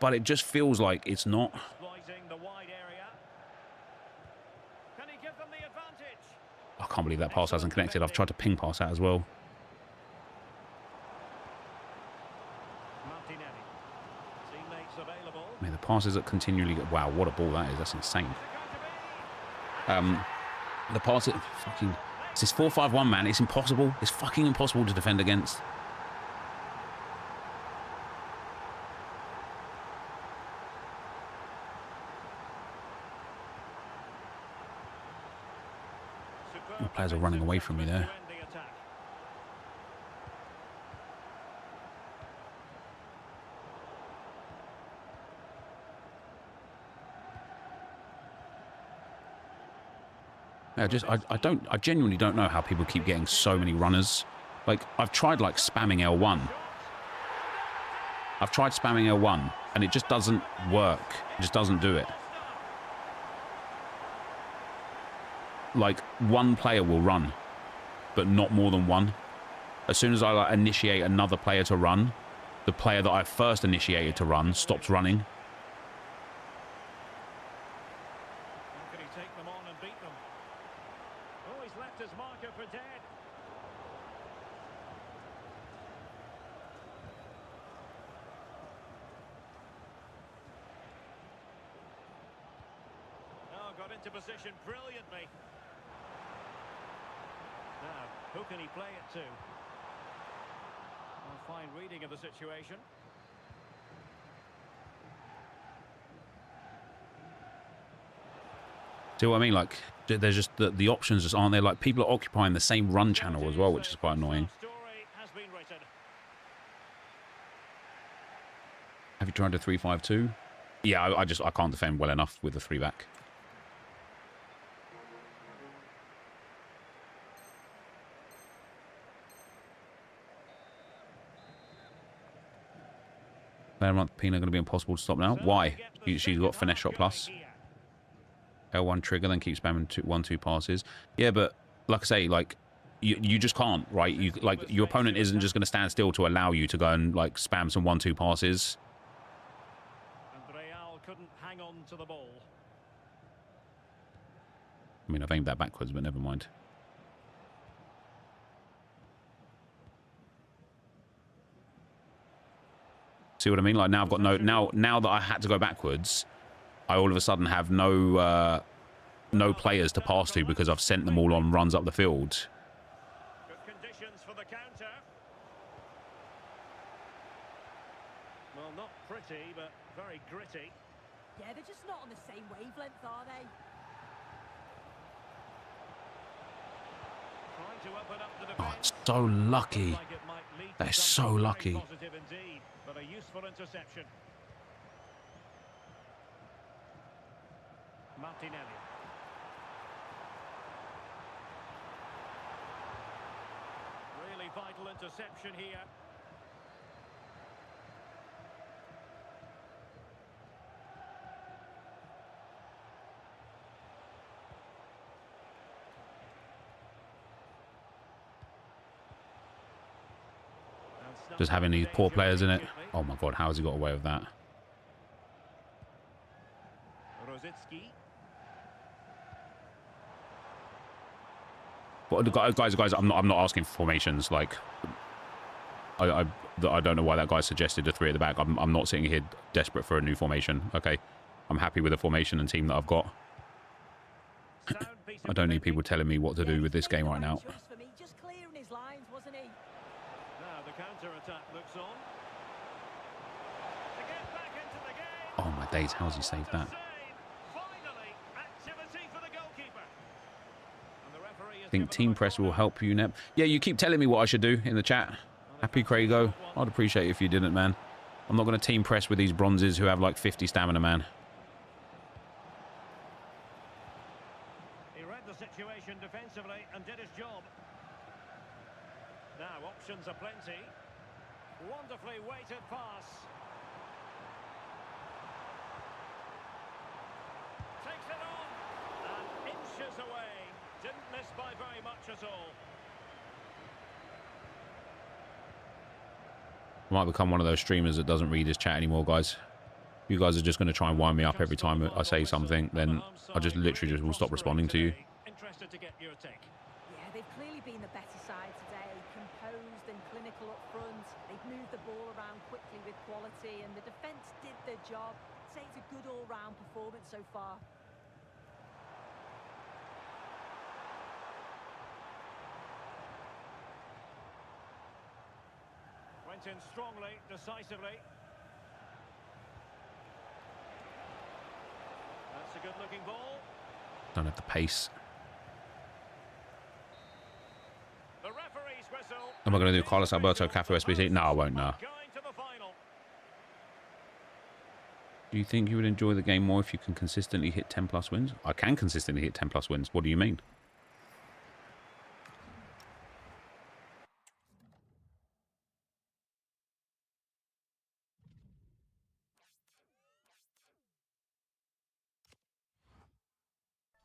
But it just feels like it's not. I can't believe that pass hasn't connected. I've tried to ping pass that as well. I mean, the passes that continually get... Wow, what a ball that is. That's insane. The pass... Fucking... It's this 4-5-1, man. It's impossible. It's fucking impossible to defend against. The players are running away from me there. Yeah, I genuinely don't know how people keep getting so many runners. Like, I've tried like spamming L1. I've tried spamming L1 and it just doesn't work. It just doesn't do it. Like, one player will run, but not more than one. As soon as I like, initiate another player to run, the player that I first initiated to run stops running. Can he take them on and beat them? Oh, he's left his marker for dead. Oh, got into position brilliantly. Now, who can he play it to? A fine reading of the situation. See what I mean? Like, there's just the options just aren't there. Like, people are occupying the same run channel as well, which is quite annoying. Have you tried a 3-5-2? Yeah, I can't defend well enough with a 3-back. Pina going to be impossible to stop now. Why? She's got finesse shot plus. L1 trigger, then keep spamming 1-2 passes. Yeah, but like I say, like you just can't, right? You like your opponent isn't just going to stand still to allow you to go and like spam some 1-2 passes. And Real couldn't hang on to the ball. I mean, I've aimed that backwards, but never mind. See what I mean? Like, now I've got no... Now that I had to go backwards, I all of a sudden have no players to pass to because I've sent them all on runs up the field. Good conditions for the counter. Well, not pretty, but very gritty. Yeah, they're just not on the same wavelength, are they? Trying to open up the Oh, defense. it's so lucky. Like it might lead to That is so something very lucky. positive indeed, but a useful interception. Martinelli. Really vital interception here. Just having these poor players in it. Oh my God, how has he got away with that? Rosicki. But guys, I'm not asking for formations. Like, I don't know why that guy suggested a 3 at the back. I'm not sitting here desperate for a new formation. Okay, I'm happy with the formation and team that I've got. I don't need people telling me what to do with this game right now. Just clearing his lines, wasn't he? Now the counter-attack looks on. To get back into the game. Oh my days, how's he saved that? Finally, activity for the goalkeeper. And the referee has I think team press will help you, Nep. Yeah, you keep telling me what I should do in the chat. Happy Craigo. I'd appreciate it if you didn't, man. I'm not going to team press with these bronzes who have like 50 stamina, man. He read the situation defensively and did his job. Now, options are plenty. Wonderfully weighted pass. Takes it on. And inches away. Didn't miss by very much at all. I might become one of those streamers that doesn't read his chat anymore, guys. If you guys are just going to try and wind me up every time I say something, then I just literally just will stop responding to you. Interested to get your take. Yeah, they've clearly been the better side today, composed and clinical up front. They've moved the ball around quickly with quality, and the defence did their job. I'd say it's a good all-round performance so far. Went in strongly, decisively. That's a good-looking ball. Don't have the pace. The referee's whistle. Am I going to do Carlos Alberto, Cafu, SBC? No, I won't, no. Going to the final. Do you think you would enjoy the game more if you can consistently hit 10+ wins? I can consistently hit 10+ wins. What do you mean?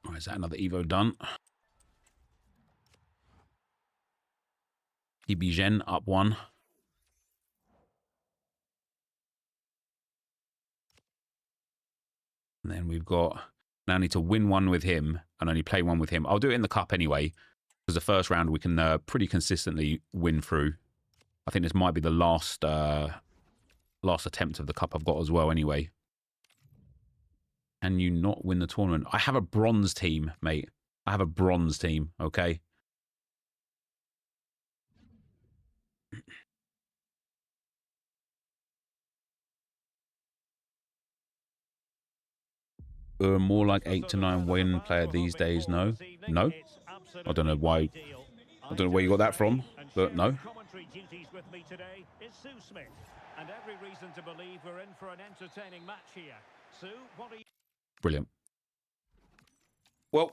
All right, is that another Evo done? Ibigen up 1. And then we've got, now I need to win 1 with him and only play 1 with him. I'll do it in the cup anyway, because the first round we can pretty consistently win through. I think this might be the last attempt of the cup I've got as well anyway. Can you not win the tournament? I have a bronze team, mate. I have a bronze team, okay? More like 8 to 9 win player these days, no? No? I don't know why. I don't know where you got that from, but no. Commentary duties with me today is Sue Smith, and every reason to believe we're in for an entertaining match here. Sue, what are you... Brilliant. Well,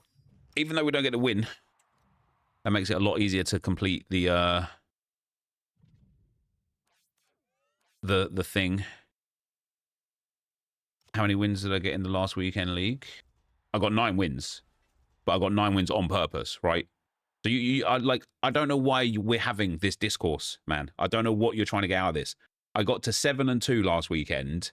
even though we don't get to win, that makes it a lot easier to complete the thing. How many wins did I get in the last weekend league? I got 9 wins, but I got 9 wins on purpose, right? So I don't know why we're having this discourse, man. I don't know what you're trying to get out of this. I got to 7-2 last weekend,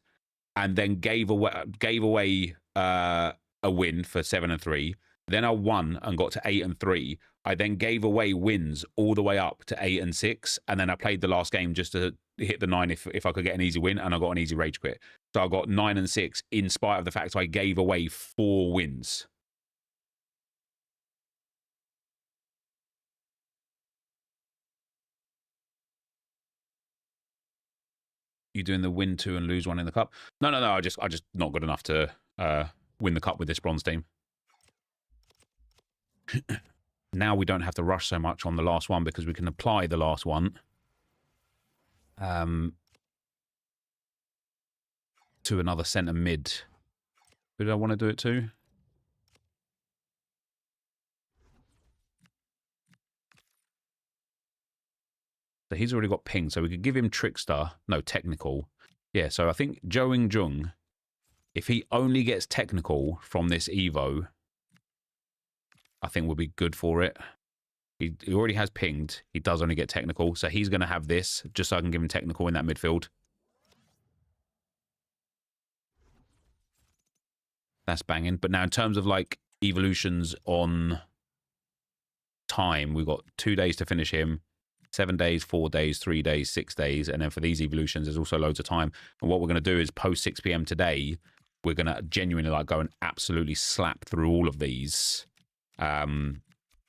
and then gave away a win for 7-3. Then I won and got to 8-3. I then gave away wins all the way up to 8-6, and then I played the last game just to hit the 9 if I could get an easy win, and I got an easy rage quit. So I got 9-6 in spite of the fact I gave away 4 wins. You doing the win 2 and lose 1 in the cup? No. I just not good enough to win the cup with this bronze team. Now we don't have to rush so much on the last one because we can apply the last one to another centre mid. Who did I want to do it to? So he's already got ping, so we could give him trickster. No, technical. Yeah, so I think Zhou Ying-jung, if he only gets technical from this Evo, I think will be good for it. He already has pinged. He does only get technical, so he's going to have this just so I can give him technical in that midfield. That's banging. But now in terms of like evolutions on time, we've got 2 days to finish him, 7 days, 4 days, 3 days, 6 days. And then for these evolutions, there's also loads of time. And what we're going to do is post 6 p.m. today, we're going to genuinely like go and absolutely slap through all of these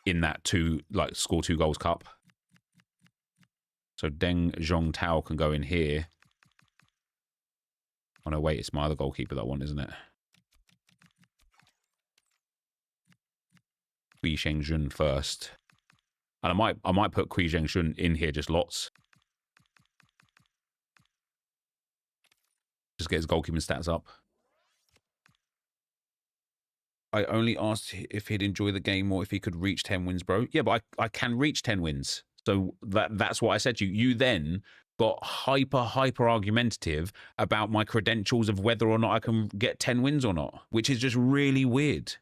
in that score 2 goals cup. So Deng Zhongtao can go in here. Oh no, wait, it's my other goalkeeper that I want, isn't it? Kui Zhengjun first. And I might put Kui Zhengjun in here just lots. Just get his goalkeeping stats up. I only asked if he'd enjoy the game or if he could reach 10 wins, bro. Yeah, but I can reach 10 wins. So that's what I said to you. You then got hyper argumentative about my credentials of whether or not I can get 10 wins or not, which is just really weird.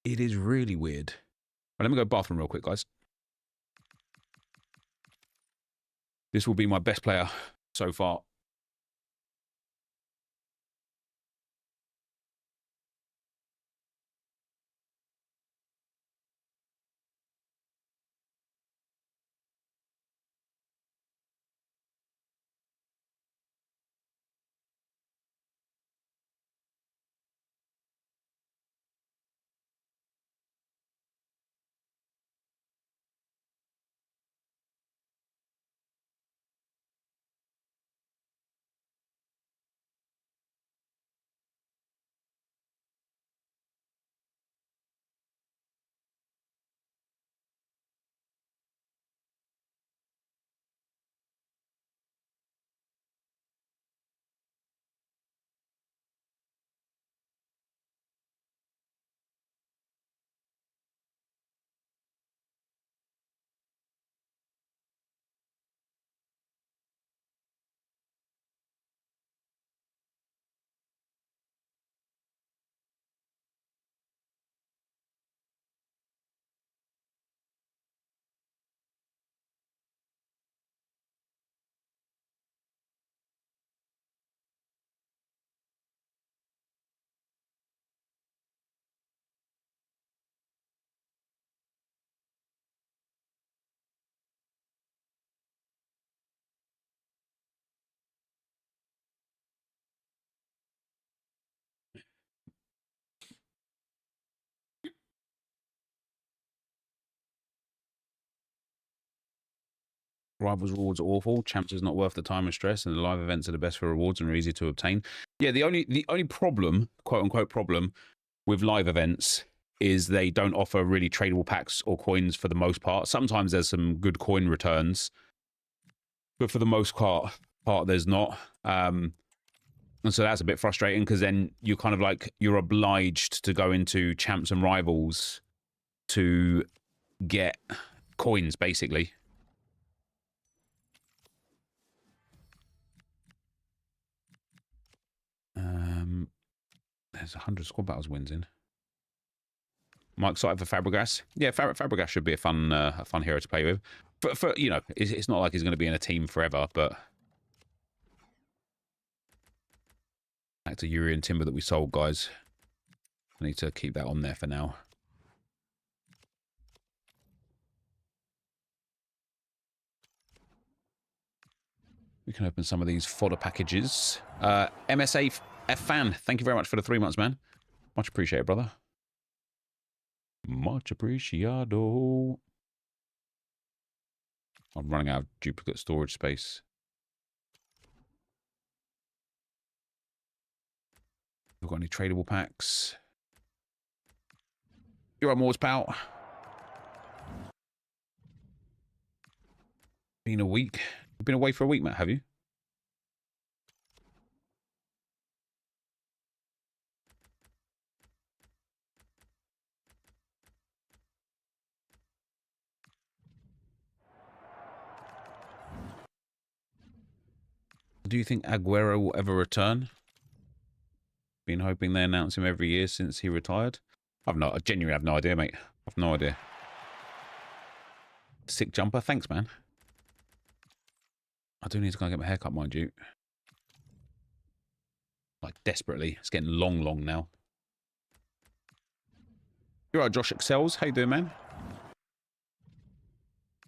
It is really weird. Right, let me go bathroom real quick, guys. This will be my best player so far. Rivals rewards are awful. Champs is not worth the time and stress, and the live events are the best for rewards and are easy to obtain. Yeah, the only problem, quote unquote problem, with live events is they don't offer really tradable packs or coins for the most part. Sometimes there's some good coin returns, but for the most part there's not. And so that's a bit frustrating because then you're kind of like you're obliged to go into champs and rivals to get coins, basically. There's 100 squad battles wins in. Mike excited for Fabregas. Yeah, Fabregas should be a fun hero to play with. For you know, it's not like he's going to be in a team forever, but back to Yuri and Timber that we sold, guys. I need to keep that on there for now. We can open some of these fodder packages. MSA F fan, thank you very much for the 3 months, man. Much appreciated, brother. Much appreciado. I'm running out of duplicate storage space. We've got any tradable packs? You're on Moore's pal. Been a week. You've been away for a week, Matt, have you? Do you think Aguero will ever return? Been hoping they announce him every year since he retired. I genuinely have no idea, mate. I've no idea. Sick jumper. Thanks, man. I do need to go and get my haircut, mind you. Like, desperately. It's getting long now. You're right, Josh Excels. How you doing, man?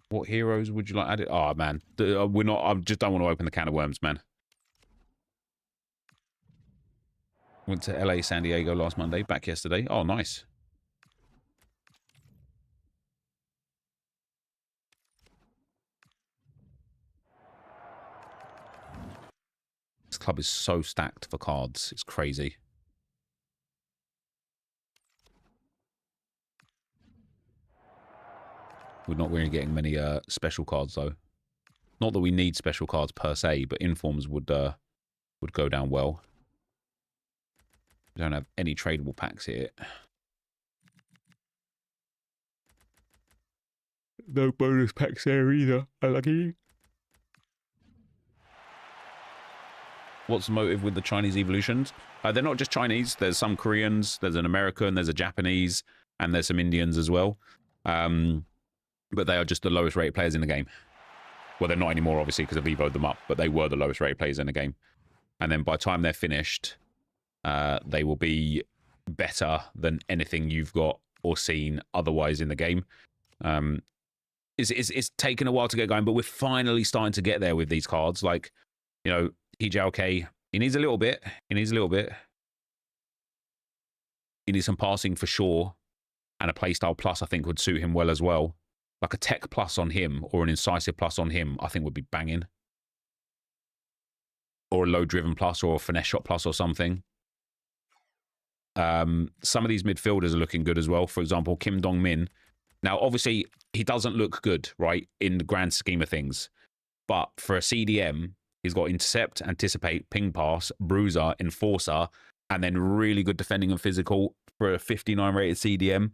What heroes would you like added? Oh, man. We're not... I just don't want to open the can of worms, man. Went to LA, San Diego last Monday. Back yesterday. Oh, nice. This club is so stacked for cards. It's crazy. We're not really getting many special cards, though. Not that we need special cards per se, but informs would go down well. We don't have any tradable packs here. No bonus packs there either. Unlucky. What's the motive with the Chinese evolutions? They're not just Chinese. There's some Koreans, there's an American, there's a Japanese, and there's some Indians as well. But they are just the lowest rated players in the game. Well, they're not anymore, obviously, because I've evoed them up, but they were the lowest rated players in the game. And then by the time they're finished, they will be better than anything you've got or seen otherwise in the game. It's taken a while to get going, but we're finally starting to get there with these cards. Like, you know, Hijauke, he needs a little bit. He needs some passing for sure. And a playstyle plus, I think, would suit him well as well. Like a tech plus on him or an incisive plus on him, I think would be banging. Or a low driven plus or a finesse shot plus or something. Some of these midfielders are looking good as well. For example, Kim Dong-min. Now, obviously, he doesn't look good, right, in the grand scheme of things. But for a CDM, he's got intercept, anticipate, ping pass, bruiser, enforcer, and then really good defending and physical for a 59 rated CDM.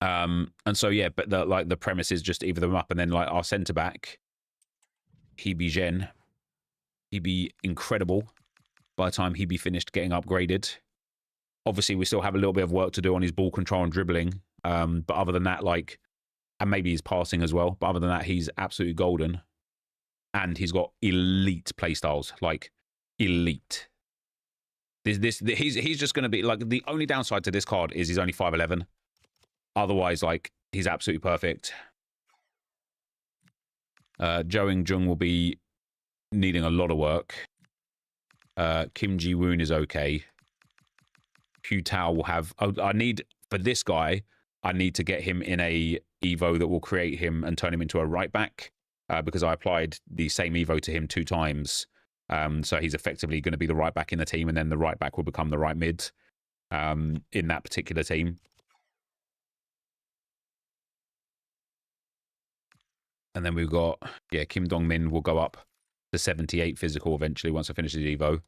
And so, yeah, but the premise is just either them up, and then like our centre back, he'd be incredible by the time he'd be finished getting upgraded. Obviously, we still have a little bit of work to do on his ball control and dribbling. But other than that, like, and maybe his passing as well. But other than that, he's absolutely golden. And he's got elite playstyles, like elite. He's just going to be like, the only downside to this card is he's only 5'11". Otherwise, like, he's absolutely perfect. Jo In-jung will be needing a lot of work. Kim Ji-woon is okay. Hu Tao will have... I need... For this guy, I need to get him in a Evo that will create him and turn him into a right back. Because I applied the same Evo to him 2 times. So he's effectively going to be the right back in the team, and then the right back will become the right mid in that particular team. And then we've got, yeah, Kim Dong-min will go up to 78 physical eventually once I finish his Evo.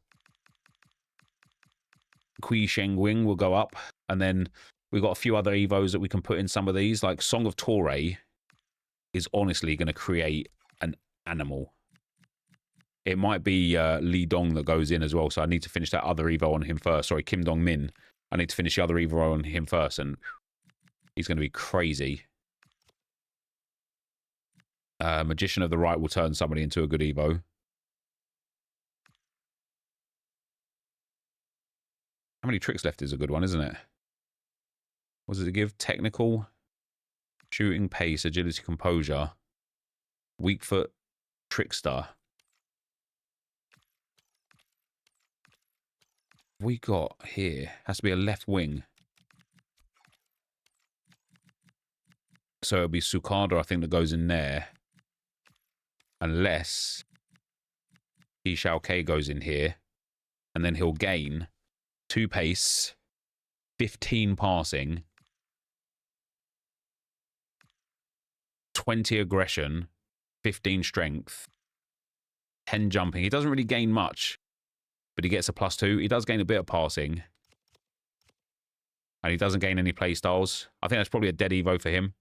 Kui Sheng-wing will go up. And then we've got a few other Evos that we can put in some of these. Like Song of Torre is honestly going to create an animal. It might be Lee Dong that goes in as well. So I need to finish that other Evo on him first. Sorry, Kim Dong-min. I need to finish the other Evo on him first. And he's going to be crazy. Magician of the Right will turn somebody into a good Evo. How many tricks left is a good one, isn't it? What does it give? Technical, shooting, pace, agility, composure, weak foot, trickster. We got here has to be a left wing. So it'll be Sukada, I think, that goes in there. Unless Hijauke goes in here. And then he'll gain 2 pace, 15 passing, 20 aggression, 15 strength, 10 jumping. He doesn't really gain much, but he gets a +2. He does gain a bit of passing. And he doesn't gain any play styles. I think that's probably a dead Evo for him.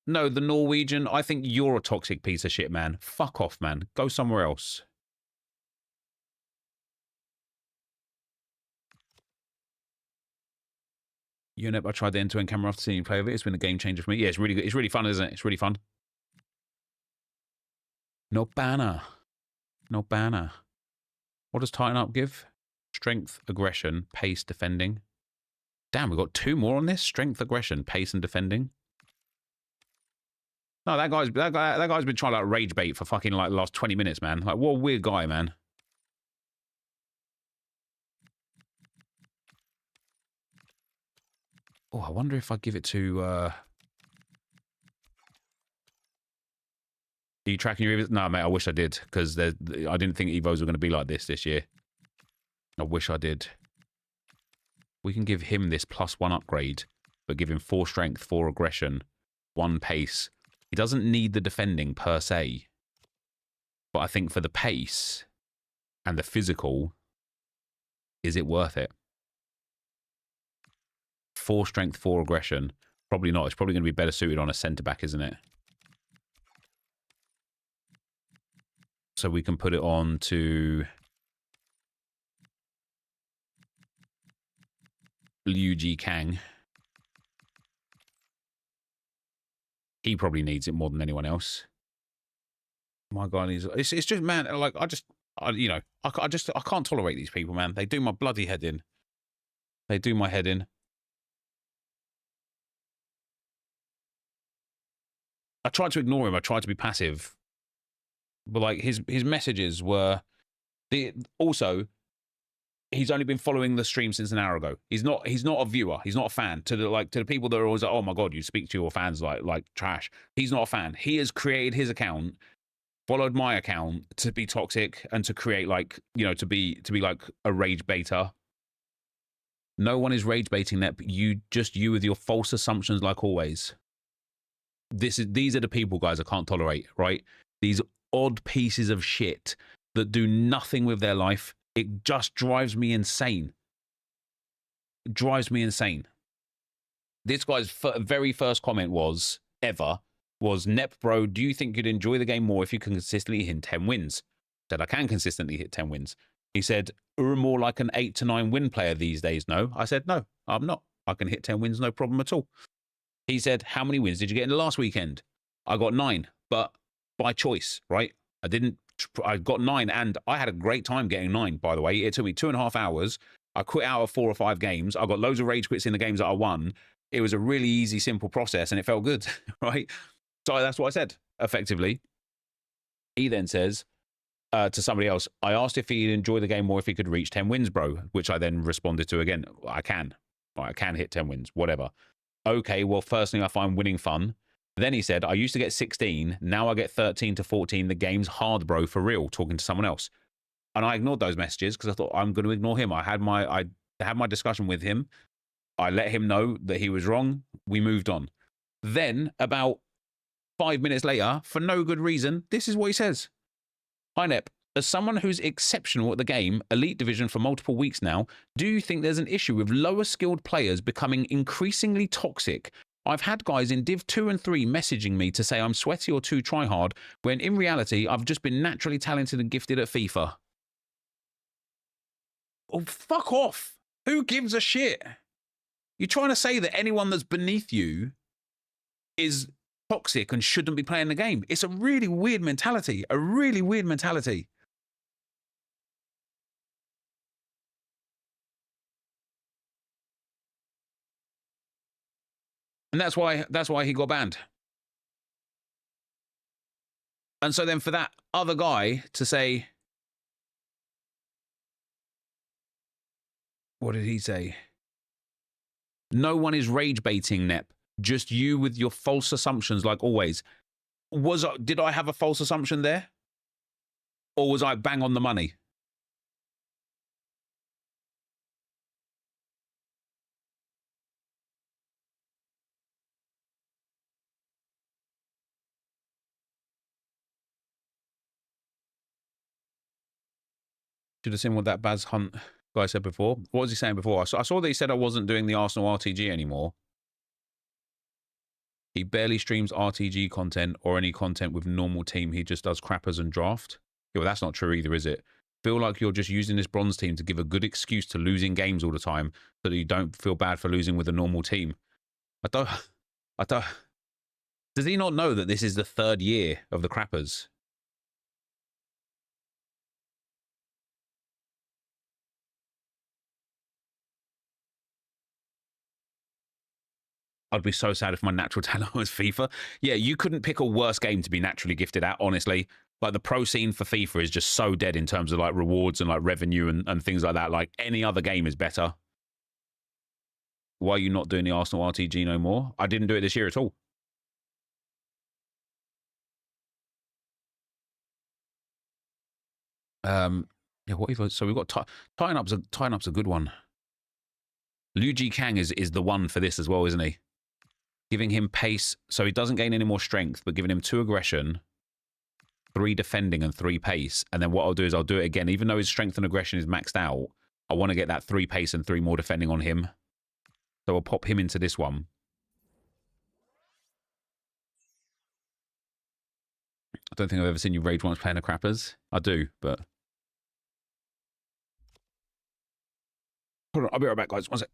No, the Norwegian, I think you're a toxic piece of shit, man. Fuck off, man. Go somewhere else. UNEP, I tried the end-to-end camera after seeing you play with it. It's been a game changer for me. Yeah, it's really good. It's really fun, isn't it? It's really fun. No banner. No banner. What does Tighten Up give? Strength, aggression, pace, defending. Damn, we've got 2 more on this. Strength, aggression, pace, and defending. No, that guy's been trying to like rage bait for fucking like the last 20 minutes, man. Like, what a weird guy, man. Oh, I wonder if I give it to Are you tracking your evos? No, mate, I wish I did, because I didn't think evos were going to be like this year. I wish I did. We can give him this +1 upgrade, but give him 4 strength, 4 aggression, 1 pace. He doesn't need the defending per se, but I think for the pace and the physical, is it worth it? 4 strength, 4 aggression. Probably not. It's probably going to be better suited on a centre-back, isn't it? So we can put it on to Liu Ji Kang. He probably needs it more than anyone else. My God, it's just, man, like, you know, I can't tolerate these people, man. They do my bloody head in. They do my head in. I tried to ignore him. I tried to be passive. But, like, his messages were... Also, he's only been following the stream since an hour ago. He's not a viewer. He's not a fan. To the people that are always like, oh my God, you speak to your fans like trash. He's not a fan. He has created his account, followed my account to be toxic and to create, like, you know, to be like a rage baiter. No one is rage baiting that. You with your false assumptions, like always. These are the people, guys, I can't tolerate, right? These odd pieces of shit that do nothing with their life. It just drives me insane. It drives me insane. This guy's very first comment was, Nep bro, do you think you'd enjoy the game more if you can consistently hit 10 wins? I said, I can consistently hit 10 wins. He said, you're more like an 8 to 9 win player these days, no? I said, no, I'm not. I can hit 10 wins, no problem at all. He said, how many wins did you get in the last weekend? I got 9, but by choice, right? I got 9, and I had a great time getting 9, by the way. It took me 2.5 hours. I quit out of 4 or 5 games. I got loads of rage quits in the games that I won. It was a really easy, simple process, and it felt good, right? So that's what I said, effectively. He then says to somebody else, I asked if he'd enjoy the game more if he could reach 10 wins, bro, which I then responded to again. I can hit 10 wins, whatever. Okay, well, firstly, I find winning fun. Then he said, I used to get 16. Now I get 13 to 14. The game's hard, bro, for real, talking to someone else. And I ignored those messages because I thought, I'm going to ignore him. I had my discussion with him. I let him know that he was wrong. We moved on. Then, about 5 minutes later, for no good reason, this is what he says. Hi, Nep. As someone who's exceptional at the game, Elite Division for multiple weeks now, do you think there's an issue with lower skilled players becoming increasingly toxic? I've had guys in Div 2 and 3 messaging me to say I'm sweaty or too tryhard, when in reality, I've just been naturally talented and gifted at FIFA. Oh, fuck off. Who gives a shit? You're trying to say that anyone that's beneath you is toxic and shouldn't be playing the game. It's a really weird mentality. A really weird mentality. And that's why he got banned. And so then for that other guy to say, what did he say? No one is rage baiting, Nep. Just you with your false assumptions, like always. Did I have a false assumption there? Or was I bang on the money? Should have seen what that Baz Hunt guy said before. What was he saying before? I saw that he said I wasn't doing the Arsenal RTG anymore. He barely streams RTG content or any content with normal team. He just does crappers and draft. Yeah, well, that's not true either, is it? Feel like you're just using this bronze team to give a good excuse to losing games all the time so that you don't feel bad for losing with a normal team. I don't. Does he not know that this is the 3rd year of the crappers? I'd be so sad if my natural talent was FIFA. Yeah, you couldn't pick a worse game to be naturally gifted at, honestly. Like, the pro scene for FIFA is just so dead in terms of, like, rewards and, like, revenue and things like that. Like, any other game is better. Why are you not doing the Arsenal RTG no more? I didn't do it this year at all. Yeah, what evos? So we've got tying up's a good one. Liu Ji Kang is the one for this as well, isn't he? Giving him pace, so he doesn't gain any more strength, but giving him 2 aggression, 3 defending, and 3 pace. And then what I'll do is I'll do it again. Even though his strength and aggression is maxed out, I want to get that 3 pace and 3 more defending on him. So I'll pop him into this one. I don't think I've ever seen you rage once playing a crappers. I do, but... Hold on, I'll be right back, guys. One sec.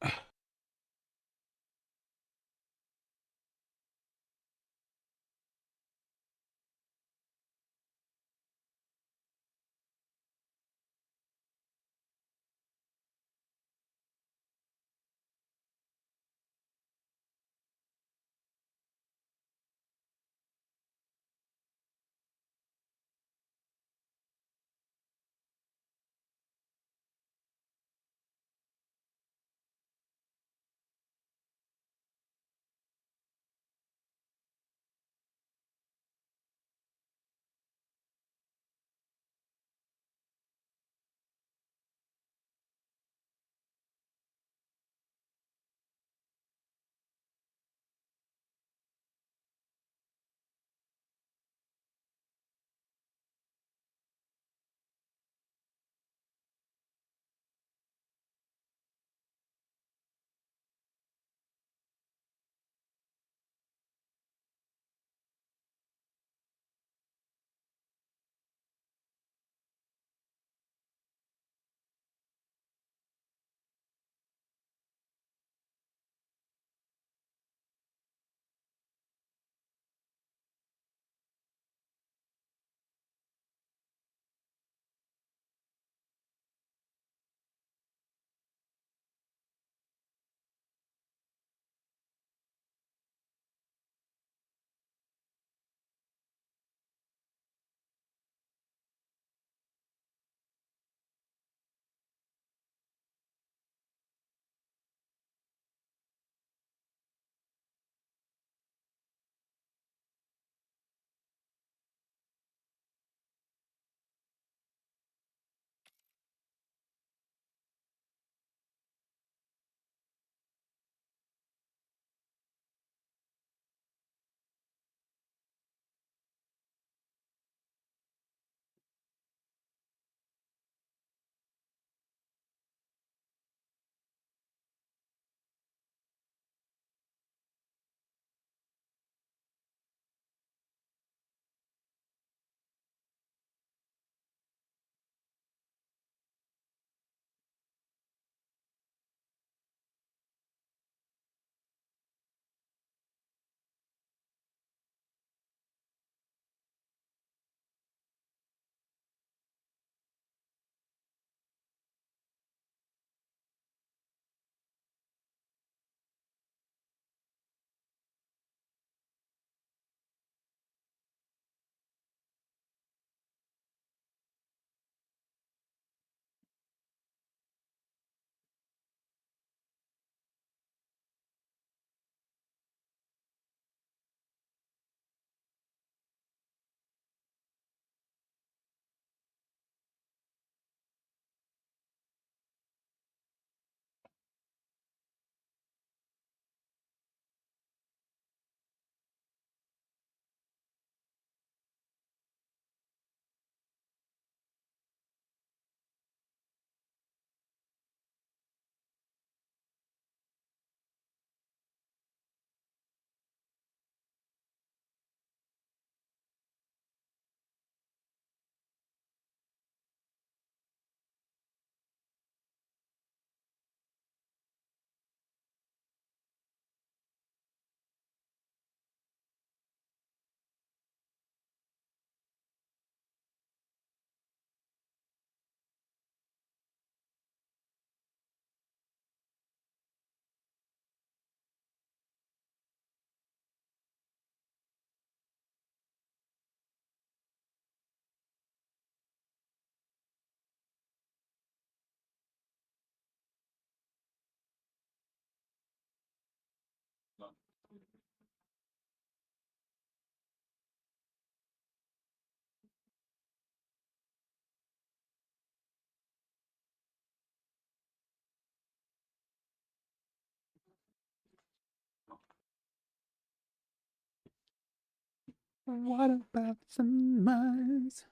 What about sunrise?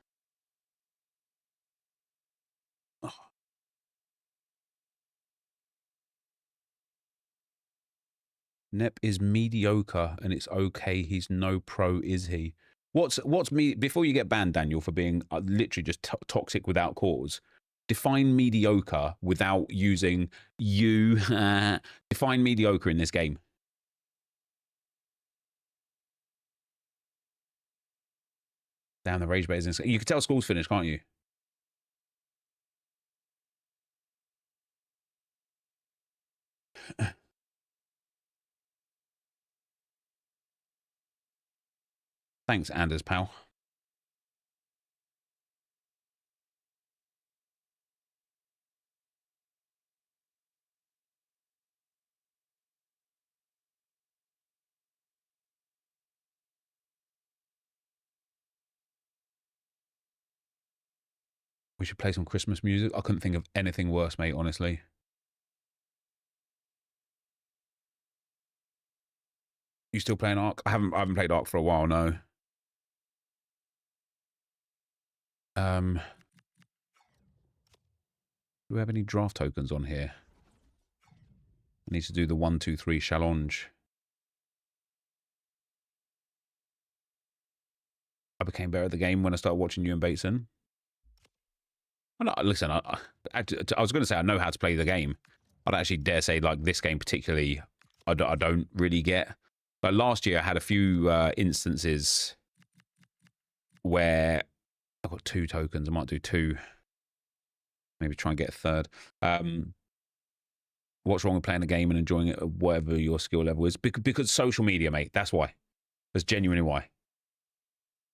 Oh. Nep is mediocre, and it's okay. He's no pro, is he? What's me? Before you get banned, Daniel, for being literally just toxic without cause, define mediocre without using you. Define mediocre in this game. Down the rage bait is you can tell school's finished, can't you? Thanks, Anders, pal. We should play some Christmas music. I couldn't think of anything worse, mate, honestly. You still playing Ark? I haven't played Ark for a while, no. Do we have any draft tokens on here? I need to do the 1, 2, 3 challenge. I became better at the game when I started watching you and Bateson. Listen, I was going to say I know how to play the game. I don't actually dare say like this game particularly. I don't really get. But last year I had a few instances where I've got 2 tokens. I might do 2. Maybe try and get a 3rd. What's wrong with playing a game and enjoying it at whatever your skill level is? Because social media, mate. That's why. That's genuinely why.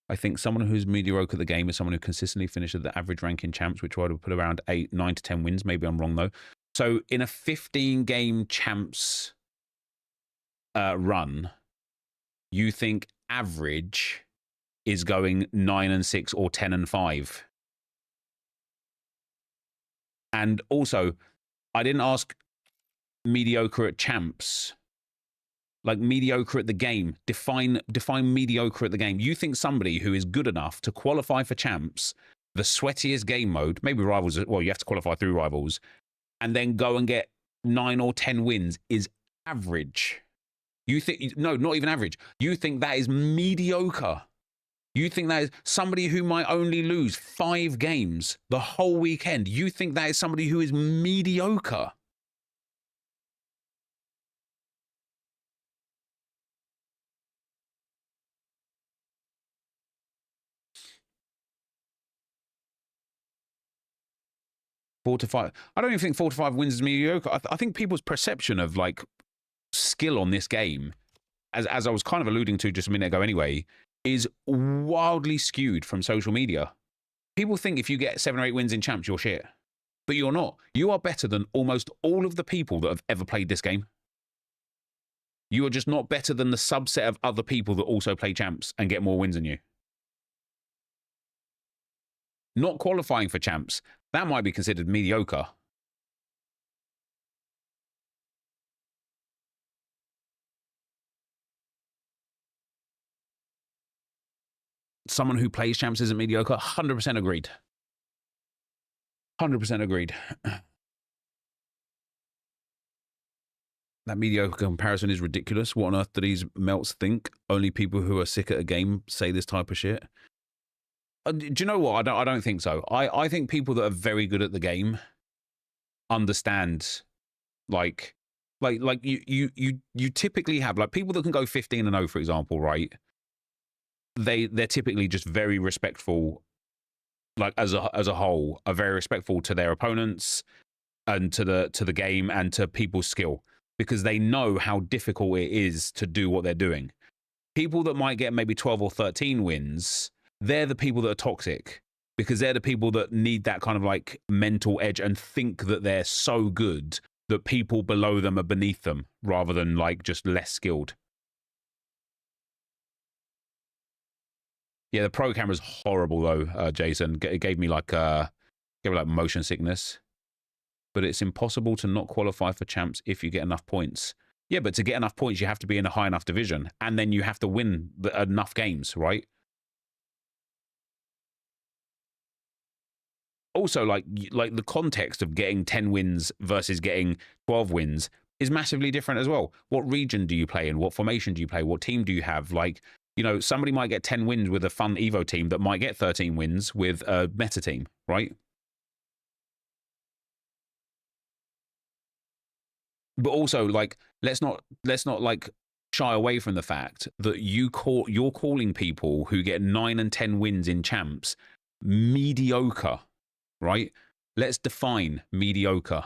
I think someone who's mediocre at the game is someone who consistently finishes the average rank in champs, which I would put around 9 to 10 wins. Maybe I'm wrong, though. So in a 15-game champs run, you think average is going 9 and 6 or 10 and 5? And also, I didn't ask mediocre at champs. Like mediocre at the game. Define mediocre at the game. You think somebody who is good enough to qualify for champs, the sweatiest game mode, maybe rivals, well, you have to qualify through rivals, and then go and get 9 or 10 wins is average. You think, no, not even average. You think that is mediocre. You think that is somebody who might only lose 5 games the whole weekend. You think that is somebody who is mediocre. 4 to 5. I don't even think 4 to 5 wins is mediocre. I think people's perception of like skill on this game, as I was kind of alluding to just a minute ago anyway, is wildly skewed from social media. People think if you get 7 or 8 wins in champs, you're shit. But you're not. You are better than almost all of the people that have ever played this game. You are just not better than the subset of other people that also play champs and get more wins than you. Not qualifying for champs, that might be considered mediocre. Someone who plays champs isn't mediocre. 100% agreed. 100% agreed. That mediocre comparison is ridiculous. What on earth do these melts think? Only people who are sick at a game say this type of shit. Do you know what? I don't think so. I think people that are very good at the game understand, like you typically have like people that can go 15-0, for example, right? They're typically just very respectful, like as a whole, are very respectful to their opponents and to the game and to people's skill, because they know how difficult it is to do what they're doing. People that might get maybe 12 or 13 wins, they're the people that are toxic, because they're the people that need that kind of like mental edge and think that they're so good that people below them are beneath them rather than like just less skilled. Yeah, the pro camera's horrible though, Jason. It gave me like motion sickness. But it's impossible to not qualify for champs if you get enough points. Yeah, but to get enough points, you have to be in a high enough division, and then you have to win enough games, right? Also, like the context of getting 10 wins versus getting 12 wins is massively different as well. What region do you play in? What formation do you play? What team do you have? Like, you know, somebody might get 10 wins with a fun Evo team that might get 13 wins with a meta team, right? But also, like, let's not like shy away from the fact that you're calling people who get 9 and 10 wins in champs mediocre, right? Let's define mediocre.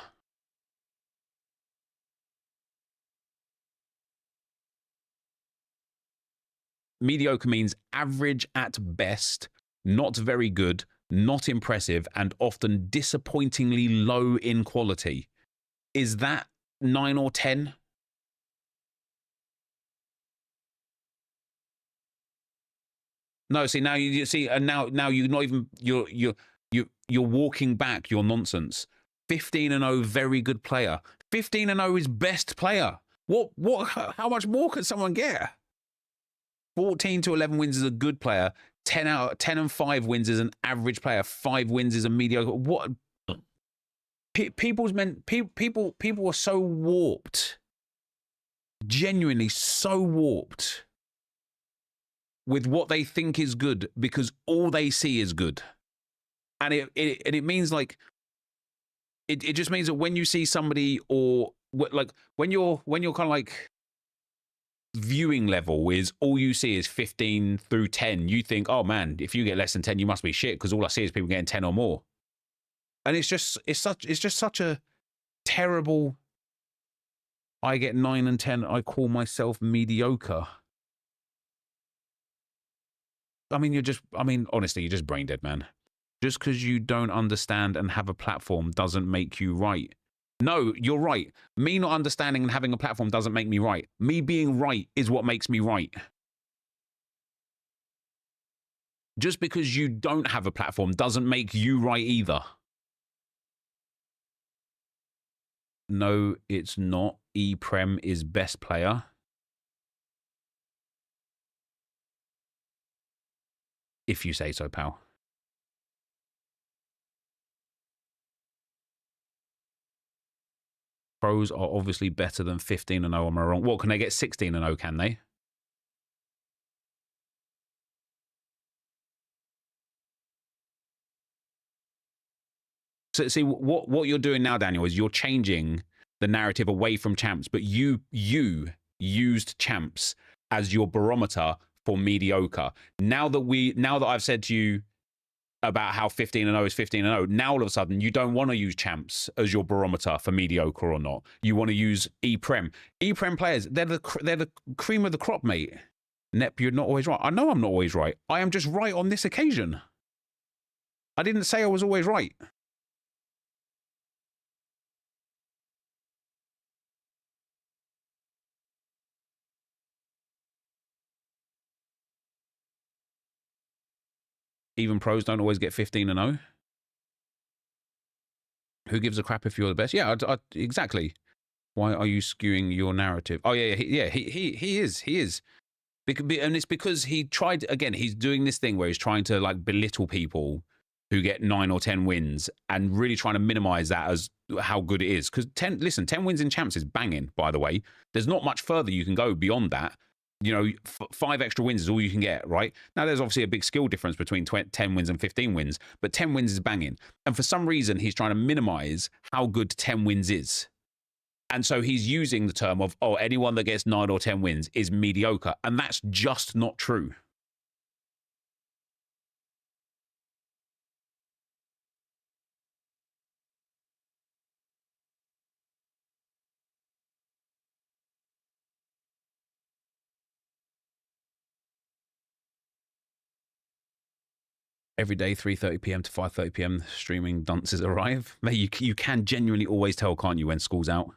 Mediocre means average at best, not very good, not impressive, and often disappointingly low in quality. Is that 9 or 10? No, see, now you see, and now you're not even you're walking back your nonsense. 15-0, very good player. 15-0 is best player. What how much more could someone get? 14 to 11 wins is a good player. 10 and 5 wins is an average player. 5 wins is a mediocre. What? People are so warped. Genuinely so warped with what they think is good because all they see is good. And it means like it just means that when you see somebody or like when you're kind of like viewing level is all you see is 15 through 10, you think, oh man, if you get less than 10 you must be shit because all I see is people getting 10 or more. And it's just such a terrible, I get 9 and 10, I call myself mediocre. I mean honestly, you're just brain dead, man. Just because you don't understand and have a platform doesn't make you right. No, you're right. Me not understanding and having a platform doesn't make me right. Me being right is what makes me right. Just because you don't have a platform doesn't make you right either. No, it's not. E-Prem is best player. If you say so, pal. Pros are obviously better than 15-0, am I wrong? What, can they get 16-0, can they? So see, what you're doing now, Daniel, is you're changing the narrative away from champs, but you used champs as your barometer for mediocre. Now that I've said to you about how 15-0 is 15-0, now all of a sudden you don't want to use champs as your barometer for mediocre or not. You want to use E-Prem. E-Prem players, they're the cream of the crop, mate. Nep, you're not always right. I know I'm not always right. I am just right on this occasion. I didn't say I was always right. Even pros don't always get 15-0. Who gives a crap if you're the best? Yeah, exactly. Why are you skewing your narrative? Oh yeah, he is. And it's because he tried, again, he's doing this thing where he's trying to like belittle people who get 9 or 10 wins and really trying to minimize that as how good it is. Because 10 wins in champs is banging, by the way. There's not much further you can go beyond that. You know, 5 extra wins is all you can get, right? Now, there's obviously a big skill difference between 10 wins and 15 wins, but 10 wins is banging. And for some reason, he's trying to minimize how good 10 wins is. And so he's using the term of, oh, anyone that gets 9 or 10 wins is mediocre. And that's just not true. Every day, 3:30 p.m. to 5:30 p.m. streaming dunces arrive. Mate, you can genuinely always tell, can't you, when school's out?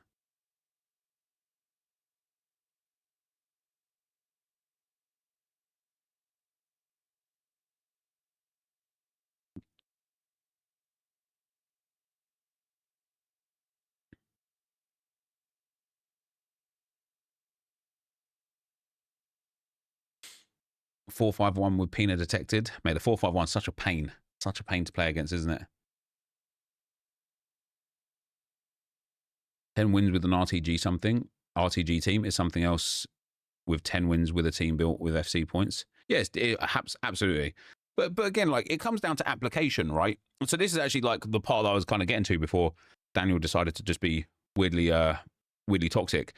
4-5-1 with Pina detected. Mate, the 4-5-1 such a pain. Such a pain to play against, isn't it? 10 wins with an RTG team is something else with 10 wins with a team built with FC points. Yes, absolutely. But again, like, it comes down to application, right? So this is actually like the part that I was kind of getting to before Daniel decided to just be weirdly toxic.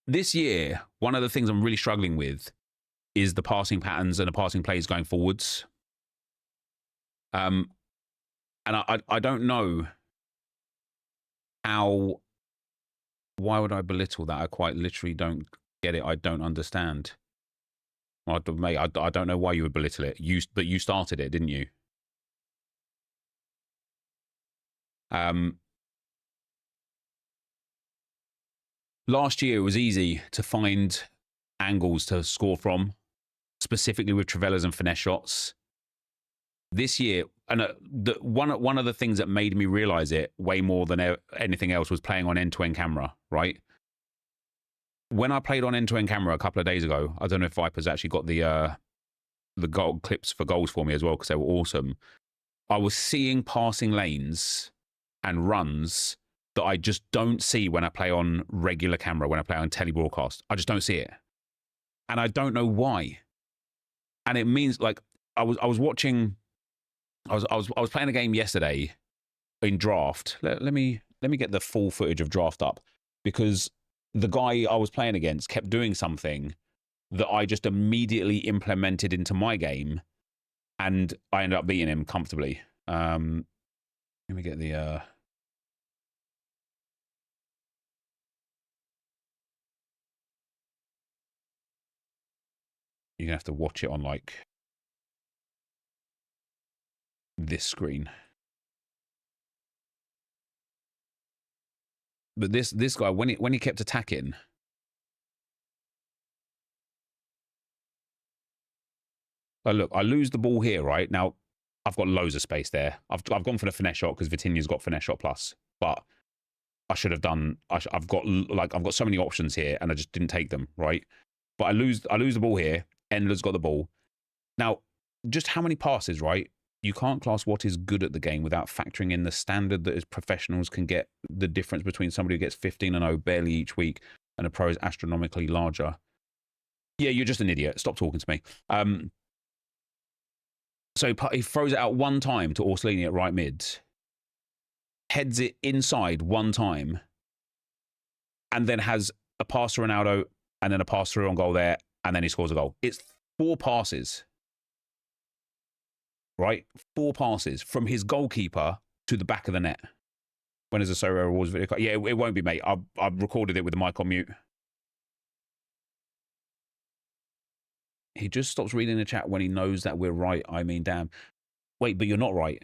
This year, one of the things I'm really struggling with is the passing patterns and the passing plays going forwards. And I don't know how. Why would I belittle that? I quite literally don't get it. I don't understand. Mate, I don't know why you would belittle it. But you started it, didn't you? Last year, it was easy to find angles to score from, specifically with Trevellas and finesse shots. This year, and one of the things that made me realize it way more than anything else was playing on end-to-end camera, right? When I played on end-to-end camera a couple of days ago, I don't know if Viper's actually got the goal clips for goals for me as well, because they were awesome. I was seeing passing lanes and runs that I just don't see when I play on regular camera, when I play on telebroadcast. I just don't see it. And I don't know why. And it means, like, I was watching, I was playing a game yesterday in draft. Let me get the full footage of draft up, because the guy I was playing against kept doing something that I just immediately implemented into my game, and I ended up beating him comfortably. Let me get the you're gonna have to watch it on like this screen. But this guy, when he kept attacking, look, I lose the ball here, right? Now, I've got loads of space there. I've gone for the finesse shot because Vitinha's got finesse shot plus, but I should have done. I've got so many options here, and I just didn't take them, right? But I lose the ball here. Endler's got the ball. Now, just how many passes, right? You can't class what is good at the game without factoring in the standard that as professionals can get, the difference between somebody who gets 15-0 barely each week and a pro is astronomically larger. Yeah, you're just an idiot. Stop talking to me. So he throws it out one time to Orsolini at right mid, heads it inside one time, and then has a pass to Ronaldo and then a pass through on goal there, and then he scores a goal. It's 4 passes. Right? 4 passes from his goalkeeper to the back of the net. When is a So Rare Awards video? Yeah, it won't be, mate. I've recorded it with the mic on mute. He just stops reading the chat when he knows that we're right. I mean, damn. Wait, but you're not right.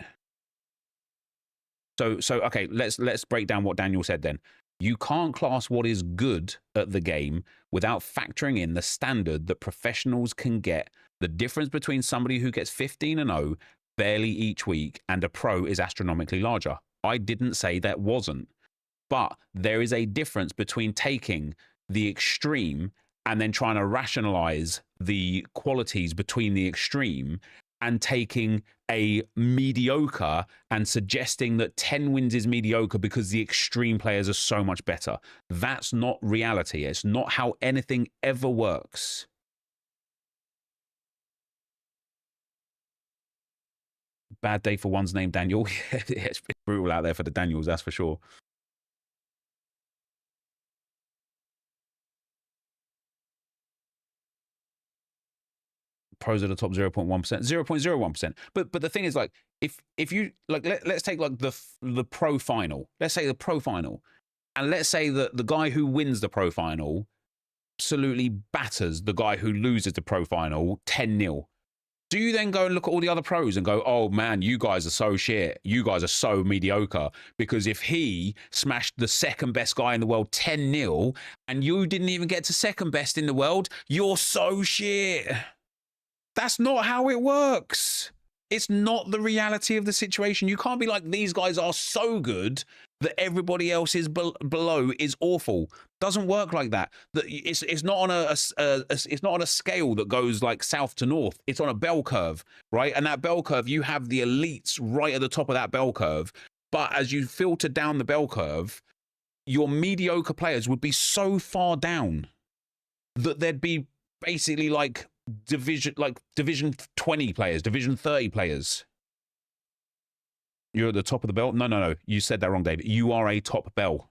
So okay, let's break down what Daniel said then. You can't class what is good at the game without factoring in the standard that professionals can get. The difference between somebody who gets 15-0 barely each week and a pro is astronomically larger. I didn't say that wasn't. But there is a difference between taking the extreme and then trying to rationalize the qualities between the extreme and taking a mediocre and suggesting that 10 wins is mediocre because the extreme players are so much better. That's not reality. It's not how anything ever works. Bad day for one's name, Daniel. It's brutal out there for the Daniels, that's for sure. Pros are the top 0.1%, 0.01%. But the thing is, like, if you like, let's take like the pro final. Let's say the pro final, and let's say that the guy who wins the pro final absolutely batters the guy who loses the pro final 10-0. Do you then go and look at all the other pros and go, oh man, you guys are so shit. You guys are so mediocre. Because if he smashed the second best guy in the world 10-0 and you didn't even get to second best in the world, you're so shit. That's not how it works. It's not the reality of the situation. You can't be like, these guys are so good that everybody else is below is awful. Doesn't work like that. It's not on it's not on a scale that goes like south to north. It's on a bell curve, right? And that bell curve, you have the elites right at the top of that bell curve. But as you filter down the bell curve, your mediocre players would be so far down that there'd be basically like division 20 players, division 30 players. You're at the top of the bell? No. You said that wrong, David. You are a top bell.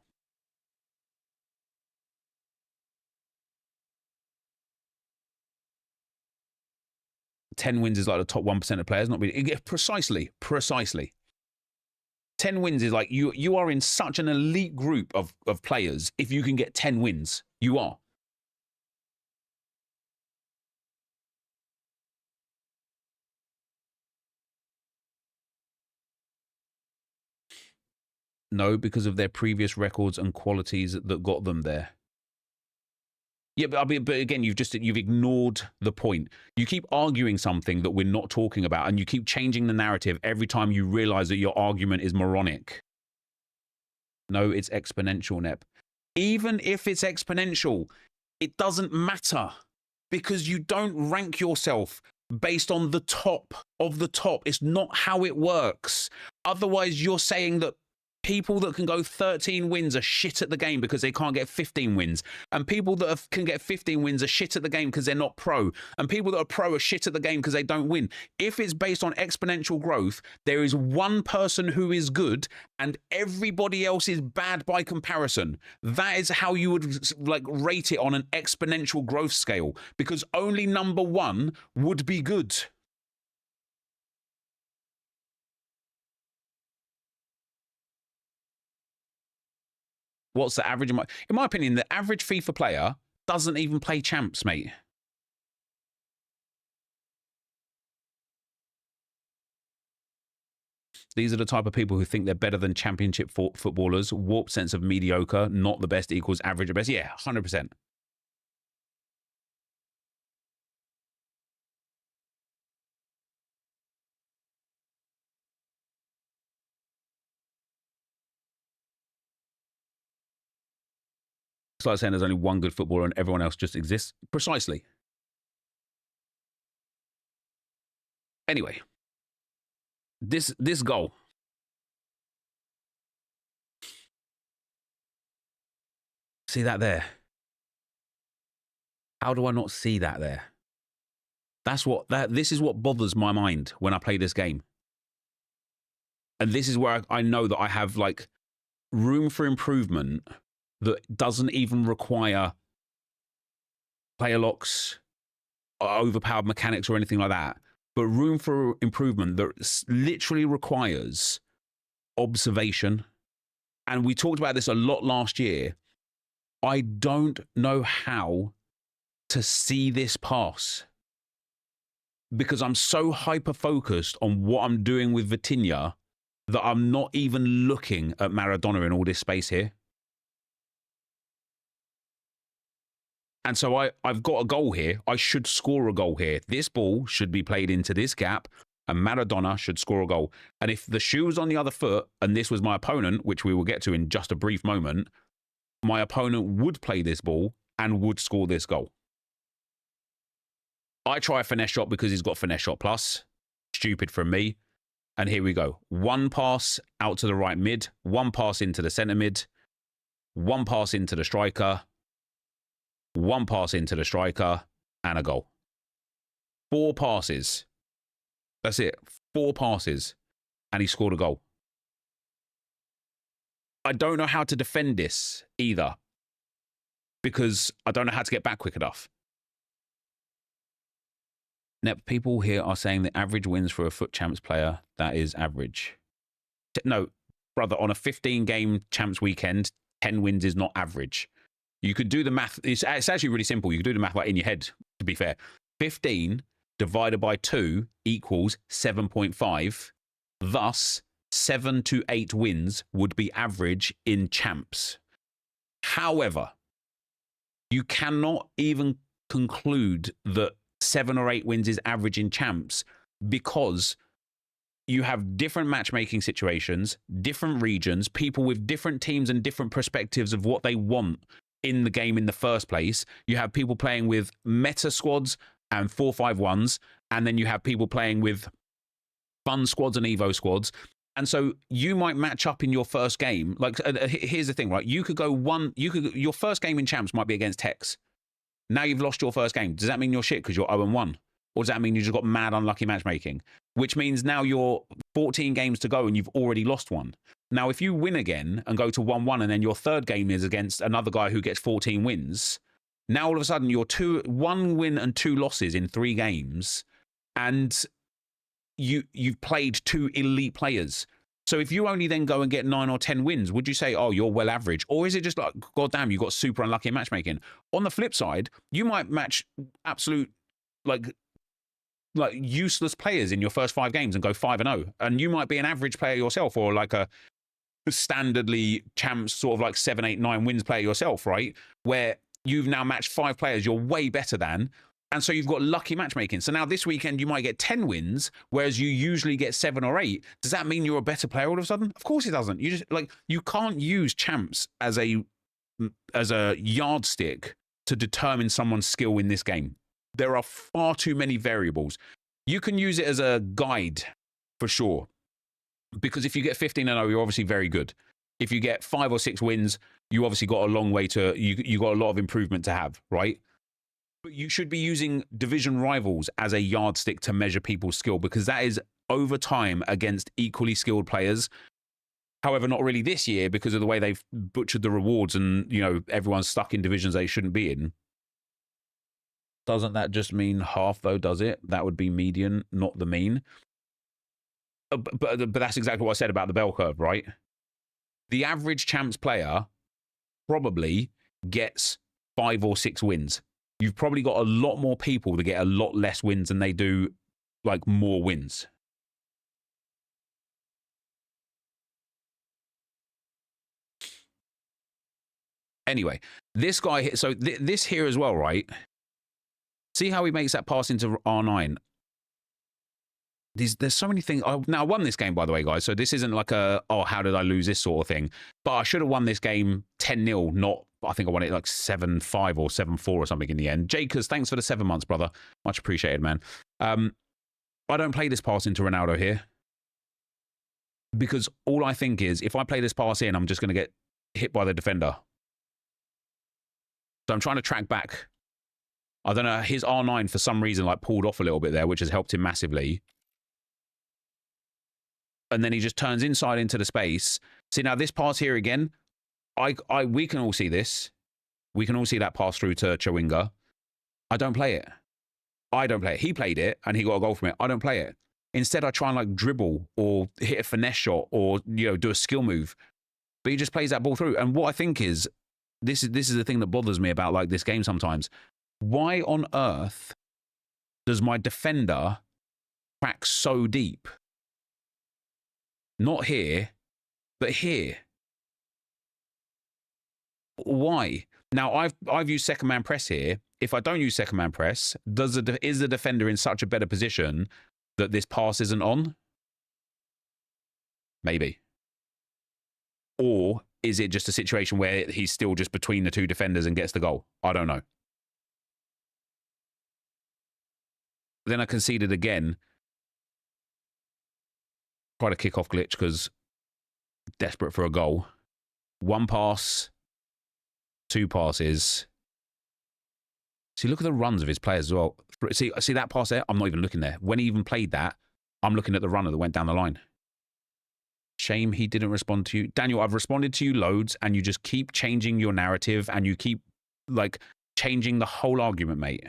Ten wins is like the top 1% of players. Not really. Precisely. 10 wins is like you are in such an elite group of players. If you can get 10 wins, you are. No, because of their previous records and qualities that got them there. Yeah, but again, you've ignored the point. You keep arguing something that we're not talking about, and you keep changing the narrative every time you realize that your argument is moronic. No, it's exponential, Nep. Even if it's exponential, it doesn't matter because you don't rank yourself based on the top of the top. It's not how it works. Otherwise, you're saying that people that can go 13 wins are shit at the game because they can't get 15 wins. And people that can get 15 wins are shit at the game because they're not pro. And people that are pro are shit at the game because they don't win. If it's based on exponential growth, there is one person who is good and everybody else is bad by comparison. That is how you would like rate it on an exponential growth scale, because only number one would be good. What's the average? In my opinion, the average FIFA player doesn't even play champs, mate. These are the type of people who think they're better than championship footballers. Warped sense of mediocre, not the best equals average at best. Yeah, 100%. It's like saying there's only one good footballer and everyone else just exists. Precisely. Anyway, this goal. See that there? How do I not see that there? This is what bothers my mind when I play this game. And this is where I know that I have like room for improvement that doesn't even require player locks, overpowered mechanics or anything like that, but room for improvement that literally requires observation. And we talked about this a lot last year. I don't know how to see this pass because I'm so hyper-focused on what I'm doing with Vitinha that I'm not even looking at Maradona in all this space here. And so I've got a goal here. I should score a goal here. This ball should be played into this gap, and Maradona should score a goal. And if the shoe was on the other foot, and this was my opponent, which we will get to in just a brief moment, my opponent would play this ball and would score this goal. I try a finesse shot because he's got finesse shot plus. Stupid from me. And here we go. One pass out to the right mid, one pass into the centre mid, one pass into the striker, one pass into the striker, and a goal. 4 passes. That's it. 4 passes. And he scored a goal. I don't know how to defend this either, because I don't know how to get back quick enough. Nep, people here are saying the average wins for a foot champs player, that is average. No, brother, on a 15-game champs weekend, 10 wins is not average. You could do the math. It's actually really simple. You could do the math like in your head, to be fair. 15 divided by 2 equals 7.5. Thus, 7 to 8 wins would be average in champs. However, you cannot even conclude that 7 or 8 wins is average in champs because you have different matchmaking situations, different regions, people with different teams and different perspectives of what they want in the game in the first place. You have people playing with meta squads and 4-5-1s, and then you have people playing with fun squads and evo squads. And so you might match up in your first game. Like, here's the thing, right? You could go your first game in champs might be against Hex. Now you've lost your first game. Does that mean you're shit because you're 0-1? Or does that mean you just got mad unlucky matchmaking? Which means now you're 14 games to go and you've already lost one. Now, if you win again and go to 1-1 and then your third game is against another guy who gets 14 wins, now all of a sudden you're 1 win and 2 losses in 3 games, and you've played 2 elite players. So if you only then go and get 9 or 10 wins, would you say, oh, you're well average? Or is it just like, God damn, you got super unlucky in matchmaking? On the flip side, you might match absolute like useless players in your first 5 games and go 5-0. And you might be an average player yourself, or like a standardly champs sort of like 7, 8, 9 wins player yourself, right? Where you've now matched 5 players you're way better than. And so you've got lucky matchmaking. So now this weekend you might get 10 wins, whereas you usually get 7 or 8. Does that mean you're a better player all of a sudden? Of course it doesn't. You just like, you can't use champs as a yardstick to determine someone's skill in this game. There are far too many variables. You can use it as a guide for sure, because if you get 15-0, you're obviously very good. If you get 5 or 6 wins, you obviously got a long way to, you got a lot of improvement to have, right? But you should be using division rivals as a yardstick to measure people's skill, because that is over time against equally skilled players. However, not really this year because of the way they've butchered the rewards and, you know, everyone's stuck in divisions they shouldn't be in. Doesn't that just mean half, though, does it? That would be median, not the mean. But that's exactly what I said about the bell curve, right? The average champs player probably gets 5 or 6 wins. You've probably got a lot more people that get a lot less wins than they do, like, more wins. Anyway, this guy, so this here as well, right? See how he makes that pass into R9. There's so many things. Now, I won this game, by the way, guys. So this isn't like a, oh, how did I lose this sort of thing? But I should have won this game 10-0, not, I think I won it like 7-5 or 7-4 or something in the end. Jakers, thanks for the 7 months, brother. Much appreciated, man. I don't play this pass into Ronaldo here, because all I think is, if I play this pass in, I'm just going to get hit by the defender. So I'm trying to track back. I don't know, his R9 for some reason like pulled off a little bit there, which has helped him massively. And then he just turns inside into the space. See, now this pass here again, we can all see this. We can all see that pass through to Chawinga. I don't play it. I don't play it. He played it and he got a goal from it. I don't play it. Instead, I try and like dribble or hit a finesse shot or, you know, do a skill move. But he just plays that ball through. And what I think is, this is the thing that bothers me about like this game sometimes. Why on earth does my defender crack so deep? Not here, but here. Why? Now, I've used second man press here. If I don't use second man press, is the defender in such a better position that this pass isn't on? Maybe. Or is it just a situation where he's still just between the 2 defenders and gets the goal? I don't know. Then I conceded again. Quite a kickoff glitch because desperate for a goal. 1 pass, 2 passes. See, look at the runs of his players as well. See that pass there? I'm not even looking there. When he even played that, I'm looking at the runner that went down the line. Shame he didn't respond to you. Daniel, I've responded to you loads, and you just keep changing your narrative, and you keep, like, changing the whole argument, mate.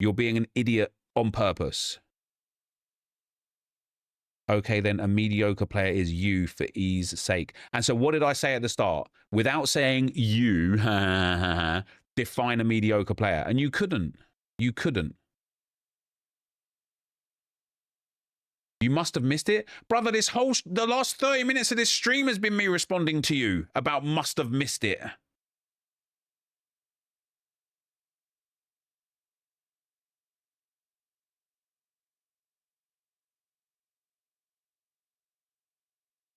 You're being an idiot on purpose. Okay, then a mediocre player is you for ease sake. And so what did I say at the start? Without saying you, define a mediocre player. And you couldn't. You couldn't. You must have missed it. Brother, the last 30 minutes of this stream has been me responding to you about must have missed it.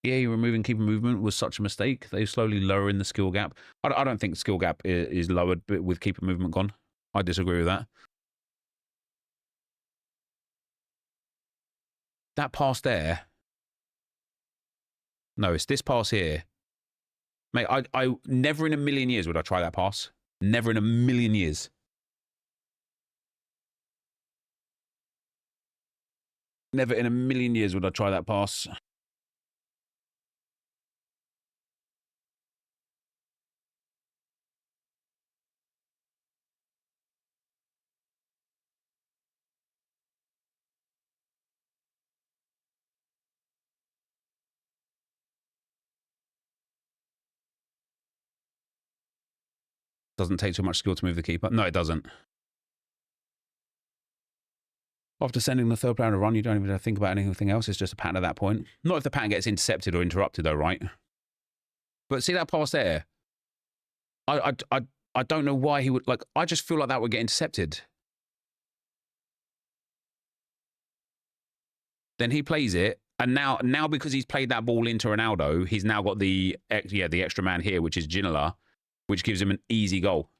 Yeah, removing keeper movement was such a mistake. They slowly lowering the skill gap. I don't think the skill gap is lowered with keeper movement gone. I disagree with that. That pass there. No, it's this pass here. Mate, I never in a million years would I try that pass. Never in a million years. Never in a million years would I try that pass. Doesn't take too much skill to move the keeper. No, it doesn't. After sending the third player on a run, you don't even think about anything else. It's just a pattern at that point. Not if the pattern gets intercepted or interrupted, though, right? But see that pass there? I don't know why he would... Like, I just feel like that would get intercepted. Then he plays it. And now because he's played that ball into Ronaldo, he's now got the extra man here, which is Ginola, which gives him an easy goal.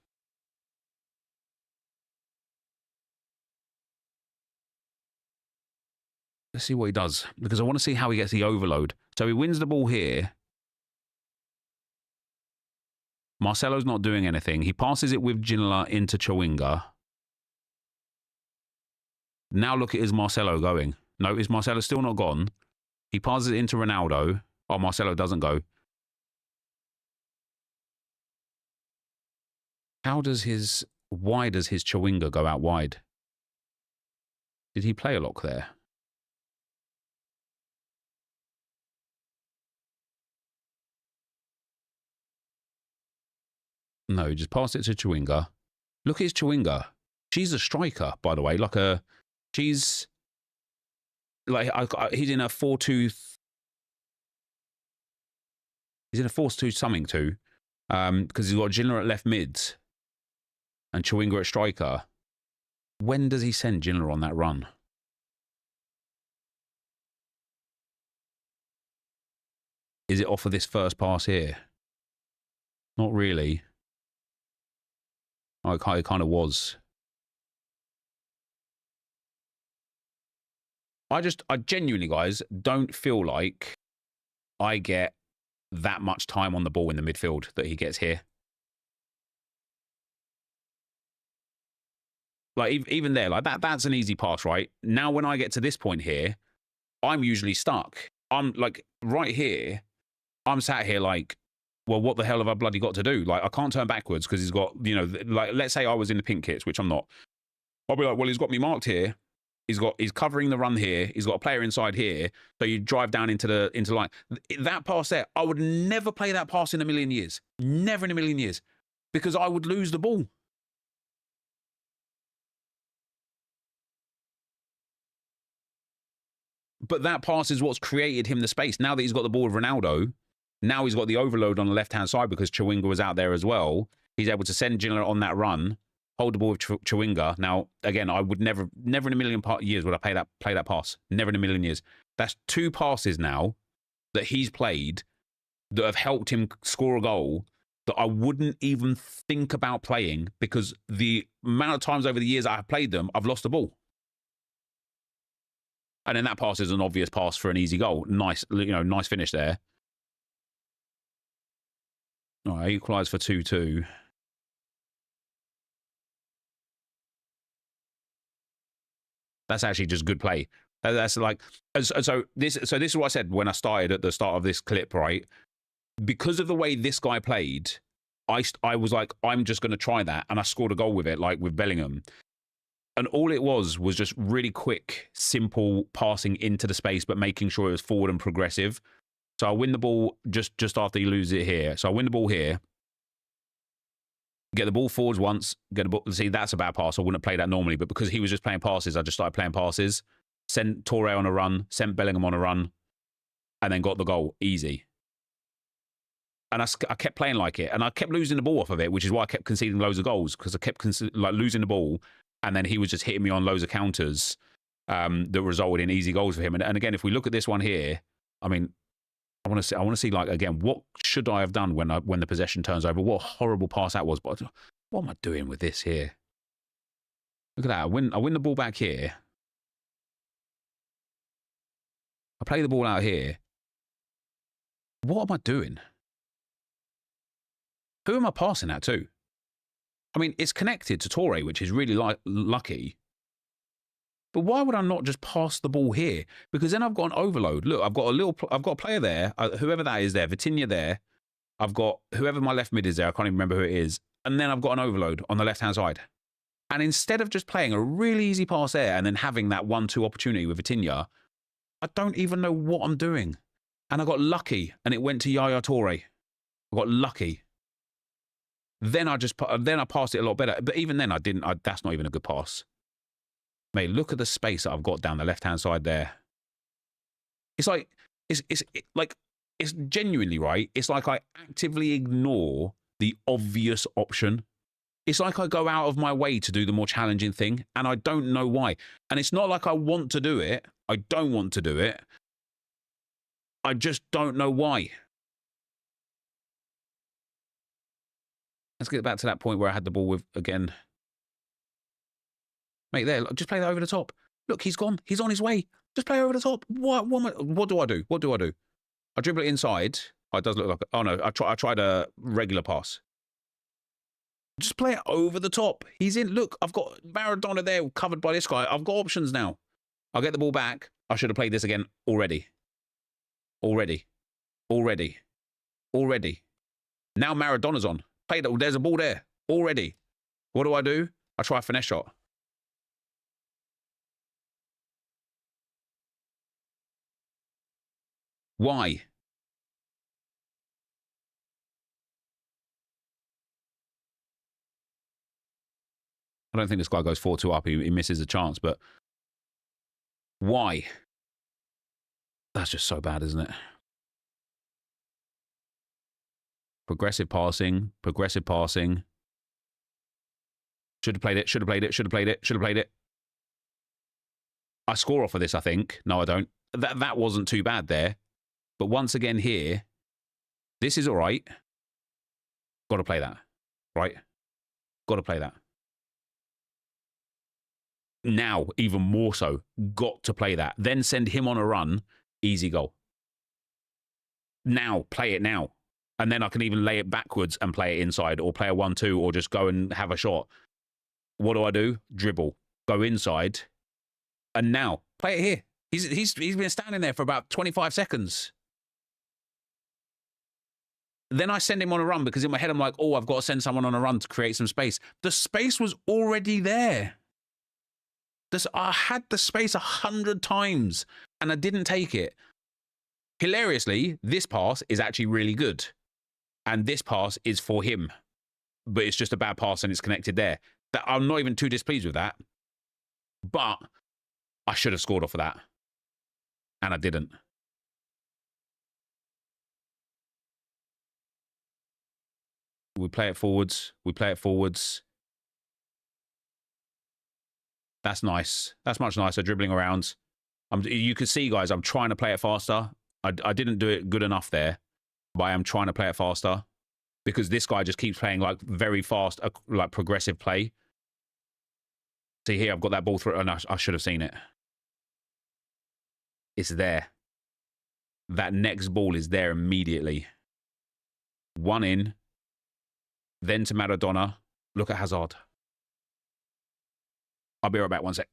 Let's see what he does, because I want to see how he gets the overload. So he wins the ball here. Marcelo's not doing anything. He passes it with Ginola into Chawinga. Now look at his Marcelo going. No, is Marcelo still not gone? He passes it into Ronaldo. Oh, Marcelo doesn't go. Why does his Chawinga go out wide? Did he play a lock there? No, just pass it to Chawinga. Look at his Chawinga. She's a striker, by the way. He's in a 4-2. He's in a 4-2 something too. Because he's got Ginola at left mid and Chawinga at striker. When does he send Ginola on that run? Is it off of this first pass here? Not really. Oh, it kind of was. I genuinely, guys, don't feel like I get that much time on the ball in the midfield that he gets here. Like, even there, like that's an easy pass, right? Now, when I get to this point here, I'm usually stuck. I'm like, right here, I'm sat here like, well, what the hell have I bloody got to do? Like, I can't turn backwards because he's got, you know, like, let's say I was in the pink kits, which I'm not. I'll be like, well, he's got me marked here. He's covering the run here. He's got a player inside here. So you drive down into the line. That pass there, I would never play that pass in a million years. Never in a million years. Because I would lose the ball. But that pass is what's created him the space. Now that he's got the ball with Ronaldo, now he's got the overload on the left-hand side because Chawinga was out there as well. He's able to send Ginola on that run, hold the ball with Chawinga. Now, again, I would never in a million years would I play that pass. Never in a million years. That's 2 passes now that he's played that have helped him score a goal that I wouldn't even think about playing because the amount of times over the years I have played them, I've lost the ball. And then that pass is an obvious pass for an easy goal. Nice, nice finish there. All right, equalise for 2-2. That's actually just good play. That's like, so this is what I said when I started at the start of this clip, right? Because of the way this guy played, I was like, I'm just going to try that. And I scored a goal with it, like with Bellingham. And all it was just really quick, simple passing into the space, but making sure it was forward and progressive. So I win the ball just after you lose it here. So I win the ball here. Get the ball forwards once. Get the ball. See, that's a bad pass. I wouldn't play that normally, but because he was just playing passes, I just started playing passes. Sent Torre on a run. Sent Bellingham on a run. And then got the goal. Easy. And I kept playing like it. And I kept losing the ball off of it, which is why I kept conceding loads of goals, because I kept losing the ball. And then he was just hitting me on loads of counters that resulted in easy goals for him. And again, if we look at this one here, I mean, I want to see like, again, what should I have done when the possession turns over? What a horrible pass that was. But what am I doing with this here? Look at that. I win the ball back here. I play the ball out here. What am I doing? Who am I passing that to? I mean, it's connected to Torre, which is really lucky. But why would I not just pass the ball here? Because then I've got an overload. Look, I've got a player there, whoever that is there, Vitinha there. I've got whoever my left mid is there. I can't even remember who it is. And then I've got an overload on the left-hand side. And instead of just playing a really easy pass there and then having that 1-2 opportunity with Vitinha, I don't even know what I'm doing. And I got lucky, and it went to Yaya Toure. I got lucky. Then I passed it a lot better. But even then, I didn't. That's not even a good pass. Mate, look at the space that I've got down the left-hand side there. It's like, it's genuinely, right? It's like I actively ignore the obvious option. It's like I go out of my way to do the more challenging thing, and I don't know why. And it's not like I want to do it. I don't want to do it. I just don't know why. Let's get back to that point where I had the ball with, again. Mate, there, just play that over the top. Look, he's gone. He's on his way. Just play over the top. What do I do? What do I do? I dribble it inside. Oh, it does look like... Oh, no. I tried a regular pass. Just play it over the top. He's in. Look, I've got Maradona there covered by this guy. I've got options now. I'll get the ball back. I should have played this again already. Already. Now Maradona's on. Played it. There's a ball there. Already. What do? I try a finesse shot. Why? I don't think this guy goes 4-2 up. He misses a chance, but why? That's just so bad, isn't it? Progressive passing. Should have played it. I score off of this, I think. No, I don't. That wasn't too bad there. But once again here, this is all right. Got to play that, right? Got to play that. Now, even more so, got to play that. Then send him on a run, easy goal. Now, play it now. And then I can even lay it backwards and play it inside, or play a 1-2, or just go and have a shot. What do? Dribble. Go inside. And now, play it here. He's been standing there for about 25 seconds. Then I send him on a run because in my head I'm like, oh, I've got to send someone on a run to create some space. The space was already there. I had the space 100 times and I didn't take it. Hilariously, this pass is actually really good. And this pass is for him. But it's just a bad pass and it's connected there. I'm not even too displeased with that. But I should have scored off of that. And I didn't. We play it forwards. That's nice. That's much nicer, dribbling around. You can see, guys, I'm trying to play it faster. I didn't do it good enough there, but I am trying to play it faster because this guy just keeps playing like very fast, like progressive play. See here, I've got that ball through, and I should have seen it. It's there. That next ball is there immediately. One in. Then to Maradona. Look at Hazard. I'll be right back, one sec.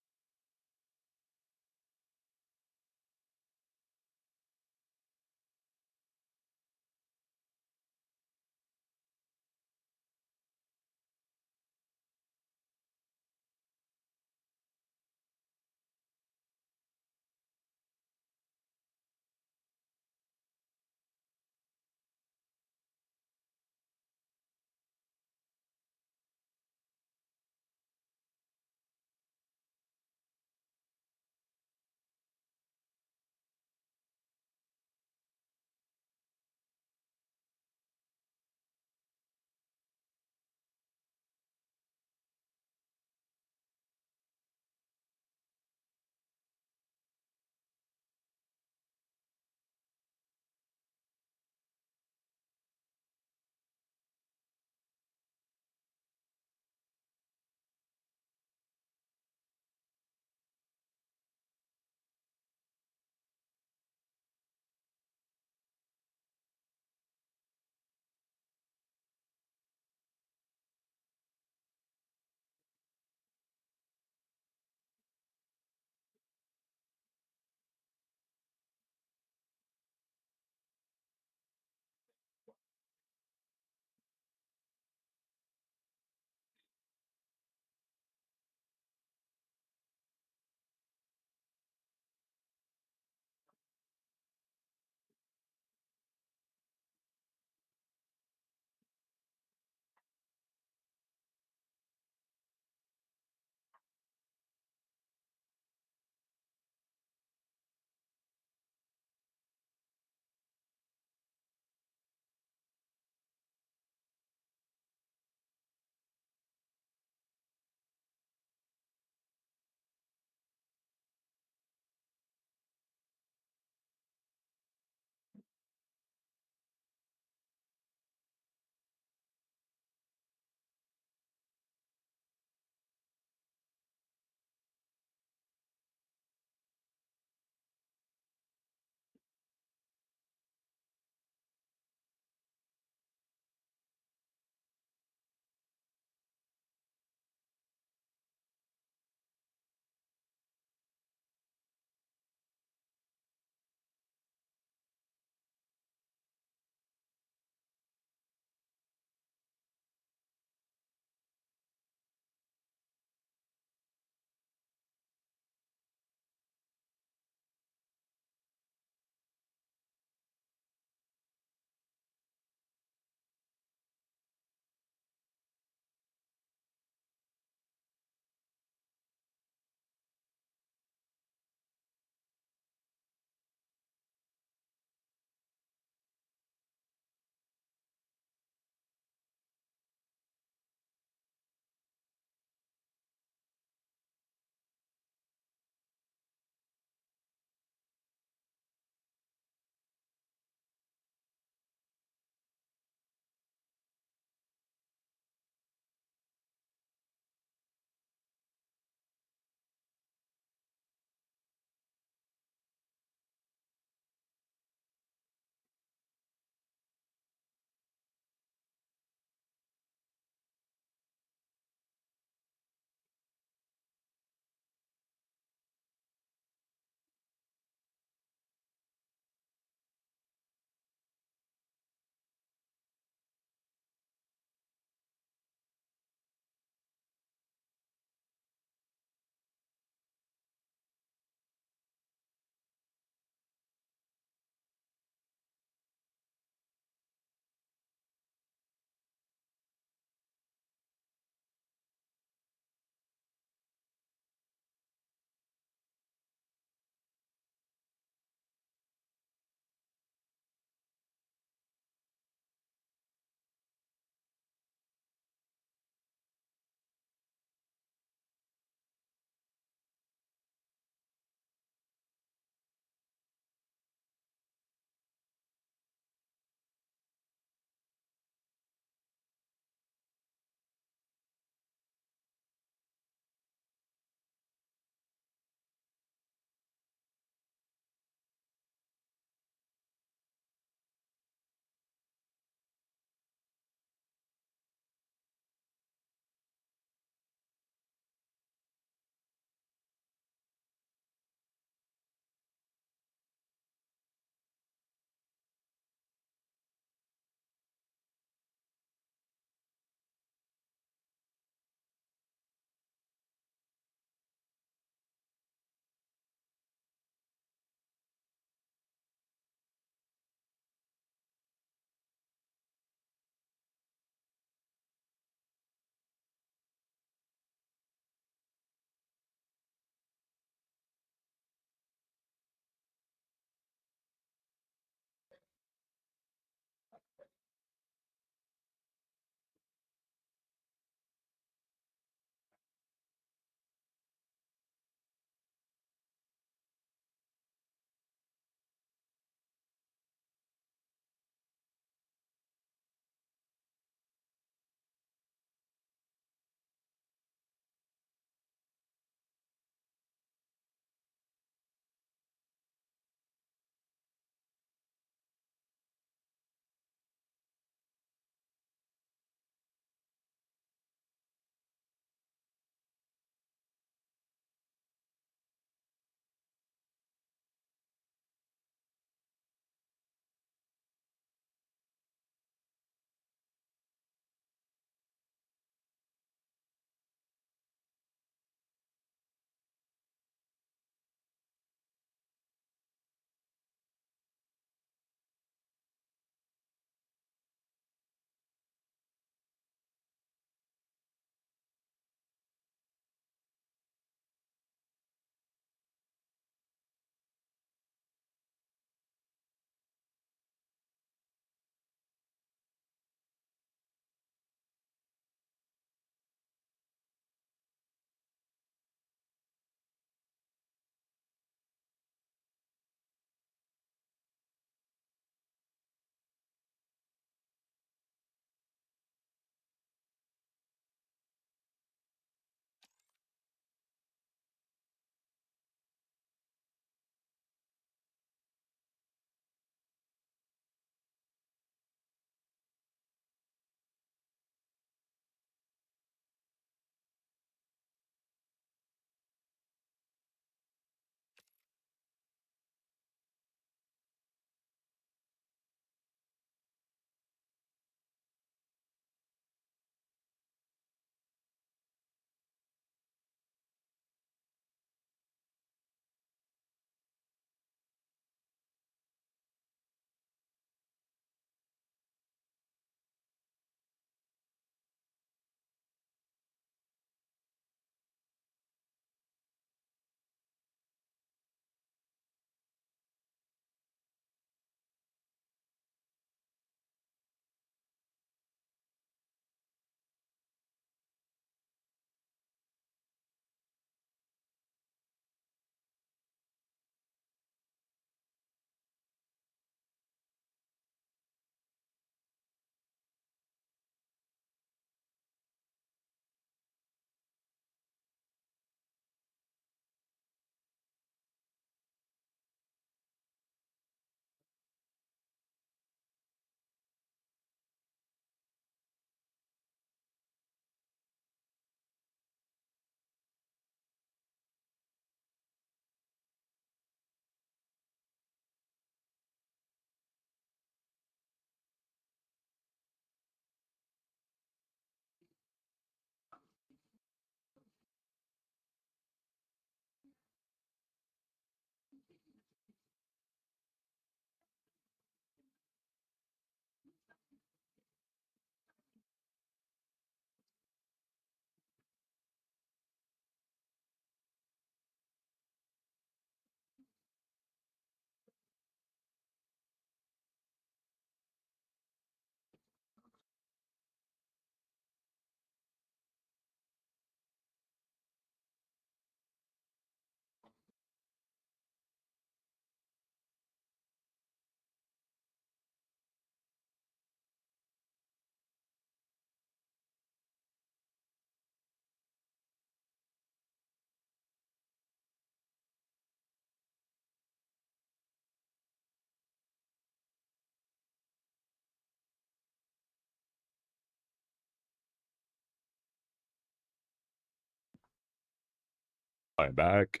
Right back.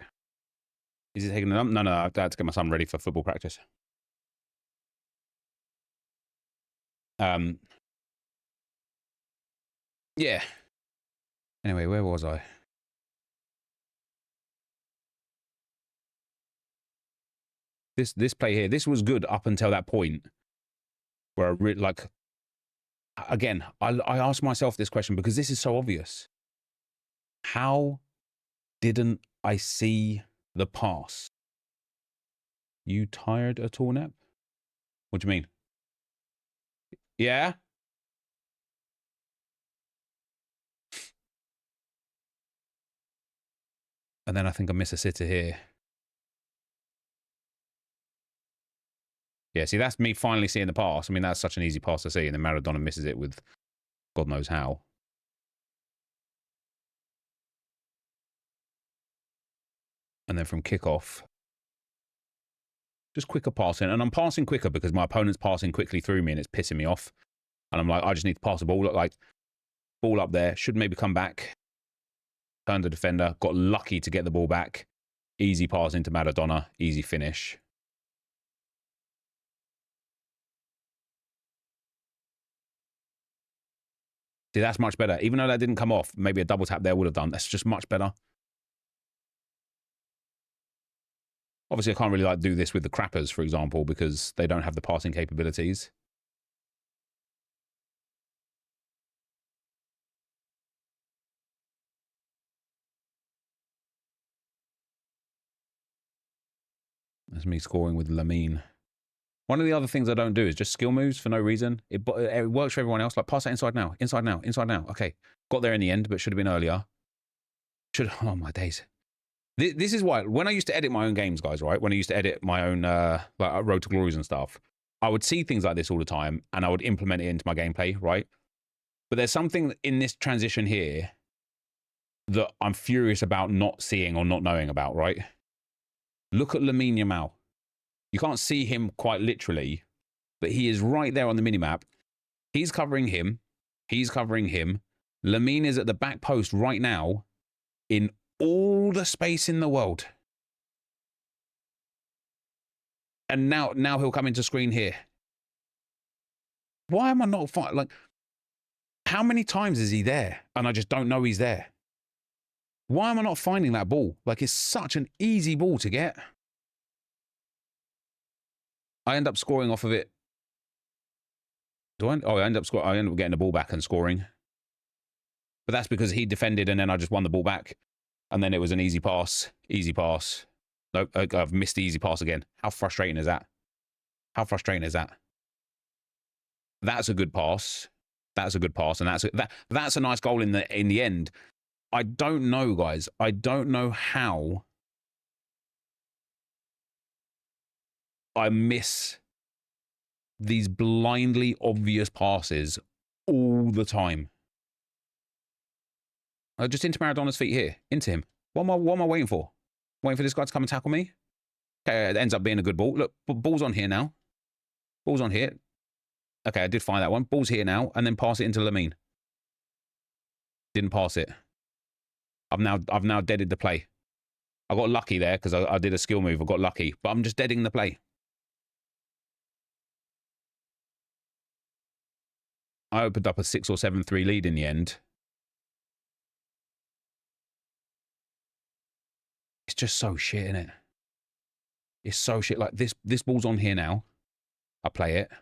Is he taking it up? No, no, I had to get my son ready for football practice. Yeah. Anyway, where was I? This play here, this was good up until that point where I like, again, I asked myself this question because this is so obvious. How didn't I see the pass? You tired at all, Nep? What do you mean? Yeah? And then I think I miss a sitter here. Yeah, see, that's me finally seeing the pass. I mean, that's such an easy pass to see, and then Maradona misses it with God knows how. And then from kickoff, just quicker passing. And I'm passing quicker because my opponent's passing quickly through me and it's pissing me off. And I'm like, I just need to pass the ball. Look, like, ball up there. Should maybe come back. Turn the defender. Got lucky to get the ball back. Easy pass into Maradona. Easy finish. See, that's much better. Even though that didn't come off, maybe a double tap there would have done. That's just much better. Obviously, I can't really like do this with the crappers, for example, because they don't have the passing capabilities. That's me scoring with Lamine. One of the other things I don't do is just skill moves for no reason. It works for everyone else. Like, pass that inside now, inside now, inside now. Okay, got there in the end, but should have been earlier. Oh, my days. This is why, when I used to edit my own games, guys, right? When I used to edit my own like Road to Glories and stuff, I would see things like this all the time, and I would implement it into my gameplay, right? But there's something in this transition here that I'm furious about not seeing or not knowing about, right? Look at Lamine Yamal. You can't see him quite literally, but he is right there on the minimap. He's covering him. He's covering him. Lamine is at the back post right now in all the space in the world. And now he'll come into screen here. Why am I not like, how many times is he there and I just don't know he's there? Why am I not finding that ball? Like, it's such an easy ball to get. I end up scoring off of it. I end up getting the ball back and scoring. But that's because he defended and then I just won the ball back. And then it was an easy pass. Easy pass. Nope, I've missed the easy pass again. How frustrating is that? How frustrating is that? That's a good pass. That's a good pass. And that's a nice goal in the end. I don't know, guys. I don't know how I miss these blindly obvious passes all the time. Just into Maradona's feet here. Into him. What am I waiting for? Waiting for this guy to come and tackle me? Okay, it ends up being a good ball. Look, ball's on here now. Ball's on here. Okay, I did find that one. Ball's here now, and then pass it into Lamine. Didn't pass it. I've now deaded the play. I got lucky there because I did a skill move. I got lucky, but I'm just deading the play. I opened up a 6 or 7-3 lead in the end. It's just so shit, innit? It's so shit. Like, this ball's on here now. I play it.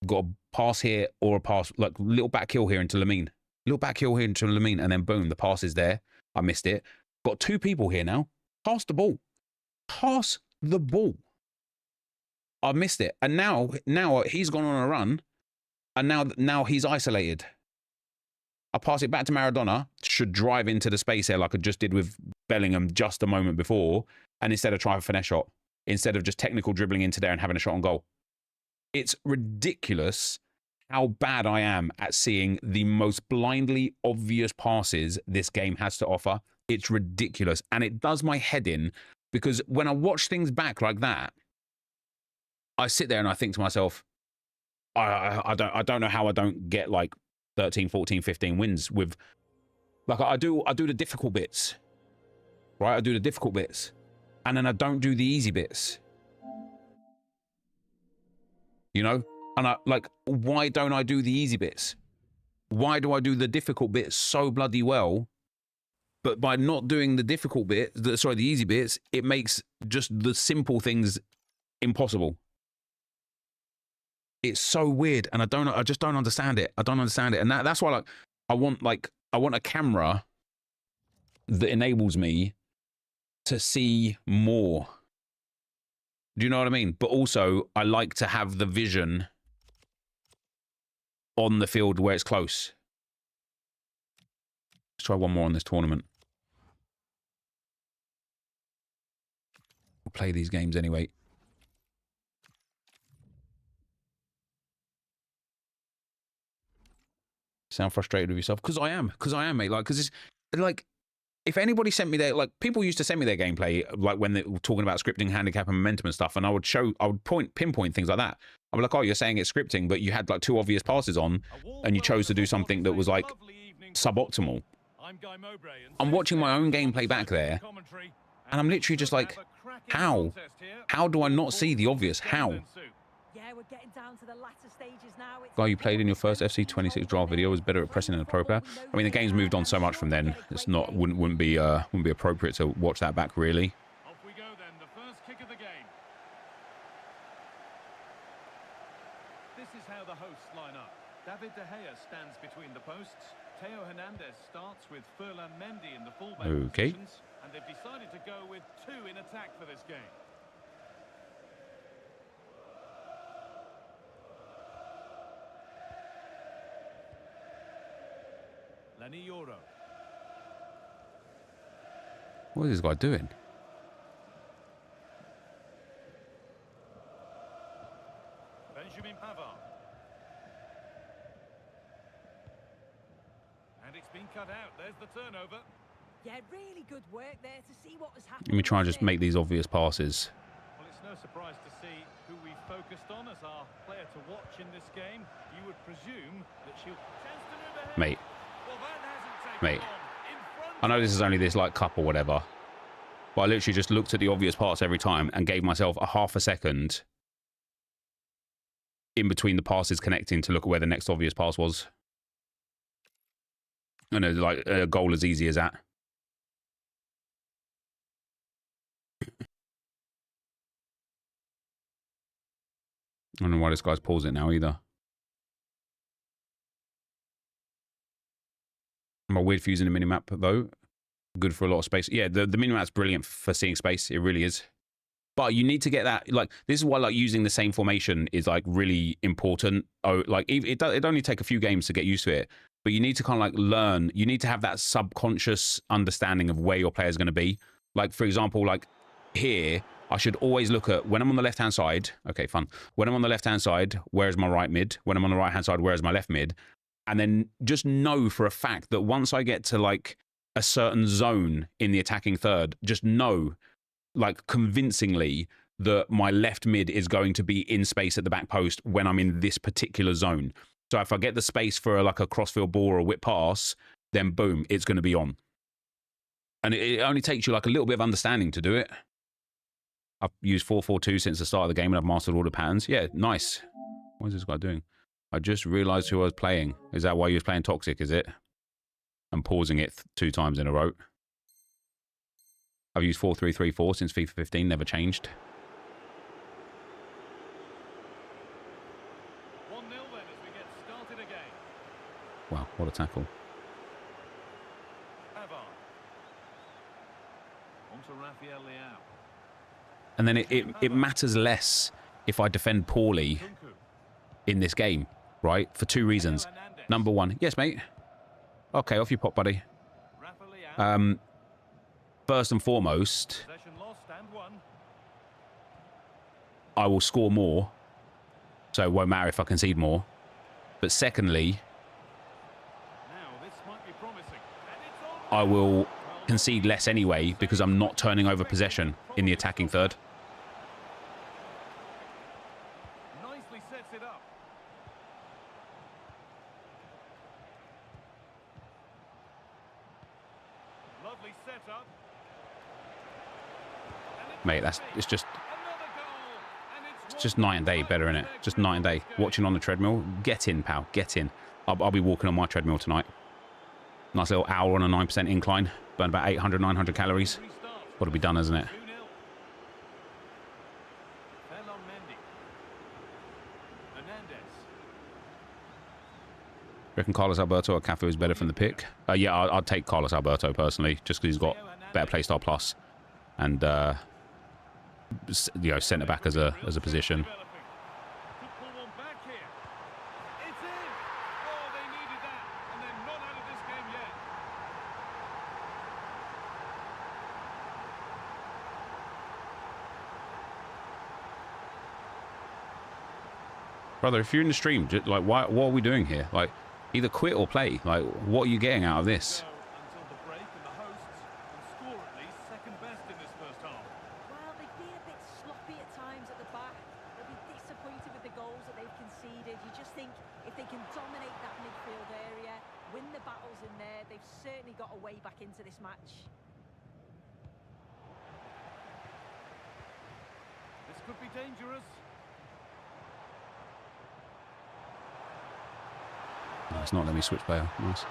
Got a pass here or a pass, like, little back heel here into Lamine. Little back heel here into Lamine, and then boom, the pass is there. I missed it. Got 2 people here now. Pass the ball. Pass the ball. I missed it. And now he's gone on a run, and now he's isolated. I pass it back to Maradona, should drive into the space here like I just did with Bellingham just a moment before, and instead of trying a finesse shot, instead of just technical dribbling into there and having a shot on goal. It's ridiculous how bad I am at seeing the most blindly obvious passes this game has to offer. It's ridiculous, and it does my head in, because when I watch things back like that, I sit there and I think to myself, I don't know how I don't get like 13, 14, 15 wins with, like, I do the difficult bits. right? I do the difficult bits. And then I don't do the easy bits. You know? And I, like, why don't I do the easy bits? Why do I do the difficult bits so bloody well? But by not doing the difficult bit, the easy bits, it makes just the simple things impossible. It's so weird, and I just don't understand it. I don't understand it, and that's why I want a camera that enables me to see more. Do you know what I mean? But also, I like to have the vision on the field where it's close. Let's try one more on this tournament. We'll play these games anyway. Sound frustrated with yourself? Because I am, mate. Like, because it's like, if anybody sent me their, like, people used to send me their gameplay, like when they were talking about scripting, handicap, and momentum and stuff, and I would pinpoint things like that. I'd be like, oh, you're saying it's scripting, but you had like 2 obvious passes on, and you chose to do something that was like suboptimal. I'm watching my own gameplay back there, and I'm literally just like, how? How do I not see the obvious? How? Yeah, we're getting down to the latter stages now. Guy you played in your first FC26 draft video was better at pressing than a pro player. I mean, the game's moved on so much from then. It's not wouldn't be appropriate to watch that back, really. Off we go then, the first kick of the game. This is how the hosts line up. David De Gea stands between the posts. Theo Hernandez starts with Ferland Mendy in the fullback positions, and they've decided to go with 2 in attack for this game. Lenny Euro. What is this guy doing? Benjamin Pavard. And it's been cut out. There's the turnover. Yeah, really good work there to see what has happened. Let me try and just make these obvious passes. Well, it's no surprise to see who we focused on as our player to watch in this game. You would presume that she'll chance to move ahead. Mate. Well, that hasn't taken Mate. long. In front I know this is only this like cup or whatever, but I literally just looked at the obvious parts every time and gave myself a half a second in between the passes connecting to look at where the next obvious pass was. I know, like a goal as easy as that. I don't know why this guy's paused it now either. Am I weird for using the minimap though? Good for a lot of space. Yeah, the minimap's brilliant for seeing space. It really is. But you need to get that, like, this is why like using the same formation is like really important. Oh, like it only take a few games to get used to it, but you need to kind of like learn. You need to have that subconscious understanding of where your player is going to be. Like, for example, like here, I should always look at when I'm on the left-hand side. Okay, fun. When I'm on the left-hand side, where is my right mid? When I'm on the right-hand side, where is my left mid? And then just know for a fact that once I get to like a certain zone in the attacking third, just know like convincingly that my left mid is going to be in space at the back post when I'm in this particular zone. So if I get the space for like a crossfield ball or a whip pass, then boom, it's going to be on. And it only takes you like a little bit of understanding to do it. I've used 4-4-2 since the start of the game and I've mastered all the patterns. Yeah, nice. What is this guy doing? I just realized who I was playing. Is that why you was playing Toxic, is it? I'm pausing it 2 times in a row. I've used 4-3-3-4 since FIFA 15, never changed. 1-0 then as we get started again. Wow, what a tackle. Pavard. On to Rafael Leao. And then it matters less if I defend poorly in this game, right? For 2 reasons. Number 1, yes, mate. Okay, off you pop, buddy. First and foremost, I will score more, so it won't matter if I concede more. But secondly, I will concede less anyway because I'm not turning over possession in the attacking third. Nicely sets it up. Lovely setup. Mate, it's just night and day better, innit? Just night and day. Watching on the treadmill. Get in, pal. Get in. I'll be walking on my treadmill tonight. Nice little hour on a 9% incline. Burn about 800, 900 calories. Got to be done, isn't it? Reckon Carlos Alberto or Cafu is better from the pick? Yeah, I'd take Carlos Alberto personally, just because he's got better playstyle plus, and you know, centre back as a position. Brother, if you're in the stream, just, like, what are we doing here? Like, either quit or play. Like, what are you getting out of this? Until the break, and the hosts can score at least second best in this first half. Well, they've been a bit sloppy at times at the back. They'll be disappointed with the goals that they've conceded. You just think if they can dominate that midfield area, win the battles in there, they've certainly got a way back into this match. This could be dangerous. It's not letting me switch player. Nice.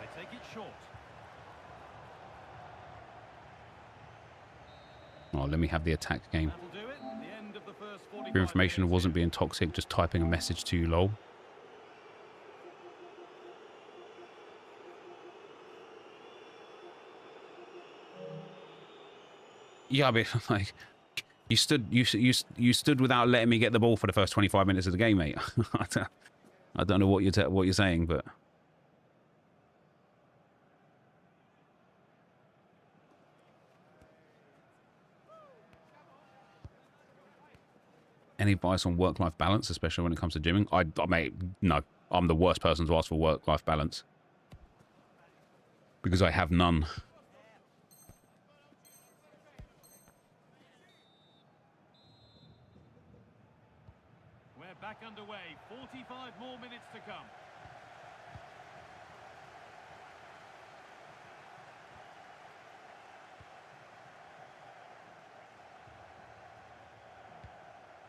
They take it short. Oh, let me have the attack game. That'll do it. The end of the first 45 For information, minutes. wasn't being toxic, just typing a message to you, lol. Yeah, I mean, like, you stood without letting me get the ball for the first 25 minutes of the game, mate. I don't know what you're saying, but any advice on work-life balance, especially when it comes to gymming? Mate, no. I'm the worst person to ask for work-life balance because I have none. Back underway, 45 more minutes to come.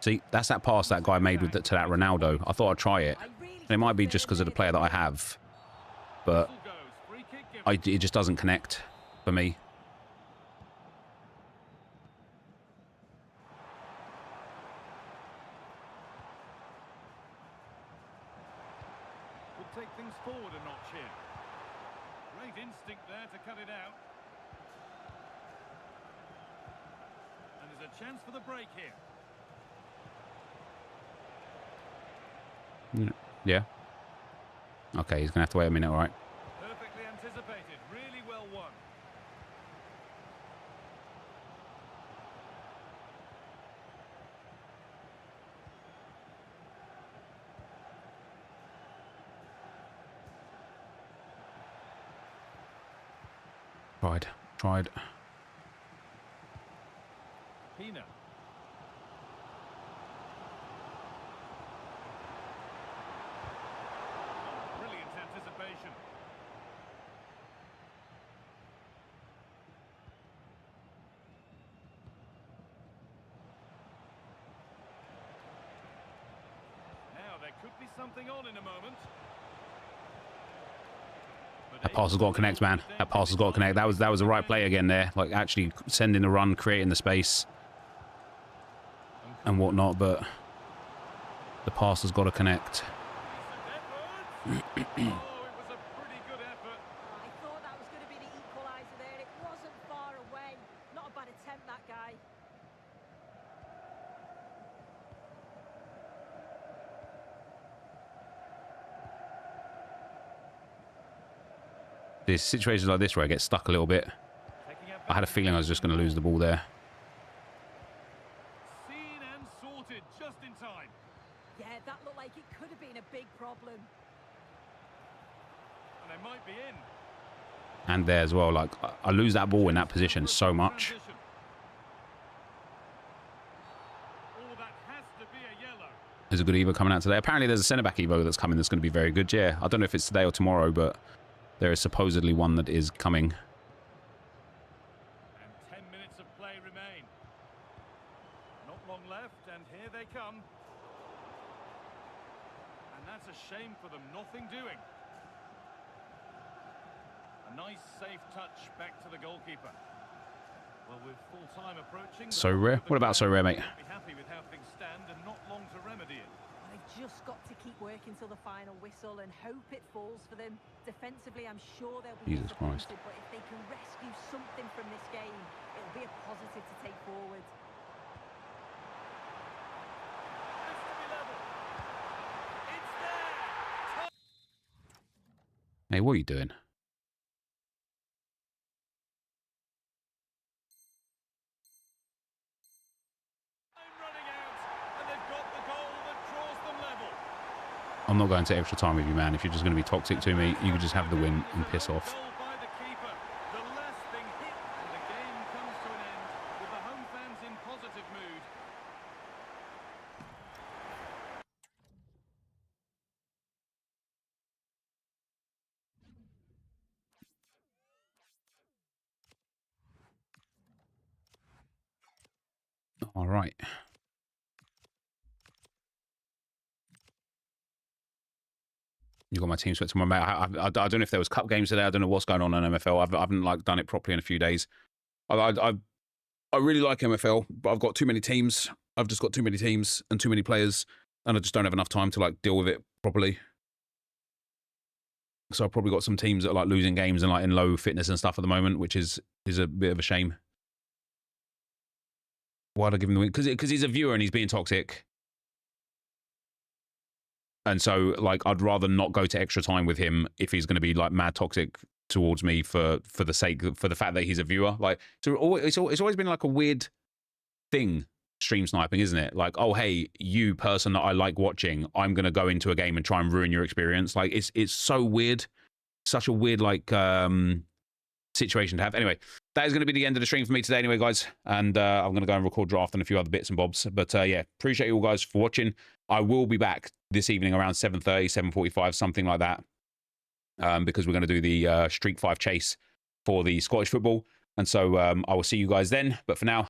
See, that's that pass that guy made to that Ronaldo. I thought I'd try it. And it might be just because of the player that I have, but it just doesn't connect for me. Take things forward a notch here. Great instinct there to cut it out. And there's a chance for the break here. Yeah. Okay, he's going to have to wait a minute, all right. Perfectly anticipated. Really well won. Tried. Pina. Brilliant anticipation. Now there could be something on in a moment. That pass has got to connect, man. That pass has got to connect. That was the right play again there. Like, actually sending the run, creating the space and whatnot, but the pass has got to connect. Oh, it was a pretty good effort. I thought that was going to be the equaliser there. It wasn't far away. Not a bad attempt, that guy. There's situations like this where I get stuck a little bit. I had a feeling I was just going to lose the ball there. Seen and sorted just in time. Yeah, that looked like it could have been a big problem. And they might be in. And there as well. Like, I lose that ball in that position so much. Transition. Oh, that has to be a yellow. There's a good Evo coming out today. Apparently there's a centre-back Evo that's coming that's going to be very good. Yeah, I don't know if it's today or tomorrow, but there is supposedly one that is coming. And 10 minutes of play remain. Not long left, and here they come. And that's a shame for them, nothing doing. A nice, safe touch back to the goalkeeper. Well, with full time approaching, So rare. What about so rare, mate? Be happy with how things stand and not long to remedy it. They've just got to keep working till the final whistle and hope it falls for them. Defensively, I'm sure they'll be Jesus Christ. disappointed, but if they can rescue something from this game, it'll be a positive to take forward. This to be level. It's there. Hey, what are you doing? I'm not going to extra time with you, man. If you're just going to be toxic to me, you could just have the win and piss off. All right. You got my team sweat tomorrow, mate. I don't know if there was cup games today. I don't know what's going on in MFL. I haven't like done it properly in a few days. I really like MFL, but I've got too many teams. I've just got too many teams and too many players, and I just don't have enough time to like deal with it properly. So I've probably got some teams that are like losing games and like in low fitness and stuff at the moment, which is a bit of a shame. Why'd I give him the win? Because he's a viewer and he's being toxic. And so, like, I'd rather not go to extra time with him if he's going to be like mad toxic towards me for the fact that he's a viewer. Like, so it's always been like a weird thing, stream sniping, isn't it? Like, oh hey, you person that I like watching, I'm going to go into a game and try and ruin your experience. Like, it's so weird, such a weird like situation to have. Anyway, that is going to be the end of the stream for me today, anyway, guys. And I'm going to go and record draft and a few other bits and bobs. But yeah, appreciate you all guys for watching. I will be back this evening around 7:30, 7:45, something like that, because we're going to do the Streak 5 chase for the Scottish football. And so I will see you guys then. But for now,